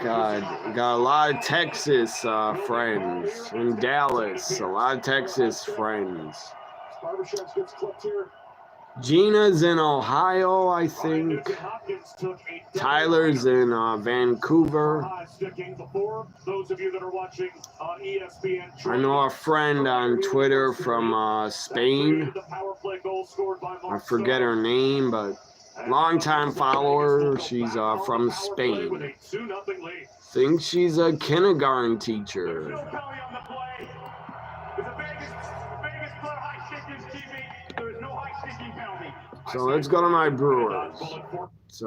got a lot of Texas friends. In Dallas, a lot of Texas friends. Gina's in Ohio, I think. Tyler's in Vancouver. I know a friend on Twitter from Spain. I forget her name, but longtime follower. She's from Spain. Think she's a kindergarten teacher. So let's go to my Brewers. It's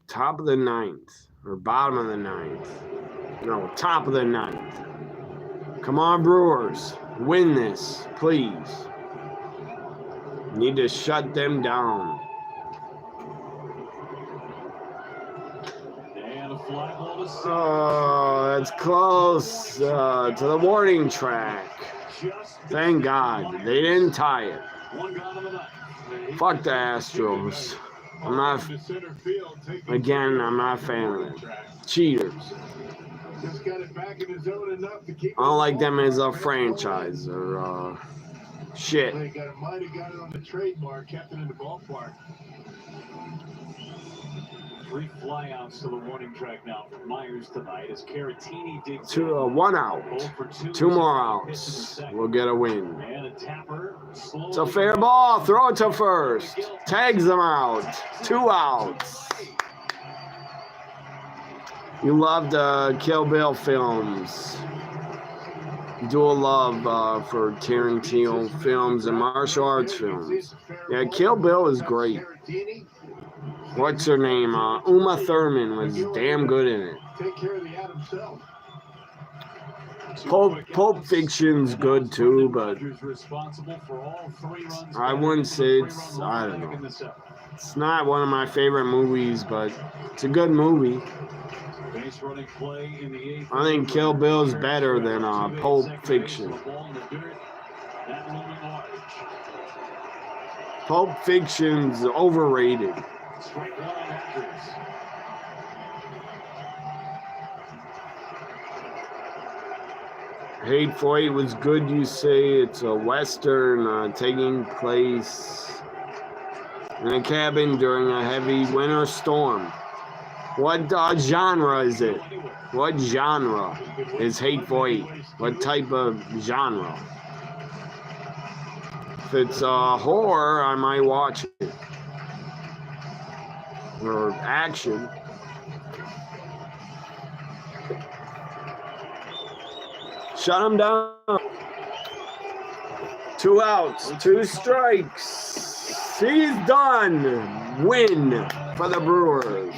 top of the ninth, or bottom of the ninth. No, top of the ninth. Come on, Brewers. Win this, please. Need to shut them down. Oh, that's close to the warning track. Thank God. They didn't tie it. Fuck the Astros. I'm not a fan of them. Cheaters. I don't like them as a franchise or shit. They might have got it on the trademark, kept it in the ballpark. 3 flyouts to the warning track now for Myers tonight as Caratini digs 1 out. 2 more outs. We'll get a win. It's a fair ball. Throw it to first. Tags them out. 2 outs. You love the Kill Bill films. Dual love for Tarantino films and martial arts films. Yeah, Kill Bill is great. What's her name? Uma Thurman was damn good in it. Take care of the Adam self. Pulp Fiction's good too, but I wouldn't say it's, I don't know. It's not one of my favorite movies, but it's a good movie. I think Kill Bill's better than Pulp Fiction. Pulp Fiction's overrated. Hateful Eight was good, you say. It's a Western taking place in a cabin during a heavy winter storm. What genre is it? What genre is Hateful Eight? What type of genre? If it's horror, I might watch it. Or action. Shut him down. 2 outs, 2 strikes. He's done. Win for the Brewers.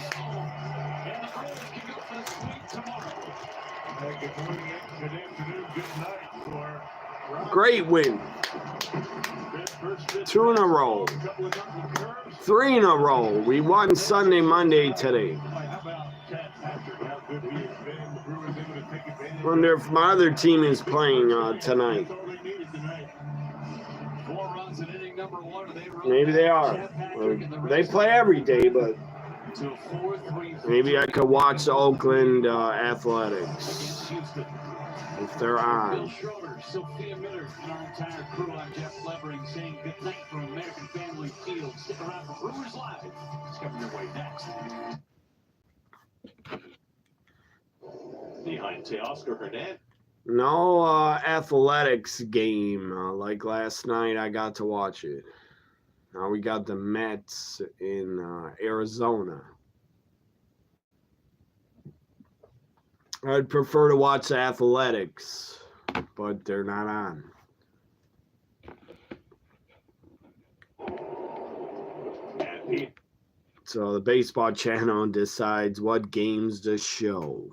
Great win. 2 in a row. 3 in a row. We won Sunday, Monday today. Wonder if my other team is playing tonight. Maybe they are. They play every day, but maybe I could watch Oakland Athletics if they're on. Sophia Miller, and our entire crew. I'm Jeff Levering saying good night from American Family Field. Stick around for Brewers Live. It's coming your way next. Behind Teoscar Hernandez. No athletics game like last night. I got to watch it. Now we got the Mets in Arizona. I'd prefer to watch the athletics, but they're not on. So the baseball channel decides what games to show.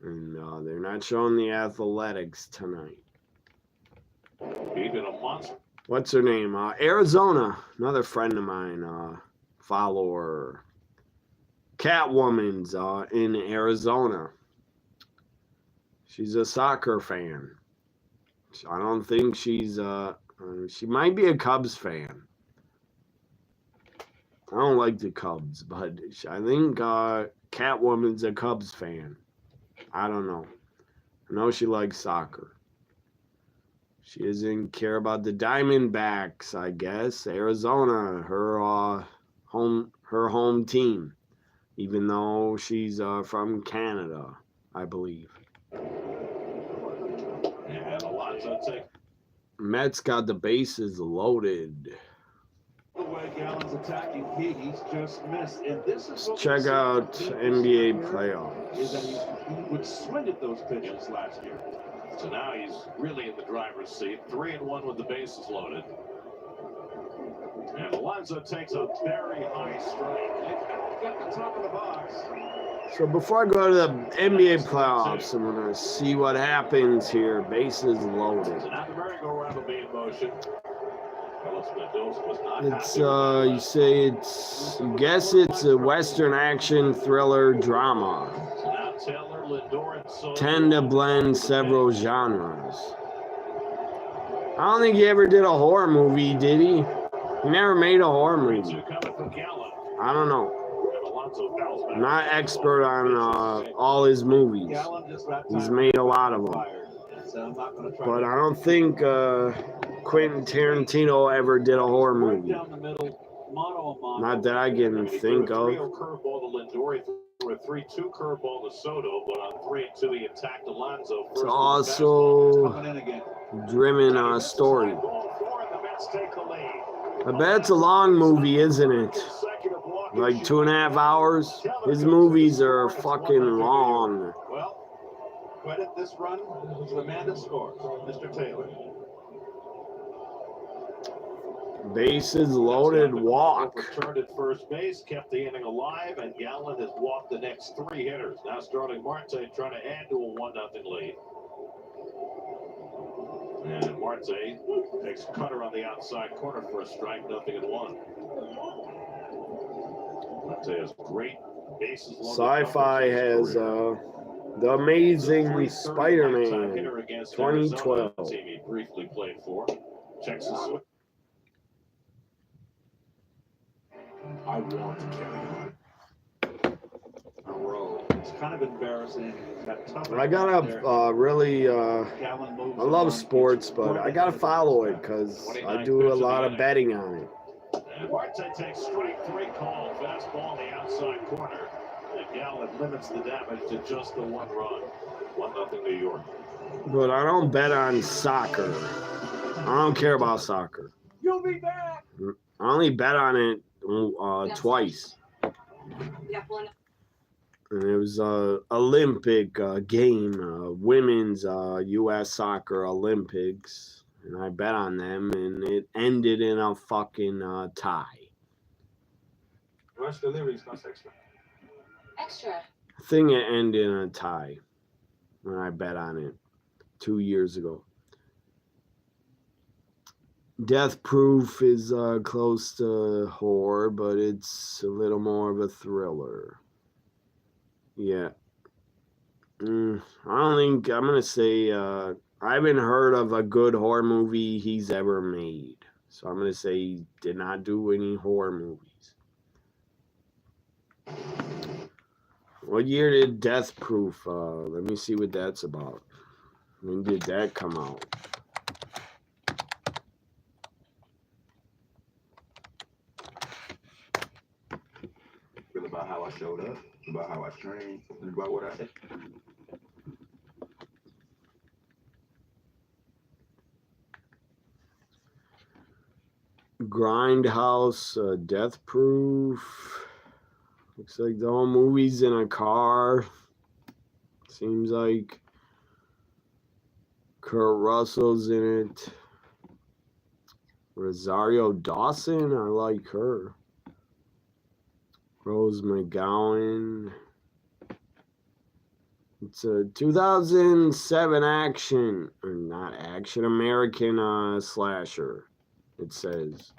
And they're not showing the athletics tonight. Even a monster. What's her name? Arizona. Another friend of mine, follower. Catwoman's in Arizona. She's a soccer fan. I don't think she's she might be a Cubs fan. I don't like the Cubs, but I think Catwoman's a Cubs fan. I don't know. I know she likes soccer. She doesn't care about the Diamondbacks, I guess. Arizona, her home team, even though she's from Canada, I believe. And Alonso take Mets got the bases loaded. the way Gallen's attacking. He's just missed. And this is what Check out NBA playoffs. Is that he would swing at those pitches last year. So now he's really in the driver's seat. 3-1 with the bases loaded. And Alonso takes a very high strike. They've got the top of the box. So before I go to the NBA playoffs, I'm going to see what happens here. Bases loaded. So now the merry-go-round will be in motion. It's, you say it's, you guess it's a Western action thriller drama. So now Taylor, Lindor, and Soto. Tend to blend several genres. I don't think he ever did a horror movie, did he? He never made a horror movie. I don't know. I'm not expert on all his movies. He's made a lot of them. But I don't think Quentin Tarantino ever did a horror movie. Not that I can think of. A 3-2 curveball to Soto, but on 3-2 he attacked Alonso. It's also driven story. I bet it's a long movie, isn't it? Like 2.5 hours. His movies are fucking long. Well, credit this run to the man that scored, Mr. Taylor. Bases loaded walk. Returned at first base, kept the inning alive, and Gallen has walked the next 3 hitters. Now starting Marte trying to add to a 1-0 lead. And Marte takes cutter on the outside corner for a strike, 0-1. Marte has great bases loaded. Sci-Fi has The Amazing Spider-Man 2012. Team he briefly played for. Checks his switch. I want to carry on. A row. It's kind of embarrassing. I gotta really, I love sports, but I gotta follow it because I do a lot of betting on it. And Marte takes strike 3 call. Fastball on the outside corner. And Gallen limits the damage to just the 1 run. 1-0 New York. But I don't bet on soccer. I don't care about soccer. You'll be back. I only bet on it twice. And it was a Olympic game, women's U.S. soccer Olympics, and I bet on them, and it ended in a fucking tie. What's deliveries cost extra? Extra. I think it ended in a tie when I bet on it 2 years ago. Death Proof is close to horror, but it's a little more of a thriller. Yeah. I don't think I'm gonna say I haven't heard of a good horror movie he's ever made. So I'm gonna say he did not do any horror movies. What year did Death Proof? Let me see what that's about. When did that come out? Really about how I showed up, about how I trained, and about what I said. Grindhouse, Death Proof. Looks like the whole movie's in a car. Seems like Kurt Russell's in it. Rosario Dawson, I like her. Rose McGowan. It's a 2007 action, or not action, American slasher, it says.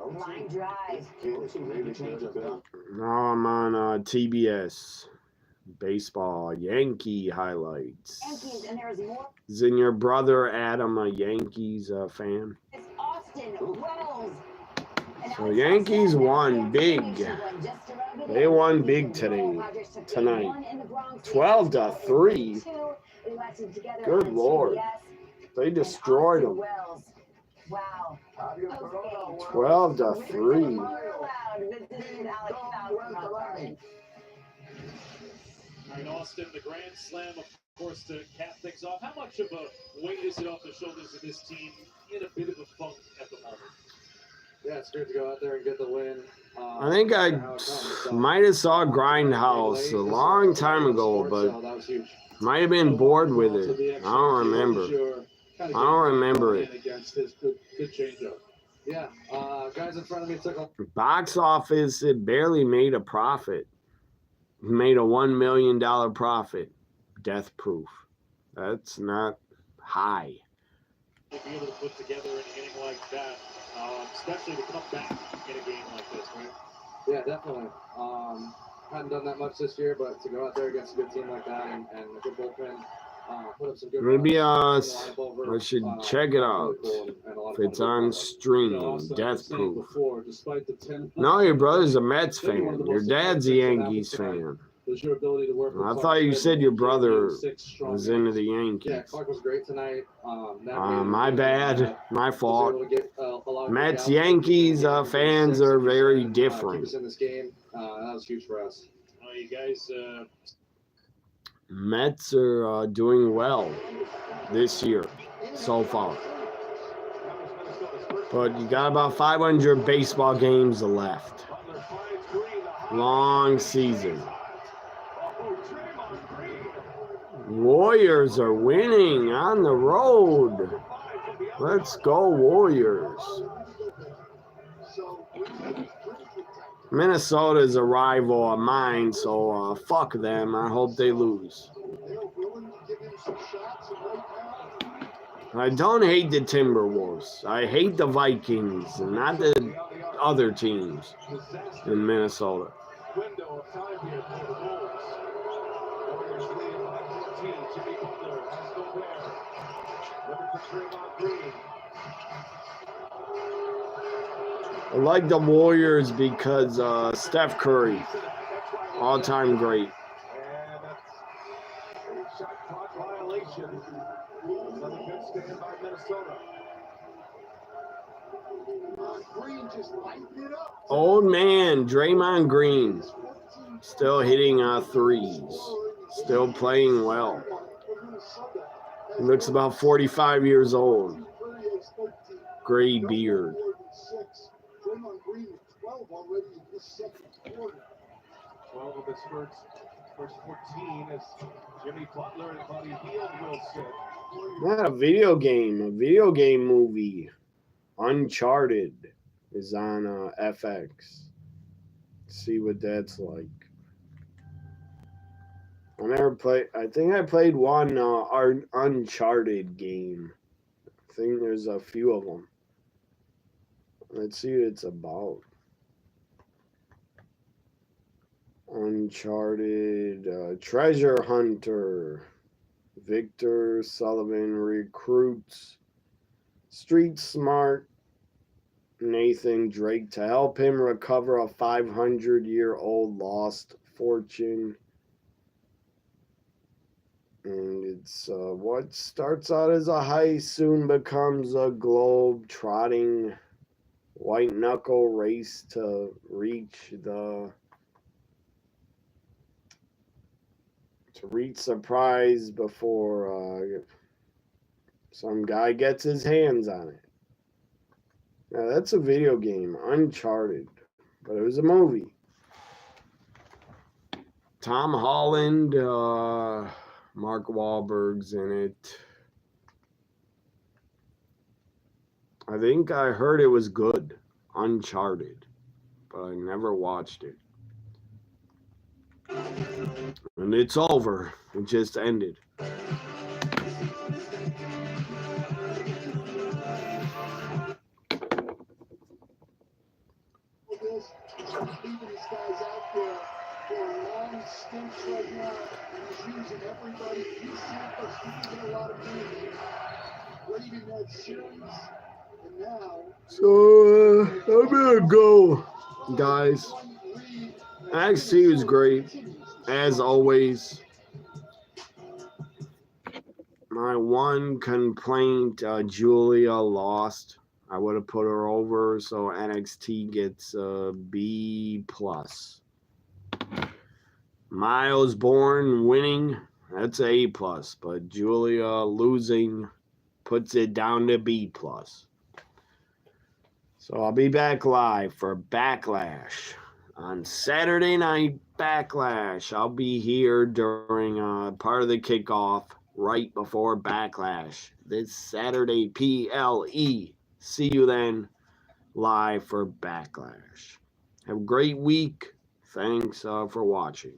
Line drive. Now I'm on TBS. Baseball, Yankee highlights. Yankees, and there's more. Isn't your brother Adam a Yankees fan? It's Austin Wells. So Yankees won big. They won big tonight. 12-3. Good Lord. They destroyed them. Wow. 12-3. All right, Austin, the grand slam, of course, to cap things off. How much of a weight is it off the shoulders of this team in a bit of a funk at the moment? Yeah, it's great to go out there and get the win. I think I might have saw Grindhouse a long time ago, but might have been bored with it. I don't remember. I don't remember it. Yeah, guys in front of me took a Box office, it barely made a profit. Made a $1 million profit. Death Proof. That's not high. To be able to put together an inning like that, especially to come back in a game like this, right? Yeah, definitely. Hadn't done that much this year, but to go out there against a good team like that and a good bullpen, put up some good Maybe runs, I should check it out. If it's on streaming, Death Proof. No, your brother's a Mets fan. Your dad's a Yankees fan. I thought you said your brother was into the Yankees. Yeah, Clark was great tonight. My bad. My fault. Mets, Yankees fans are very different. In this game, that was huge for us. You guys. Mets are doing well this year so far. But you got about 500 baseball games left. Long season. Warriors are winning on the road. Let's go, Warriors. Minnesota is a rival of mine, so fuck them. I hope they lose. I don't hate the Timberwolves. I hate the Vikings, and not the other teams in Minnesota. Window of time here for the Wolves. Warriors leading by 14. Jimmy Butler has Gobert. Looking for Draymond Green. I like the Warriors because Steph Curry, all-time great. And that's a shot clock violation. Another good stand by Minnesota. Green just lightened it up. Old man, Draymond Green, still hitting threes, still playing well. He looks about 45 years old. Gray beard. Draymond Green with 12 already in this second quarter. 12 of his first 14 as Jimmy Butler and Buddy Hield will sit. Not a video game movie. Uncharted is on FX. See what that's like. I never played. I think I played one Uncharted game. I think there's a few of them. Let's see what it's about. Uncharted, Treasure Hunter. Victor Sullivan recruits street smart Nathan Drake to help him recover a 500-year-old lost fortune. And it's what starts out as a heist soon becomes a globe-trotting white-knuckle race to reach surprise before some guy gets his hands on it. Now, that's a video game, Uncharted, but it was a movie. Tom Holland, Mark Wahlberg's in it. I think I heard it was good, Uncharted, but I never watched it. And it's over. It just ended. Leaving these guys out there for long stints right now, and he's using everybody. He's getting a lot of games. Waiting that series, and now. So I'm gonna go, guys. NXT was great, as always. My one complaint, Julia lost. I would have put her over, so NXT gets a B+. Miles Bourne winning, that's A+, but Julia losing puts it down to B+. So I'll be back live for Backlash. On Saturday night, Backlash. I'll be here during part of the kickoff right before Backlash. This Saturday, PLE. See you then, live for Backlash. Have a great week. Thanks for watching.